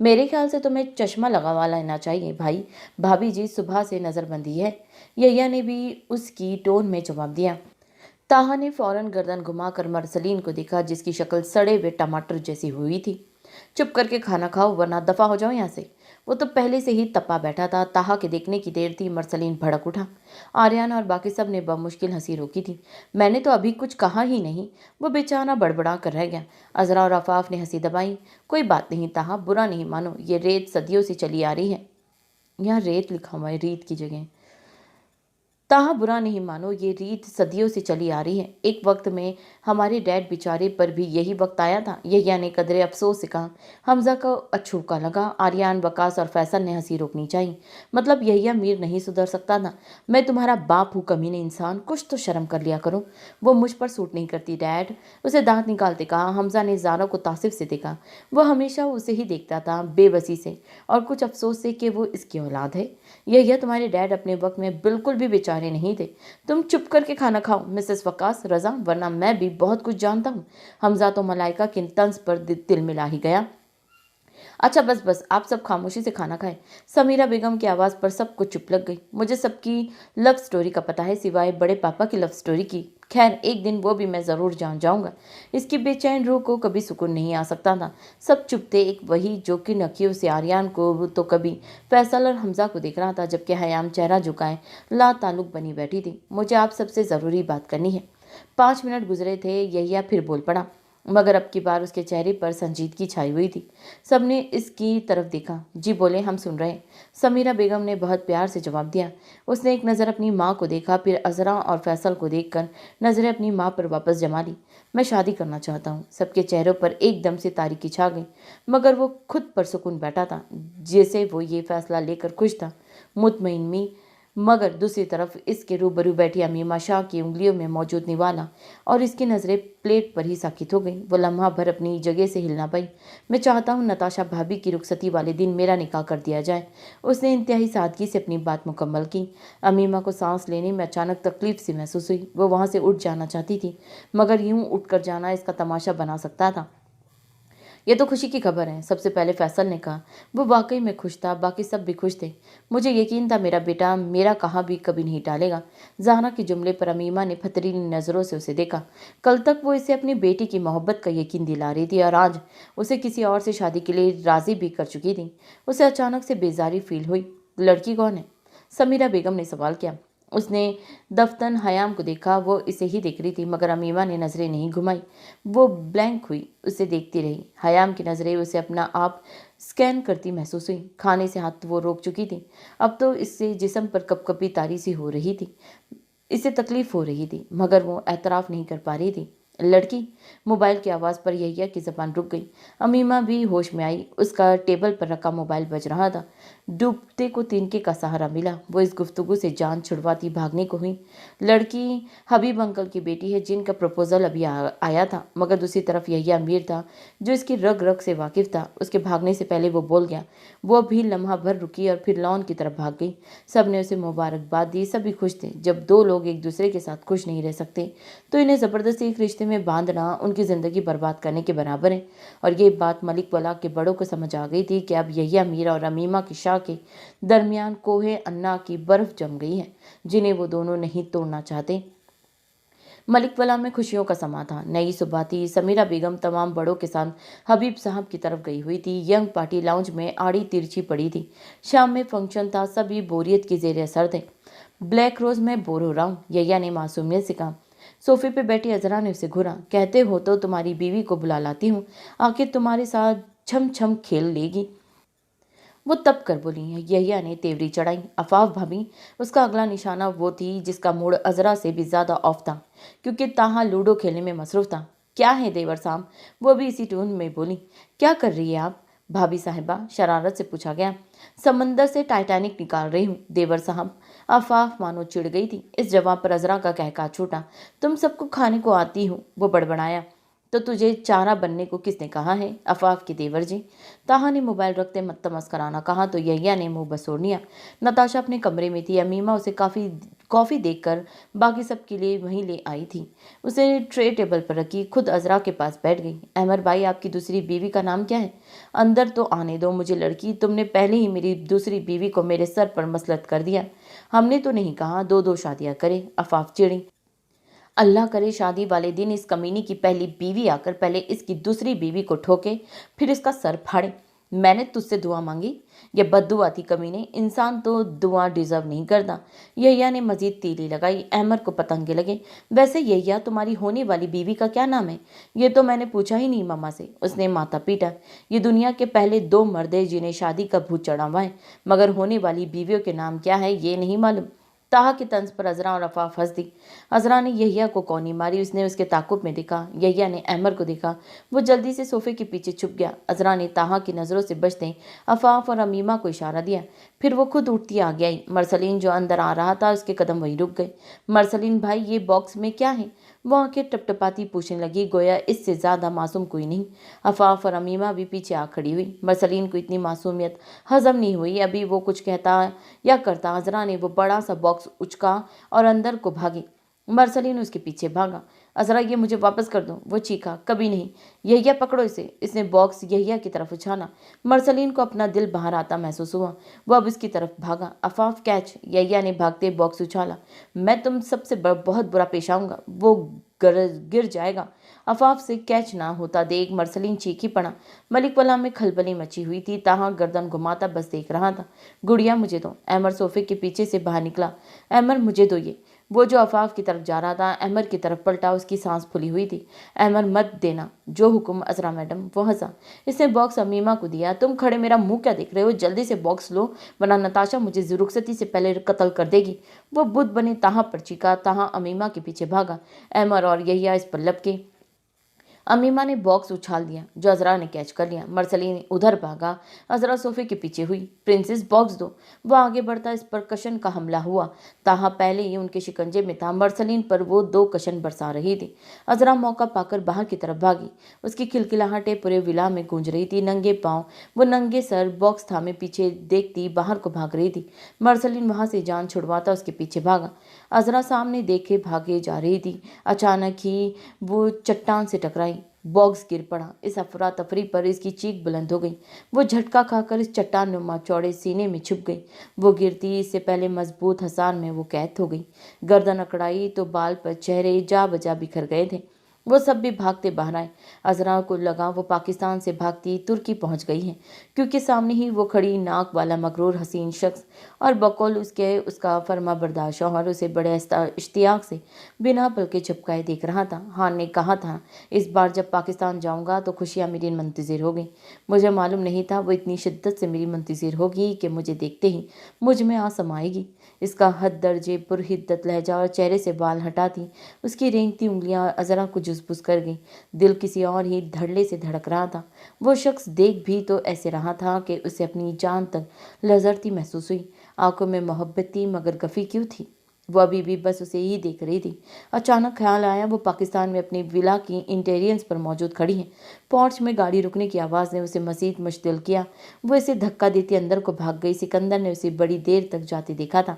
मेरे ख्याल से तुम्हें चश्मा लगवा लेना चाहिए भाई। भाभी जी सुबह से नजरबंदी है। यैया ने भी उसकी टोन में जवाब दिया। ताहा ने फौरन गर्दन घुमाकर मरसलीन को देखा, जिसकी शक्ल सड़े हुए टमाटर जैसी हुई थी। चुप करके खाना खाओ वरना दफा हो जाओ यहाँ से। वो तो पहले से ही तपा बैठा था। ताहा के देखने की देर थी। मरसलीन भड़क उठा। आर्यन और बाकी सब ने बमुश्किल हंसी रोकी थी। मैंने तो अभी कुछ कहा ही नहीं। वो बेचारा बड़बड़ा कर रह गया। अजरा और अफाफ ने हंसी दबाई। कोई बात नहीं ताहा, बुरा नहीं मानो, ये रेत सदियों से चली आ रही है। यहाँ रेत लिखा हुआ है, रीत की जगह। ताहा, बुरा नहीं मानो, ये रीत सदियों से चली आ रही है। एक वक्त में हमारे डैड बेचारे पर भी यही वक्त आया था। यहिया ने कदरे अफसोस से कहा। हमजा को अछूका लगा। आर्यन, वकास और फैसल ने हंसी रोकनी चाहिए। मतलब यहिया मीर नहीं सुधर सकता था? मैं तुम्हारा बाप हूँ कमीने इंसान, कुछ तो शर्म कर लिया करो। वो मुझ पर सूट नहीं करती डैड, उसे दांत निकालते कहा। हमजा ने ज़ारा को तासिफ से देखा। वो हमेशा उसे ही देखता था, बेबसी से और कुछ अफसोस से कि वो इसकी औलाद है। यहिया, तुम्हारे डैड अपने वक्त में बिल्कुल भी बेचारे नहीं थे। तुम चुप करके खाना खाओ मिसेस वकास, रजा, वरना मैं भी बहुत कुछ जानता हूँ। हमजा तो मलाइका के तंज पर दिल मिला ही गया। अच्छा बस बस, आप सब खामोशी से खाना खाएं। समीरा बेगम की आवाज़ पर सब कुछ चुप लग गई। मुझे सबकी लव स्टोरी का पता है, सिवाय बड़े पापा की लव स्टोरी की। खैर, एक दिन वो भी मैं ज़रूर जान जाऊंगा। इसकी बेचैन रूह को कभी सुकून नहीं आ सकता था। सब चुप थे। एक वही जो कि नकियों से आर्यन को तो कभी फैसल और हमजा को देख रहा था, जबकि हयाम चेहरा झुकाए ला ताल्लुक बनी बैठी थी। मुझे आप सबसे ज़रूरी बात करनी है। 5 मिनट गुजरे थे। यहिया फिर बोल पड़ा, मगर अब की बार उसके चेहरे पर संजीदगी छाई हुई थी। सबने इसकी तरफ देखा। जी बोले, हम सुन रहे। समीरा बेगम ने बहुत प्यार से जवाब दिया। उसने एक नज़र अपनी माँ को देखा, फिर अजरा और फैसल को देखकर नज़रें अपनी माँ पर वापस जमा ली। मैं शादी करना चाहता हूँ। सबके चेहरों पर एकदम से तारीकी छा गई, मगर वो खुद पर सुकून बैठा था, जैसे वो ये फैसला लेकर खुश था। मुतमईन मी। मगर दूसरी तरफ इसके रूबरू बैठी अमीमा शाह की उंगलियों में मौजूद निवाला और इसकी नज़रें प्लेट पर ही साकित हो गई। वो लम्हा भर अपनी जगह से हिलना पाई। मैं चाहता हूँ नताशा भाभी की रुखसती वाले दिन मेरा निकाह कर दिया जाए। उसने इंतहाई सादगी से अपनी बात मुकम्मल की। अमीमा को सांस लेने में अचानक तकलीफ सी महसूस हुई। वो वहाँ से उठ जाना चाहती थी, मगर यूं उठकर जाना इसका तमाशा बना सकता था। ये तो खुशी की खबर है, सबसे पहले फैसल ने कहा। वो वाकई में खुश था, बाकी सब भी खुश थे। मुझे यकीन था मेरा बेटा मेरा कहा भी कभी नहीं टालेगा। ज़हरा के जुमले पर अमीमा ने फतरीली नज़रों से उसे देखा। कल तक वो इसे अपनी बेटी की मोहब्बत का यकीन दिला रही थी और आज उसे किसी और से शादी के लिए राज़ी भी कर चुकी थी। उसे अचानक से बेजारी फील हुई। लड़की कौन है? समीरा बेगम ने सवाल किया। उसने दफ्तन हयाम को देखा। वो इसे ही देख रही थी, मगर अमीमा ने नज़रें नहीं घुमाई। वो ब्लैंक हुई, उसे देखती रही। हयाम की नज़रें उसे अपना आप स्कैन करती महसूस हुई। खाने से हाथ वो रोक चुकी थी। अब तो इससे जिस्म पर कपकपी तारी सी हो रही थी। इसे तकलीफ हो रही थी, मगर वो एतराफ़ नहीं कर पा रही थी। लड़की? मोबाइल की आवाज़ पर यहिया की ज़बान रुक गई। अमीमा भी होश में आई। उसका टेबल पर रखा मोबाइल बज रहा था। डूबते को तिनके का सहारा मिला। वो इस गुफ्तगू से जान छुड़वाती भागने को हुई। लड़की हबीब अंकल की बेटी है, जिनका प्रपोजल अभी आया था। मगर दूसरी तरफ यहिया मीर था, जो इसकी रग रग से वाकिफ था। उसके भागने से पहले वो बोल गया। वो भी लम्हा भर रुकी और फिर लॉन की तरफ भाग गई। सब ने उसे मुबारकबाद दी। सभी खुश थे। जब दो लोग एक दूसरे के साथ खुश नहीं रह सकते तो इन्हें ज़बरदस्ती एक रिश्ते में बांधना उनकी ज़िंदगी बर्बाद करने के बराबर है। और ये बात मलिक वला के बड़ों को समझ आ गई थी कि अब यहिया मीरा और अमीमा की शाह के दरमियान कोहे अन्ना की बर्फ जम गई है, जिन्हें वो दोनों नहीं तोड़ना चाहते। मलिक वला में खुशियों का समा था। नई सुबह थी। समीरा बेगम तमाम बड़ों के साथ हबीब साहब की तरफ गई हुई थी। यंग पार्टी लाउंज में आड़ी तिरछी पड़ी थी। शाम में फंक्शन था। सभी बोरियत की जेर असर थे। ब्लैक रोज मैं बोर हो रहा हूँ, यहिया ने मासूमियत से कहा। सोफे पे बैठी अजरा ने उसे घूरा। कहते हो तो तुम्हारी बीवी को बुला लाती हूँ, आखिर तुम्हारे साथ छम छम खेल लेगी। वो तब कर बोली है, यहिया ने तेवरी चढ़ाई। अफाफ भाभी? उसका अगला निशाना वो थी जिसका मूड अजरा से भी ज्यादा ऑफ था, क्योंकि ताहा लूडो खेलने में मसरूफ था। क्या है देवर साहब? वो भी इसी टोन में बोली। क्या कर रही है आप? भाभी साहिबा शरारत से पूछा गया। समंदर से टाइटैनिक निकाल रही हूँ देवर साहब। आफाफ मानो चिढ़ गई थी। इस जवाब पर अजरा का कहका छूटा। तुम सबको खाने को आती हो, वो बड़बड़ाया। तो तुझे चारा बनने को किसने कहा है? आफाफ के देवर जी। ताहा ने मोबाइल रखते मत तमस्कराना कहा तो यहिया ने मुंह बसोड़ लिया। नताशा अपने कमरे में थी। अमीमा उसे कॉफ़ी देकर बाकी सबके लिए वहीं ले आई थी। उसे ट्रे टेबल पर रखी, खुद अजरा के पास बैठ गई। अहमर भाई, आपकी दूसरी बीवी का नाम क्या है? अंदर तो आने दो मुझे लड़की, तुमने पहले ही मेरी दूसरी बीवी को मेरे सर पर मसलत कर दिया। हमने तो नहीं कहा दो दो शादियां करे। आफाफ चिड़ी। अल्लाह करे शादी वाले दिन इस कमीनी की पहली बीवी आकर पहले इसकी दूसरी बीवी को ठोके, फिर इसका सर फाड़े। मैंने तुझसे दुआ मांगी? यह बद्दुआ थी कमीने, इंसान तो दुआ डिजर्व नहीं करता। यहिया ने मजीद तीली लगाई। अहमद को पतंगे लगे। वैसे यहिया, तुम्हारी होने वाली बीवी का क्या नाम है? ये तो मैंने पूछा ही नहीं मम्मा से। उसने माथा पीटा। ये दुनिया के पहले दो मर्द हैं जिन्हें शादी का भूत चढ़ा हुआ है, मगर होने वाली बीवियों के नाम क्या है ये नहीं मालूम। ताहा के तंज पर अजरा और अफाफ हंस दी। अजरा ने यहिया को कौनी मारी। उसने उसके ताकुब में देखा। यहिया ने अहमर को देखा। वो जल्दी से सोफे के पीछे छुप गया। अजरा ने ताहा की नज़रों से बचते अफाफ और अमीमा को इशारा दिया। फिर वो खुद उठती आगे आई। मरसलीन जो अंदर आ रहा था उसके कदम वहीं रुक गए। मरसलीन भाई, ये बॉक्स में क्या है? वो आंखें टपटपाती पूछने लगी, गोया इससे ज़्यादा मासूम कोई नहीं। अफाफ और अमीमा भी पीछे आ खड़ी हुई। मरसलीन को इतनी मासूमियत हजम नहीं हुई। अभी वो कुछ कहता या करता। अजरा ने वो बड़ा सा बॉक्स उचका और अंदर को भागी। मरसलीन उसके पीछे भागा। अजरा, ये मुझे वापस कर दो, वो चीखा। कभी नहीं। यहिया पकड़ो इसे। इसने बॉक्स यहिया की तरफ उछाला। मरसलीन को अपना दिल बाहर आता महसूस हुआ। वो अब इसकी तरफ भागा। अफाफ कैच। यहिया ने भागते बॉक्स उछाला। मैं तुम सबसे बहुत बुरा पेश आऊंगा। वो गिर जाएगा। अफाफ से कैच ना होता देख मरसलीन चीखी पड़ा। मलिक वला में खलबली मची हुई थी। ताहा गर्दन घुमाता बस देख रहा था। गुड़िया मुझे दो। अहमर सोफे के पीछे से बाहर निकला। अहमर मुझे दो ये। वो जो अफाफ की तरफ जा रहा था अहमर की तरफ पलटा। उसकी सांस फुली हुई थी। अहमर मत देना, जो हुक्म अजरा मैडम। वो हंसा। इसने बॉक्स अमीमा को दिया। तुम खड़े मेरा मुंह क्या देख रहे हो? जल्दी से बॉक्स लो, वरना नताशा मुझे जुरुक्सती से पहले कत्ल कर देगी। वो बुत बने ताहा पर चीखा। ताहा अमीमा के पीछे भागा। अहमर और यहिया इस पर लपके। अमीमा ने बॉक्स उछाल दिया जो अजरा ने कैच कर लिया। मरसलीन उधर भागा। अजरा सोफे के पीछे हुई। प्रिंसेस बॉक्स दो। वह आगे बढ़ता इस पर कशन का हमला हुआ। ताहा पहले ही उनके शिकंजे में था। मरसलीन पर वो दो कशन बरसा रही थी। अजरा मौका पाकर बाहर की तरफ भागी। उसकी खिलखिलाहटें पूरे विला में गूंज रही थी। नंगे पांव, वो नंगे सर बॉक्स थामे पीछे देखती बाहर को भाग रही थी। मरसलीन वहां से जान छुड़वाता उसके पीछे भागा। अजरा सामने देखे भागे जा रही थी। अचानक ही वो चट्टान से टकराई। बॉक्स गिर पड़ा। इस अफरा तफरी पर इसकी चीख बुलंद हो गई। वो झटका खाकर इस चट्टान नुमा चौड़े सीने में छुप गई। वो गिरती इससे पहले मजबूत हसान में वो कैद हो गई। गर्दन अकड़ाई तो बाल पर चेहरे जा बजा बिखर गए थे। वो सब भी भागते बाहर आए। अजरा को लगा वो पाकिस्तान से भागती तुर्की पहुंच गई है, क्योंकि सामने ही वो खड़ी नाक वाला मगरूर हसीन शख्स और बकौल उसका फर्मा बरदार शौहर उसे बड़े इश्तियाक से बिना पलके झपकाए देख रहा था। हान ने कहा था, इस बार जब पाकिस्तान जाऊंगा तो खुशियाँ मेरी मुंतज़िर होगी। मुझे मालूम नहीं था वो इतनी शिद्दत से मेरी मुंतज़िर होगी कि मुझे देखते ही मुझ में आ समाएगी। इसका हद दर्जे पुरहिद्दत लहजा और चेहरे से बाल हटाती उसकी रेंगती उंगलियां अजरा को जुसबुस कर गई। दिल किसी और ही धड़ल्ले से धड़क रहा था। वो शख्स देख भी तो ऐसे रहा था कि उसे अपनी जान तक लजरती महसूस हुई। आंखों में मोहब्बत थी, मगर गफी क्यों थी? वो अभी भी बस उसे ही देख रही थी। अचानक ख्याल आया वो पाकिस्तान में अपनी विला की इंटीरियर्स पर मौजूद खड़ी है। पोर्च में गाड़ी रुकने की आवाज़ ने उसे मजीद मुश्तिल किया। वो इसे धक्का देती अंदर को भाग गई। सिकंदर ने उसे बड़ी देर तक जाते देखा था।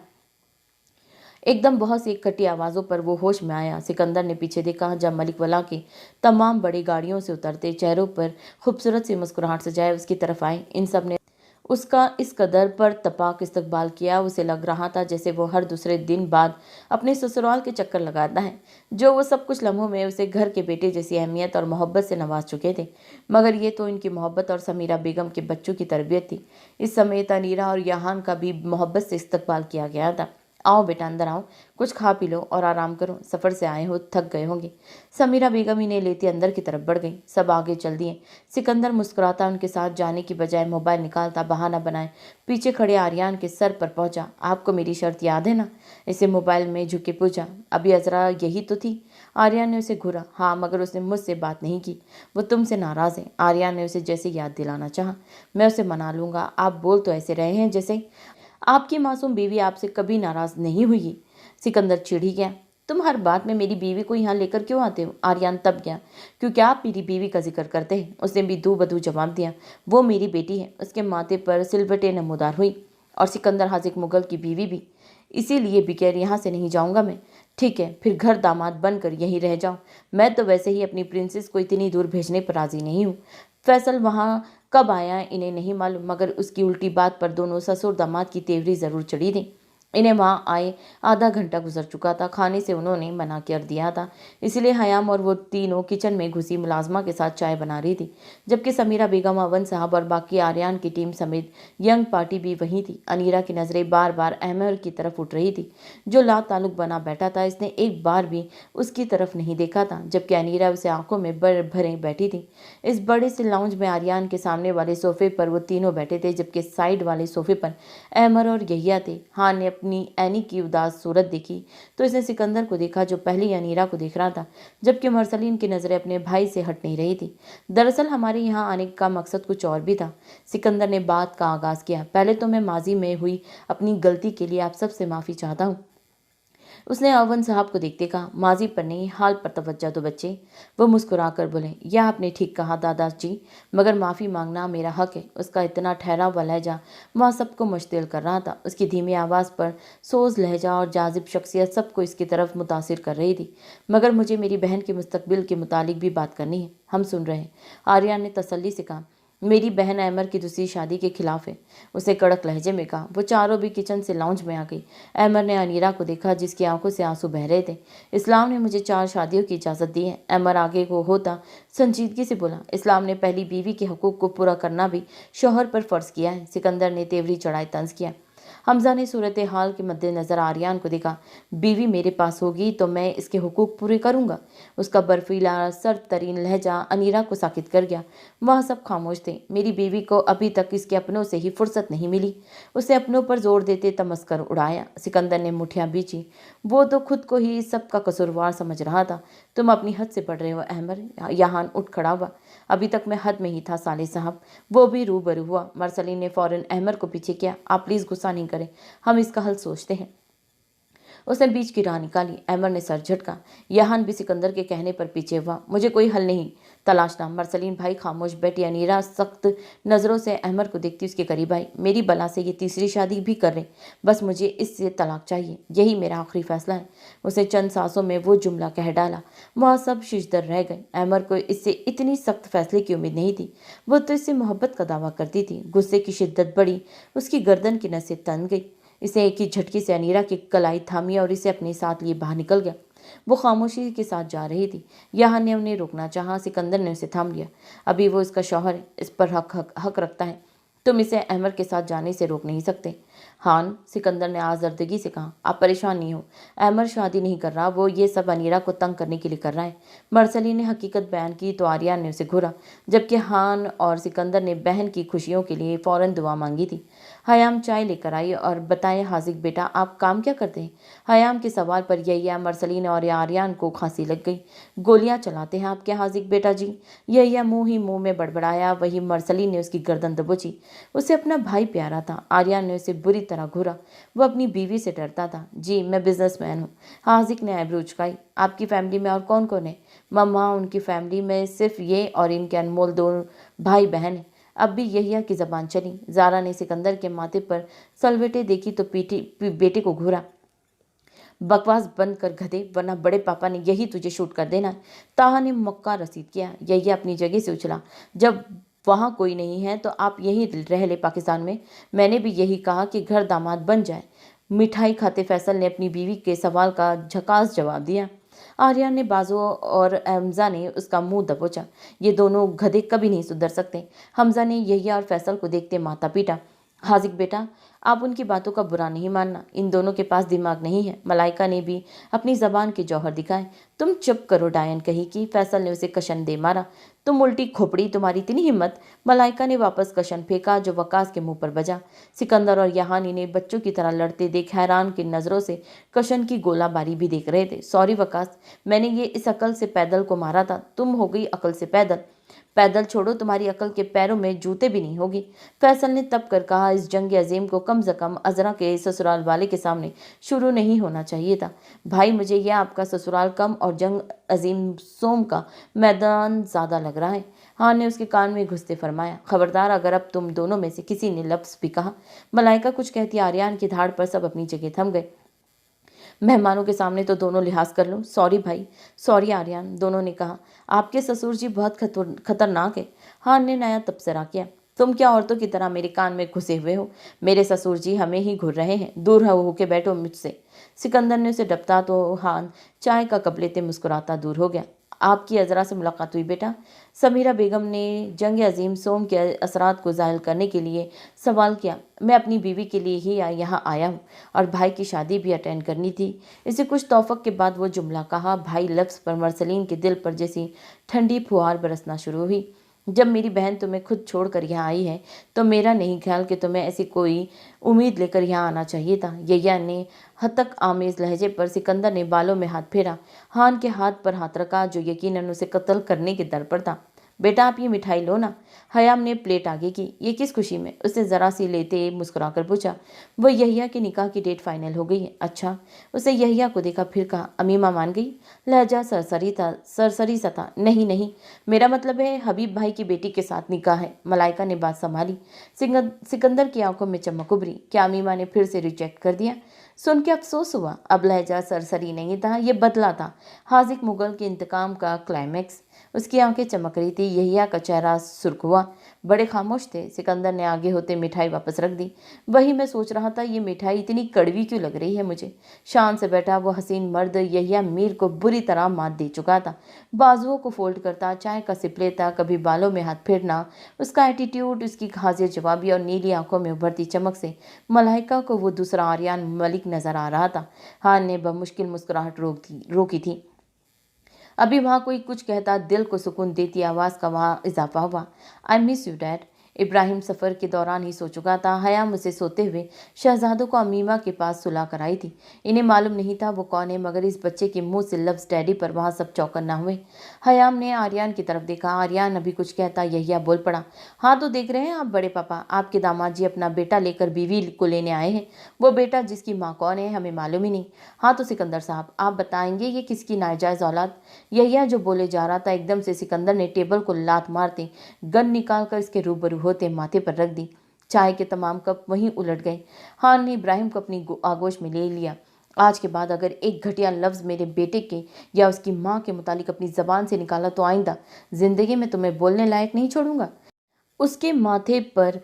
एकदम बहुत सी इकट्ठी आवाज़ों पर वो होश में आया। सिकंदर ने पीछे देखा जब मलिक वला के तमाम बड़ी गाड़ियों से उतरते चेहरों पर खूबसूरत सी मुस्कुराहट सजाए उसकी तरफ आए। इन सब ने उसका इस कदर पर तपाक इस्तकबाल किया। उसे लग रहा था जैसे वो हर दूसरे दिन बाद अपने ससुराल के चक्कर लगाता है, जो वो सब कुछ लम्हों में उसे घर के बेटे जैसी अहमियत और मोहब्बत से नवाज चुके थे। मगर ये तो इनकी मोहब्बत और समीरा बेगम के बच्चों की तरबियत थी। इस समय तनीरा और यहान का भी मोहब्बत से इस्तकबाल किया गया था। आओ बेटा अंदर आओ, कुछ खा पी लो और आराम करो, सफ़र से आए हो, थक गए होंगे। समीरा बेगम इन्हें लेती अंदर की तरफ बढ़ गई। सब आगे चल दिए। सिकंदर मुस्कुराता उनके साथ जाने की बजाय मोबाइल निकालता बहाना बनाए पीछे खड़े आर्यन के सर पर पहुंचा। आपको मेरी शर्त याद है ना? इसे मोबाइल में झुके पूछा। अभी अजरा यही तो थी। आर्यन ने उसे घूरा। हाँ, मगर उसने मुझसे बात नहीं की। वो तुमसे नाराज़ है। आर्यन ने उसे जैसे याद दिलाना चाहा। मैं उसे मना लूंगा। आप बोल तो ऐसे रहे हैं जैसे आपकी मासूम बीवी आपसे कभी नाराज नहीं हुई। सिकंदर चिढ़ ही गया। तुम हर बात में मेरी बीवी को यहाँ लेकर क्यों आते हो? आर्यन तब गया। क्योंकि आप मेरी बीवी का जिक्र करते हैं। उसने भी दू बदू जवाब दिया। वो मेरी बेटी है। उसके माथे पर सिलवटें नमूदार हुई। और सिकंदर हाजिक मुगल की बीवी भी। इसीलिए बगैर यहाँ से नहीं जाऊंगा मैं। ठीक है, फिर घर दामाद बनकर यहीं रह जाओ। मैं तो वैसे ही अपनी प्रिंसेस को इतनी दूर भेजने पर राजी नहीं हूँ। फैसल वहाँ कब आया इन्हें नहीं मालूम, मगर उसकी उल्टी बात पर दोनों ससुर दामाद की तेवरी जरूर चढ़ी थी। इन्हें वहाँ आए आधा घंटा गुजर चुका था। खाने से उन्होंने मना कर दिया था। इसलिए हयाम और वो तीनों किचन में घुसी मुलाजमा के साथ चाय बना रही थी, जबकि समीरा बेगम, अवन साहब और बाकी आर्यन की टीम समेत यंग पार्टी भी वहीं थी। अनीरा की नज़रें बार बार अहमर की तरफ उठ रही थी, जो ला ताल्लुक बना बैठा था। इसने एक बार भी उसकी तरफ नहीं देखा था, जबकि अनीरा उसे आंखों में भरे बैठी थी। इस बड़े से लाउंज में आर्यन के सामने वाले सोफे पर वो तीनों बैठे थे, जबकि साइड वाले सोफे पर अहमर और यहिया थे। हाँ ने अपनी एनी की उदास सूरत देखी तो इसने सिकंदर को देखा, जो पहले अनीरा को देख रहा था, जबकि मरसलीन की नज़रें अपने भाई से हट नहीं रही थी। दरअसल हमारे यहाँ आने का मकसद कुछ और भी था। सिकंदर ने बात का आगाज़ किया। पहले तो मैं माजी में हुई अपनी गलती के लिए आप सबसे माफ़ी चाहता हूँ। उसने अवन साहब को देखते कहा। माजी पर नहीं, हाल पर तवज्जो दो बच्चे। वो मुस्कुराकर बोले, यह आपने ठीक कहा दादाजी, मगर माफ़ी मांगना मेरा हक है। उसका इतना ठहरा हुआ लहजा वहाँ सबको मुश्तिल कर रहा था। उसकी धीमी आवाज़ पर सोज लहजा और जाजिब शख्सियत सबको इसकी तरफ मुतासिर कर रही थी। मगर मुझे मेरी बहन के मुस्तकबिल के मुतालिक भी बात करनी है। हम सुन रहे हैं, आर्यन ने तसल्ली से कहा। मेरी बहन अहमर की दूसरी शादी के खिलाफ है, उसने कड़क लहजे में कहा। वो चारों भी किचन से लाउंज में आ गई। अहमर ने अनीरा को देखा, जिसकी आंखों से आंसू बह रहे थे। इस्लाम ने मुझे 4 शादियों की इजाज़त दी है। अहमर आगे को होता संजीदगी से बोला। इस्लाम ने पहली बीवी के हकूक़ को पूरा करना भी शौहर पर फ़र्ज़ किया है। सिकंदर ने तेवरी चढ़ाए तंज किया। हमजा ने सूरत हाल के मद्देनज़र आर्यन को देखा। बीवी मेरे पास होगी तो मैं इसके हुकूक पूरे करूंगा। उसका बर्फीला सर्द तरीन लहजा अनीरा को साकित कर गया। वह सब खामोश थे। मेरी बीवी को अभी तक इसके अपनों से ही फुर्सत नहीं मिली। उसे अपनों पर जोर देते तमस्कर उड़ाया। सिकंदर ने मुठियां बीची। वो तो खुद को ही सबका कसूरवार समझ रहा था। तुम अपनी हद से बढ़ रहे हो अहमर। यहाँ उठ खड़ा हुआ। अभी तक मैं हद में ही था साले साहब। वो भी रूबरू हुआ। मरसलीन ने फौरन अहमर को पीछे किया। आप प्लीज़ गुस्सा नहीं करें, हम इसका हल सोचते हैं। उसने बीच की राह निकाली। अहमर ने सर झटका। यहान भी सिकंदर के कहने पर पीछे हुआ। मुझे कोई हल नहीं तलाशना। मरसलीन भाई खामोश बैठी। अनीरा सख्त नज़रों से अहमर को देखती उसके करीब आई। मेरी बला से ये तीसरी शादी भी कर रहे, बस मुझे इससे तलाक चाहिए, यही मेरा आखिरी फैसला है। उसे चंद सांसों में वो जुमला कह डाला। वह सब शिशदर रह गए। अहमर को इससे इतनी सख्त फैसले की उम्मीद नहीं थी। वो तो इससे मोहब्बत का दावा करती थी। गुस्से की शिद्दत बढ़ी। उसकी गर्दन की नसें तन गई। इसे एक ही झटके से अनीरा की कलाई थामी और इसे अपने साथ लिए बाहर निकल गया। वो खामोशी के साथ जा रही थी। यहाँ ने उन्हें रोकना चाहा। सिकंदर ने उसे थाम लिया। अभी वो इसका शौहर है, इस पर हक रखता है। तुम इसे अहमर के साथ जाने से रोक नहीं सकते। हान, सिकंदर ने आज़र्दगी से कहा, आप परेशान नहीं हो। अहमर शादी नहीं कर रहा, वो ये सब अनीरा को तंग करने के लिए कर रहा है। मरसली ने हकीकत बयान की तो आर्यन ने उसे घूरा, जबकि हान और सिकंदर ने बहन की खुशियों के लिए फ़ौरन दुआ मांगी थी। हयाम चाय लेकर आई और बताए, हाजिक बेटा आप काम क्या करते हैं? हयाम के सवाल पर यहिया, मरसलीन और आर्यन को खांसी लग गई। गोलियां चलाते हैं आपके हाजिक बेटा जी? यहिया मुंह ही मुंह में बड़बड़ाया। वही मरसलीन ने उसकी गर्दन दबोची। उसे अपना भाई प्यारा था। आर्यन ने उसे बुरी तरह घूरा। वो अपनी बीवी से डरता था। जी मैं बिजनेसमैन हूँ। हाजिक ने आईब्रो उचकाई। आपकी फैमिली में और कौन कौन है? मम्मा, उनकी फैमिली में सिर्फ ये और इनके अनमोल 2 भाई बहन हैं। अब भी यहिया की जबान चली। जारा ने सिकंदर के माथे पर सलवटें देखी तो बेटे को घूरा। बकवास बंद कर गधे, वरना बड़े पापा ने यही तुझे शूट कर देना। ताहा ने मक्का रसीद किया। यहिया अपनी जगह से उछला। जब वहाँ कोई नहीं है तो आप यहीं रह ले पाकिस्तान में। मैंने भी यही कहा कि घर दामाद बन जाए। मिठाई खाते फैसल ने अपनी बीवी के सवाल का झकास जवाब दिया। आर्यन ने बाजू और हमजा ने उसका मुंह दबोचा। ये दोनों गधे कभी नहीं सुधर सकते। हमजा ने यहिया और फैसल को देखते माथा पीटा। हाजिक बेटा, आप उनकी बातों का बुरा नहीं मानना, इन दोनों के पास दिमाग नहीं है। मलाइका ने भी अपनी जबान के जौहर दिखाए। तुम चुप करो, डायन कही कि फैसल ने उसे कशन दे मारा। तुम उल्टी खोपड़ी, तुम्हारी इतनी हिम्मत। मलाइका ने वापस कशन फेंका जो वकास के मुंह पर बजा। सिकंदर और यहानी ने बच्चों की तरह लड़ते देख हैरान की नजरों से कशन की गोलाबारी भी देख रहे थे। सॉरी वकास, मैंने ये इस अकल से पैदल को मारा था, तुम हो गई अकल से पैदल। पैदल छोड़ो, तुम्हारी अकल के पैरों में जूते भी नहीं होगी। फैसल ने तब कर कहा, इस जंग अजीम को कम से कम अजरा के ससुराल वाले के सामने शुरू नहीं होना चाहिए था। भाई, मुझे यह आपका ससुराल कम और जंग अजीम सोम का मैदान ज्यादा लग रहा है। हाँ ने उसके कान में घुसते फरमाया, खबरदार अगर अब तुम दोनों में से किसी ने लफ्ज भी कहा। मलाइका कुछ कहती आर्यन की धाड़ पर सब अपनी जगह थम गए। मेहमानों के सामने तो दोनों लिहाज कर लो। सॉरी भाई। सॉरी आर्यन, दोनों ने कहा। आपके ससुर जी बहुत खतरनाक है, हान ने नया तबसरा किया। तुम क्या औरतों की तरह मेरे कान में घुसे हुए हो? मेरे ससुर जी हमें ही घूर रहे हैं, दूर होके बैठो मुझसे। सिकंदर ने उसे डपटा तो हान चाय का कप लेते मुस्कुराता दूर हो गया। आपकी अजरा से मुलाकात हुई बेटा? समीरा बेगम ने जंग अजीम सोम के असरात को ज़ाहिर करने के लिए सवाल किया। मैं अपनी बीवी के लिए ही यहाँ आया हूँ और भाई की शादी भी अटेंड करनी थी। इसे कुछ तौफक के बाद वो जुमला कहा। भाई लफ्ज़ पर मरसलीन के दिल पर जैसी ठंडी फुहार बरसना शुरू हुई। जब मेरी बहन तुम्हें खुद छोड़कर यहाँ आई है तो मेरा नहीं ख्याल कि तुम्हें ऐसी कोई उम्मीद लेकर यहाँ आना चाहिए था। यैया ने हतक आमेज लहजे पर सिकंदर ने बालों में हाथ फेरा। हान के हाथ पर हाथ रखा जो यकीनन उसे कत्ल करने के दर पर था। बेटा आप ये मिठाई लो ना। हयाम ने प्लेट आगे की। ये किस खुशी में? उसने ज़रा सी लेते मुस्कुराकर पूछा। वो यहिया के निकाह की डेट फाइनल हो गई है। अच्छा। उसे यहिया को देखा, फिर कहा, अमीमा मान गई? लहजा सरसरी सा था। नहीं नहीं, मेरा मतलब है हबीब भाई की बेटी के साथ निकाह है। मलाइका ने बात संभाली। सिकंदर की आंखों में चमक उभरी। क्या अमीमा ने फिर से रिजेक्ट कर दिया? सुन के अफसोस हुआ। अब लहजा सरसरी नहीं था, ये बदला था। हाजिक मुगल के इंतकाम का क्लाइमैक्स। उसकी आंखें चमक रही थी। यहिया का चेहरा सुर्ख हुआ। बड़े खामोश थे। सिकंदर ने आगे होते मिठाई वापस रख दी। वही मैं सोच रहा था, ये मिठाई इतनी कड़वी क्यों लग रही है मुझे। शान से बैठा वो हसीन मर्द यहिया मीर को बुरी तरह मात दे चुका था। बाजुओं को फोल्ड करता, चाय का सिप लेता, कभी बालों में हाथ फेरना। उसका एटीट्यूड, उसकी हाजिर जवाबी और नीली आंखों में उभरती चमक से मलाइका को वो दूसरा आर्यन मलिक नजर आ रहा था। हान ने बमुश्किल मुस्कुराहट रोकी थी। अभी वहाँ कोई कुछ कहता, दिल को सुकून देती आवाज़ का वहाँ इजाफा हुआ। I miss you dad. Ibrahim सफ़र के दौरान ही सो चुका था। हयाम उसे सोते हुए शहजादों को अमीमा के पास सुला कर आई थी। इन्हें मालूम नहीं था वो कौन है, मगर इस बच्चे के मुंह से लफ्ज़ डैडी पर वहाँ सब चौकन न हुए। हयाम ने आर्यन की तरफ देखा। आर्यन अभी कुछ कहता, यहिया बोल पड़ा। हाँ तो देख रहे हैं आप बड़े पापा, आपके दामाद जी अपना बेटा लेकर बीवी को लेने आए हैं। वो बेटा जिसकी माँ कौन है हमें मालूम ही नहीं। हाँ तो सिकंदर साहब आप बताएंगे ये किसकी नाजायज़ औलाद? यहिया जो बोले जा रहा था, एकदम से सिकंदर ने टेबल को लात मारते गन निकालकर इसके रूबरू होते माथे पर रख दी। चाय के तमाम कप वहीं उलट गए। हान ने इब्राहिम को अपनी आगोश में ले लिया। आज के बाद अगर एक घटिया लफ्ज़ मेरे बेटे के या उसकी माँ के मुतालिक अपनी ज़बान से निकाला तो आइंदा जिंदगी में तुम्हें बोलने लायक नहीं छोड़ूंगा। उसके माथे पर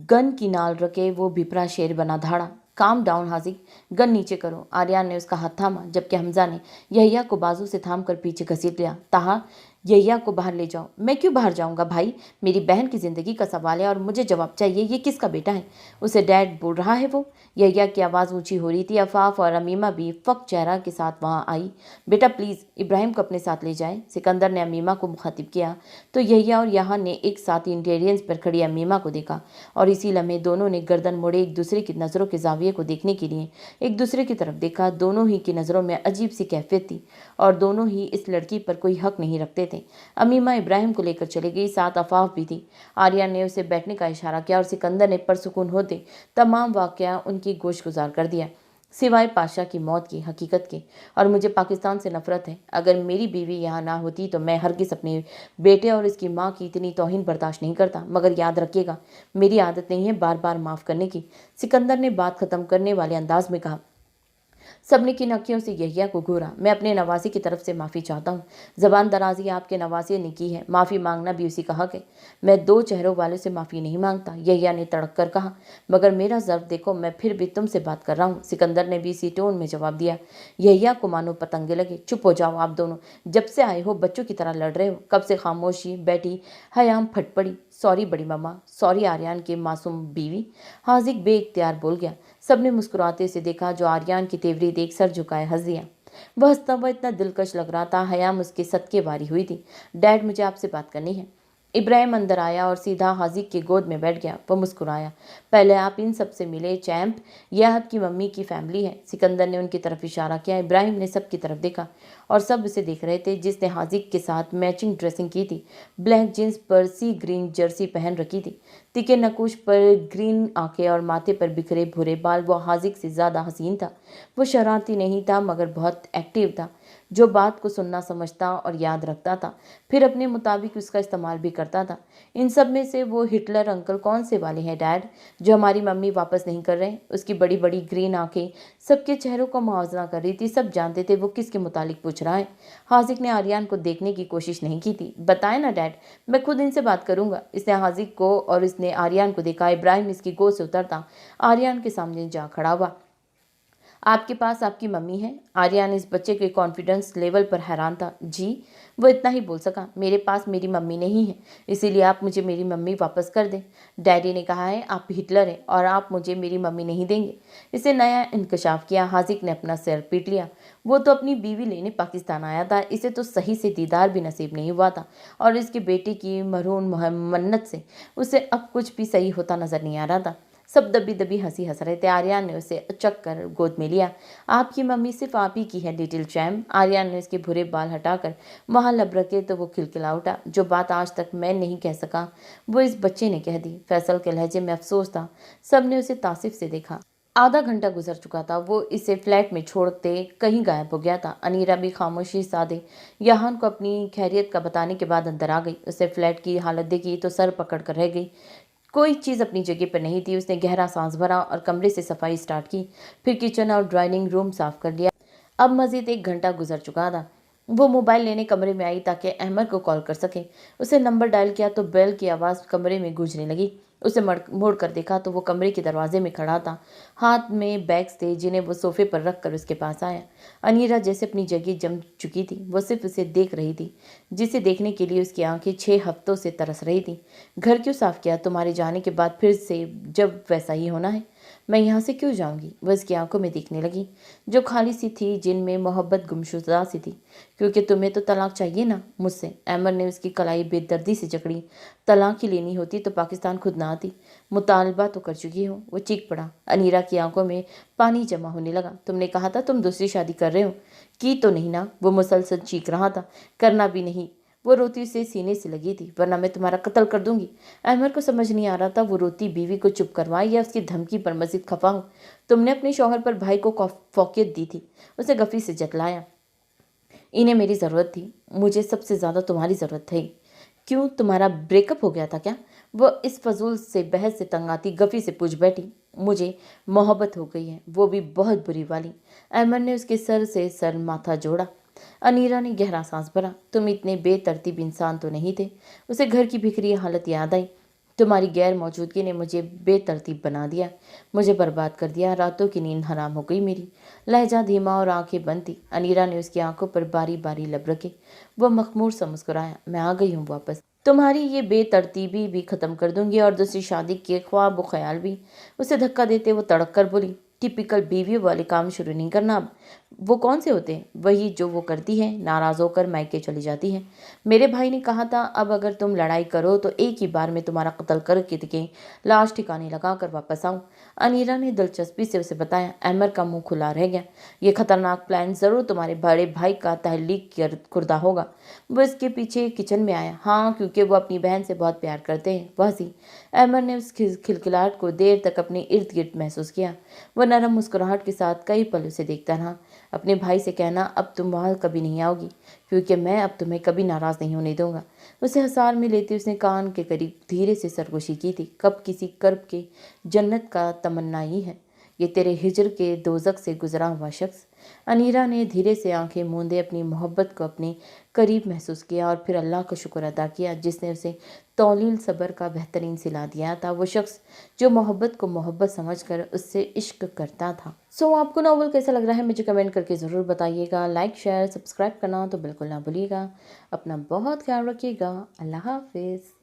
गन की नाल रखे वो भिपरा शेर बना धाड़ा। काम डाउन हाजिक, गन नीचे करो। आर्यन ने उसका हाथ थामा, जबकि हमजा ने यहिया को बाजू से थाम कर पीछे घसीट लिया। ताहा, यहिया को बाहर ले जाओ। मैं क्यों बाहर जाऊंगा भाई? मेरी बहन की जिंदगी का सवाल है और मुझे जवाब चाहिए। ये किसका बेटा है? उसे डैड बोल रहा है वो। यहिया की आवाज़ ऊंची हो रही थी। अफाफ और अमीमा भी फक चेहरा के साथ वहां आई। बेटा प्लीज़ इब्राहिम को अपने साथ ले जाएं। सिकंदर ने अमीमा को मुखातिब किया तो यहिया और यहाँ ने एक साथ इंटेरियंस पर खड़ी अमीमा को देखा और इसी लम्हे दोनों ने गर्दन मोड़े एक दूसरे की नज़रों के जाविये को देखने के लिए एक दूसरे की तरफ देखा। दोनों ही की नज़रों में अजीब सी कैफियत थी और दोनों ही इस लड़की पर कोई हक नहीं रखते थे। अमीमा इब्राहिम को लेकर चली गई, साथ अफाफ भी थी। आर्यन ने उसे बैठने का इशारा किया और सिकंदर ने परसुकून होते तमाम वाकया उनकी गोश गुजार कर दिया, सिवाय पाशा की मौत की हकीकत के। और मुझे पाकिस्तान से नफरत है। अगर मेरी बीवी यहाँ ना होती तो मैं हरगिज़ अपने बेटे और इसकी माँ की इतनी तौहीन बर्दाश्त नहीं करता। मगर याद रखिएगा, मेरी आदत नहीं है बार बार माफ़ करने की। सिकंदर ने बात ख़त्म करने वाले अंदाज में कहा। सबने की नखियों से यहिया को घूरा। मैं अपने नवासी की तरफ से माफ़ी चाहता हूँ। ज़बान दराजी आपके नवासी ने की है, माफ़ी मांगना भी उसी का हक है। मैं दो चेहरों वाले से माफ़ी नहीं मांगता, यहिया ने तड़क कर कहा। मगर मेरा ज़र्फ देखो, मैं फिर भी तुमसे बात कर रहा हूँ, सिकंदर ने भी इसी टोन में जवाब दिया। यहिया को मानो पतंगे लगे। चुप हो जाओ आप दोनों, जब से आए हो बच्चों की तरह लड़ रहे हो। कब से खामोशी बैठी हयाम फट पड़ी। सॉरी बड़ी मम्मा, सॉरी आर्यन की मासूम बीवी, हाजिक बेइख्तियार बोल गया। सबने मुस्कुराते से देखा, जो आर्यन की तेवरी देख सर झुकाए हंस दिया। वह हंसता हुआ इतना दिलकश लग रहा था, हयाम उसके सदके वारी हुई थी। डैड, मुझे आपसे बात करनी है। इब्राहिम अंदर आया और सीधा हाजिक की गोद में बैठ गया। वह मुस्कुराया। पहले आप इन सब से मिले चैंप, यह आपकी मम्मी की फैमिली है। सिकंदर ने उनकी तरफ इशारा किया। इब्राहिम ने सबकी तरफ देखा और सब उसे देख रहे थे, जिसने हाजिक के साथ मैचिंग ड्रेसिंग की थी। ब्लैक जींस पर सी ग्रीन जर्सी पहन रखी थी, तिके नकुश पर ग्रीन आंखें और माथे पर बिखरे भूरे बाल। वो हाजिक से ज़्यादा हसीन था। वो शरारती नहीं था मगर बहुत एक्टिव था, जो बात को सुनना समझता और याद रखता था, फिर अपने मुताबिक उसका इस्तेमाल भी करता था। इन सब में से वो हिटलर अंकल कौन से वाले हैं डैड, जो हमारी मम्मी वापस नहीं कर रहे? उसकी बड़ी बड़ी ग्रीन आंखें सबके चेहरों का मुआवजा कर रही थी। सब जानते थे वो किसके मुतालिक पूछ रहा है। हाजिक ने आर्यन को देखने की कोशिश नहीं की थी। बताए ना डैड, मैं खुद इनसे बात करूंगा। इसने हाजिक को और इसने आर्यन को देखा। इब्राहिम इसकी गोद से उतरता आर्यन के सामने जा खड़ा हुआ। आपके पास आपकी मम्मी है? आर्यन इस बच्चे के कॉन्फिडेंस लेवल पर हैरान था। जी, वो इतना ही बोल सका। मेरे पास मेरी मम्मी नहीं है, इसीलिए आप मुझे मेरी मम्मी वापस कर दें। डैडी ने कहा है आप हिटलर हैं और आप मुझे मेरी मम्मी नहीं देंगे। इसे नया इंकशाफ किया। हाजिक ने अपना सिर पीट लिया। वो तो अपनी बीवी लेने पाकिस्तान आया था, इसे तो सही से दीदार भी नसीब नहीं हुआ था, और इसके बेटे की मरहून मन्नत से उसे अब कुछ भी सही होता नजर नहीं आ रहा था। सब दबी दबी हंसी हंस रहे थे। आर्यन ने उसे अचक कर गोद में लिया। आपकी मम्मी सिर्फ आप ही की है लिटिल चैम्प। आर्यन ने उसके भूरे बाल हटाकर वहां लब रखे तो वो खिलखिला उठा। जो बात आज तक मैं नहीं कह सका वो इस बच्चे ने कह दी। फैसल के लहजे में अफसोस था। सबने उसे तासिफ से देखा। आधा घंटा गुजर चुका था। वो इसे फ्लैट में छोड़ते कहीं गायब हो गया था। अनीरा भी खामोशी साधे यहान को अपनी खैरियत का बताने के बाद अंदर आ गई। उसे फ्लैट की हालत देखी तो सर पकड़ कर रह गई। कोई चीज़ अपनी जगह पर नहीं थी। उसने गहरा सांस भरा और कमरे से सफाई स्टार्ट की, फिर किचन और ड्राइनिंग रूम साफ कर लिया। अब मजीद 1 घंटा गुजर चुका था। वो मोबाइल लेने कमरे में आई ताकि अहमद को कॉल कर सके। उसे नंबर डायल किया तो बेल की आवाज़ कमरे में गूंजने लगी। उसे मुड़ कर देखा तो वो कमरे के दरवाजे में खड़ा था। हाथ में बैग्स थे जिन्हें वो सोफे पर रख कर उसके पास आया। अनीरा जैसे अपनी जगह जम चुकी थी। वो सिर्फ उसे देख रही थी, जिसे देखने के लिए उसकी आंखें 6 हफ्तों से तरस रही थी। घर क्यों साफ किया? तुम्हारे जाने के बाद फिर से जब वैसा ही होना है। मैं यहाँ से क्यों जाऊँगी? वह इसकी आंखों में देखने लगी, जो खाली सी थी, जिनमें मोहब्बत गुमशुदा सी थी। क्योंकि तुम्हें तो तलाक चाहिए ना मुझसे। अहमद ने उसकी कलाई बेदर्दी से जकड़ी। तलाक ही लेनी होती तो पाकिस्तान खुद ना आती। मुतालबा तो कर चुकी हो। वो चीख पड़ा। अनीरा की आंखों में पानी जमा होने लगा। तुमने कहा था तुम दूसरी शादी कर रहे हो, की तो नहीं ना? वो मुसलसल चीख रहा था। करना भी नहीं। वो रोती से सीने से लगी थी। वरना मैं तुम्हारा कत्ल कर दूंगी। अहमद को समझ नहीं आ रहा था वो रोती बीवी को चुप करवाए या उसकी धमकी पर मजीद खफा हो। तुमने अपने शौहर पर भाई को फौकियत दी थी, उसे गफी से जतलाया। इन्हें मेरी ज़रूरत थी, मुझे सबसे ज़्यादा तुम्हारी ज़रूरत थी। क्यों, तुम्हारा ब्रेकअप हो गया था क्या? वो इस फजूल से बहस से तंग आती गफी से पूछ बैठी। मुझे मोहब्बत हो गई है, वो भी बहुत बुरी वाली। अहमद ने उसके सर से सर माथा जोड़ा। अनीरा ने गहरा सांस भरा। तुम इतने बेतरतीब इंसान तो नहीं थे। उसे घर की बिखरी हालत याद आई। तुम्हारी गैर मौजूदगी ने मुझे बेतरतीब बना दिया, मुझे बर्बाद कर दिया। रातों की नींद हराम हो गई मेरी। लहजा धीमा और आंखें बंद थी। अनीरा ने उसकी आंखों पर बारी बारी लब रखे। वह मखमूर सा मुस्कुराया। मैं आ गई हूँ वापस। तुम्हारी ये बेतरतीबी भी खत्म कर दूंगी और दूसरी शादी के ख्वाब व ख्याल भी। उसे धक्का देते वो तड़क कर बोली। टिपिकल बीवी वाले काम शुरू नहीं करना अब। वो कौन से होते हैं? वही जो वो करती है, नाराज होकर मायके चली जाती है। मेरे भाई ने कहा था अब अगर तुम लड़ाई करो तो एक ही बार में तुम्हारा कत्ल करके के लाश ठिकाने लगा कर वापस आऊं। अनीरा ने दिलचस्पी से उसे बताया। अहमद का मुंह खुला रह गया। ये खतरनाक प्लान जरूर तुम्हारे बड़े भाई का तहलीक कुर्दा होगा। वो इसके पीछे किचन में आया। हाँ, क्योंकि वो अपनी बहन से बहुत प्यार करते हैं। वह सी। अहमद ने उस खिलखिलाहट को देर तक अपने इर्द गिर्द महसूस किया। वह नरम मुस्कुराहट के साथ कई पल उसे देखता रहा। अपने भाई से कहना अब तुम वहाँ कभी नहीं आओगी, क्योंकि मैं अब तुम्हें कभी नाराज़ नहीं होने दूंगा। उसे हसार में लेते उसने कान के करीब धीरे से सरगोशी की थी। कब किसी कर्ब के जन्नत का तमन्ना ही है। ये तेरे हिजर के दोजक से गुजरा हुआ शख्स। अनीरा ने धीरे से आंखें मूंदे अपनी मोहब्बत को अपने करीब महसूस किया और फिर अल्लाह का शुक्र अदा किया जिसने उसे तौलील सब्र का बेहतरीन सिला दिया था। वो शख्स जो मोहब्बत को मोहब्बत समझकर उससे इश्क करता था। सो आपको नॉवल कैसा लग रहा है मुझे कमेंट करके ज़रूर बताइएगा। लाइक शेयर सब्सक्राइब करना तो बिल्कुल ना भूलिएगा। अपना बहुत ख्याल रखिएगा। अल्लाह हाफिज़।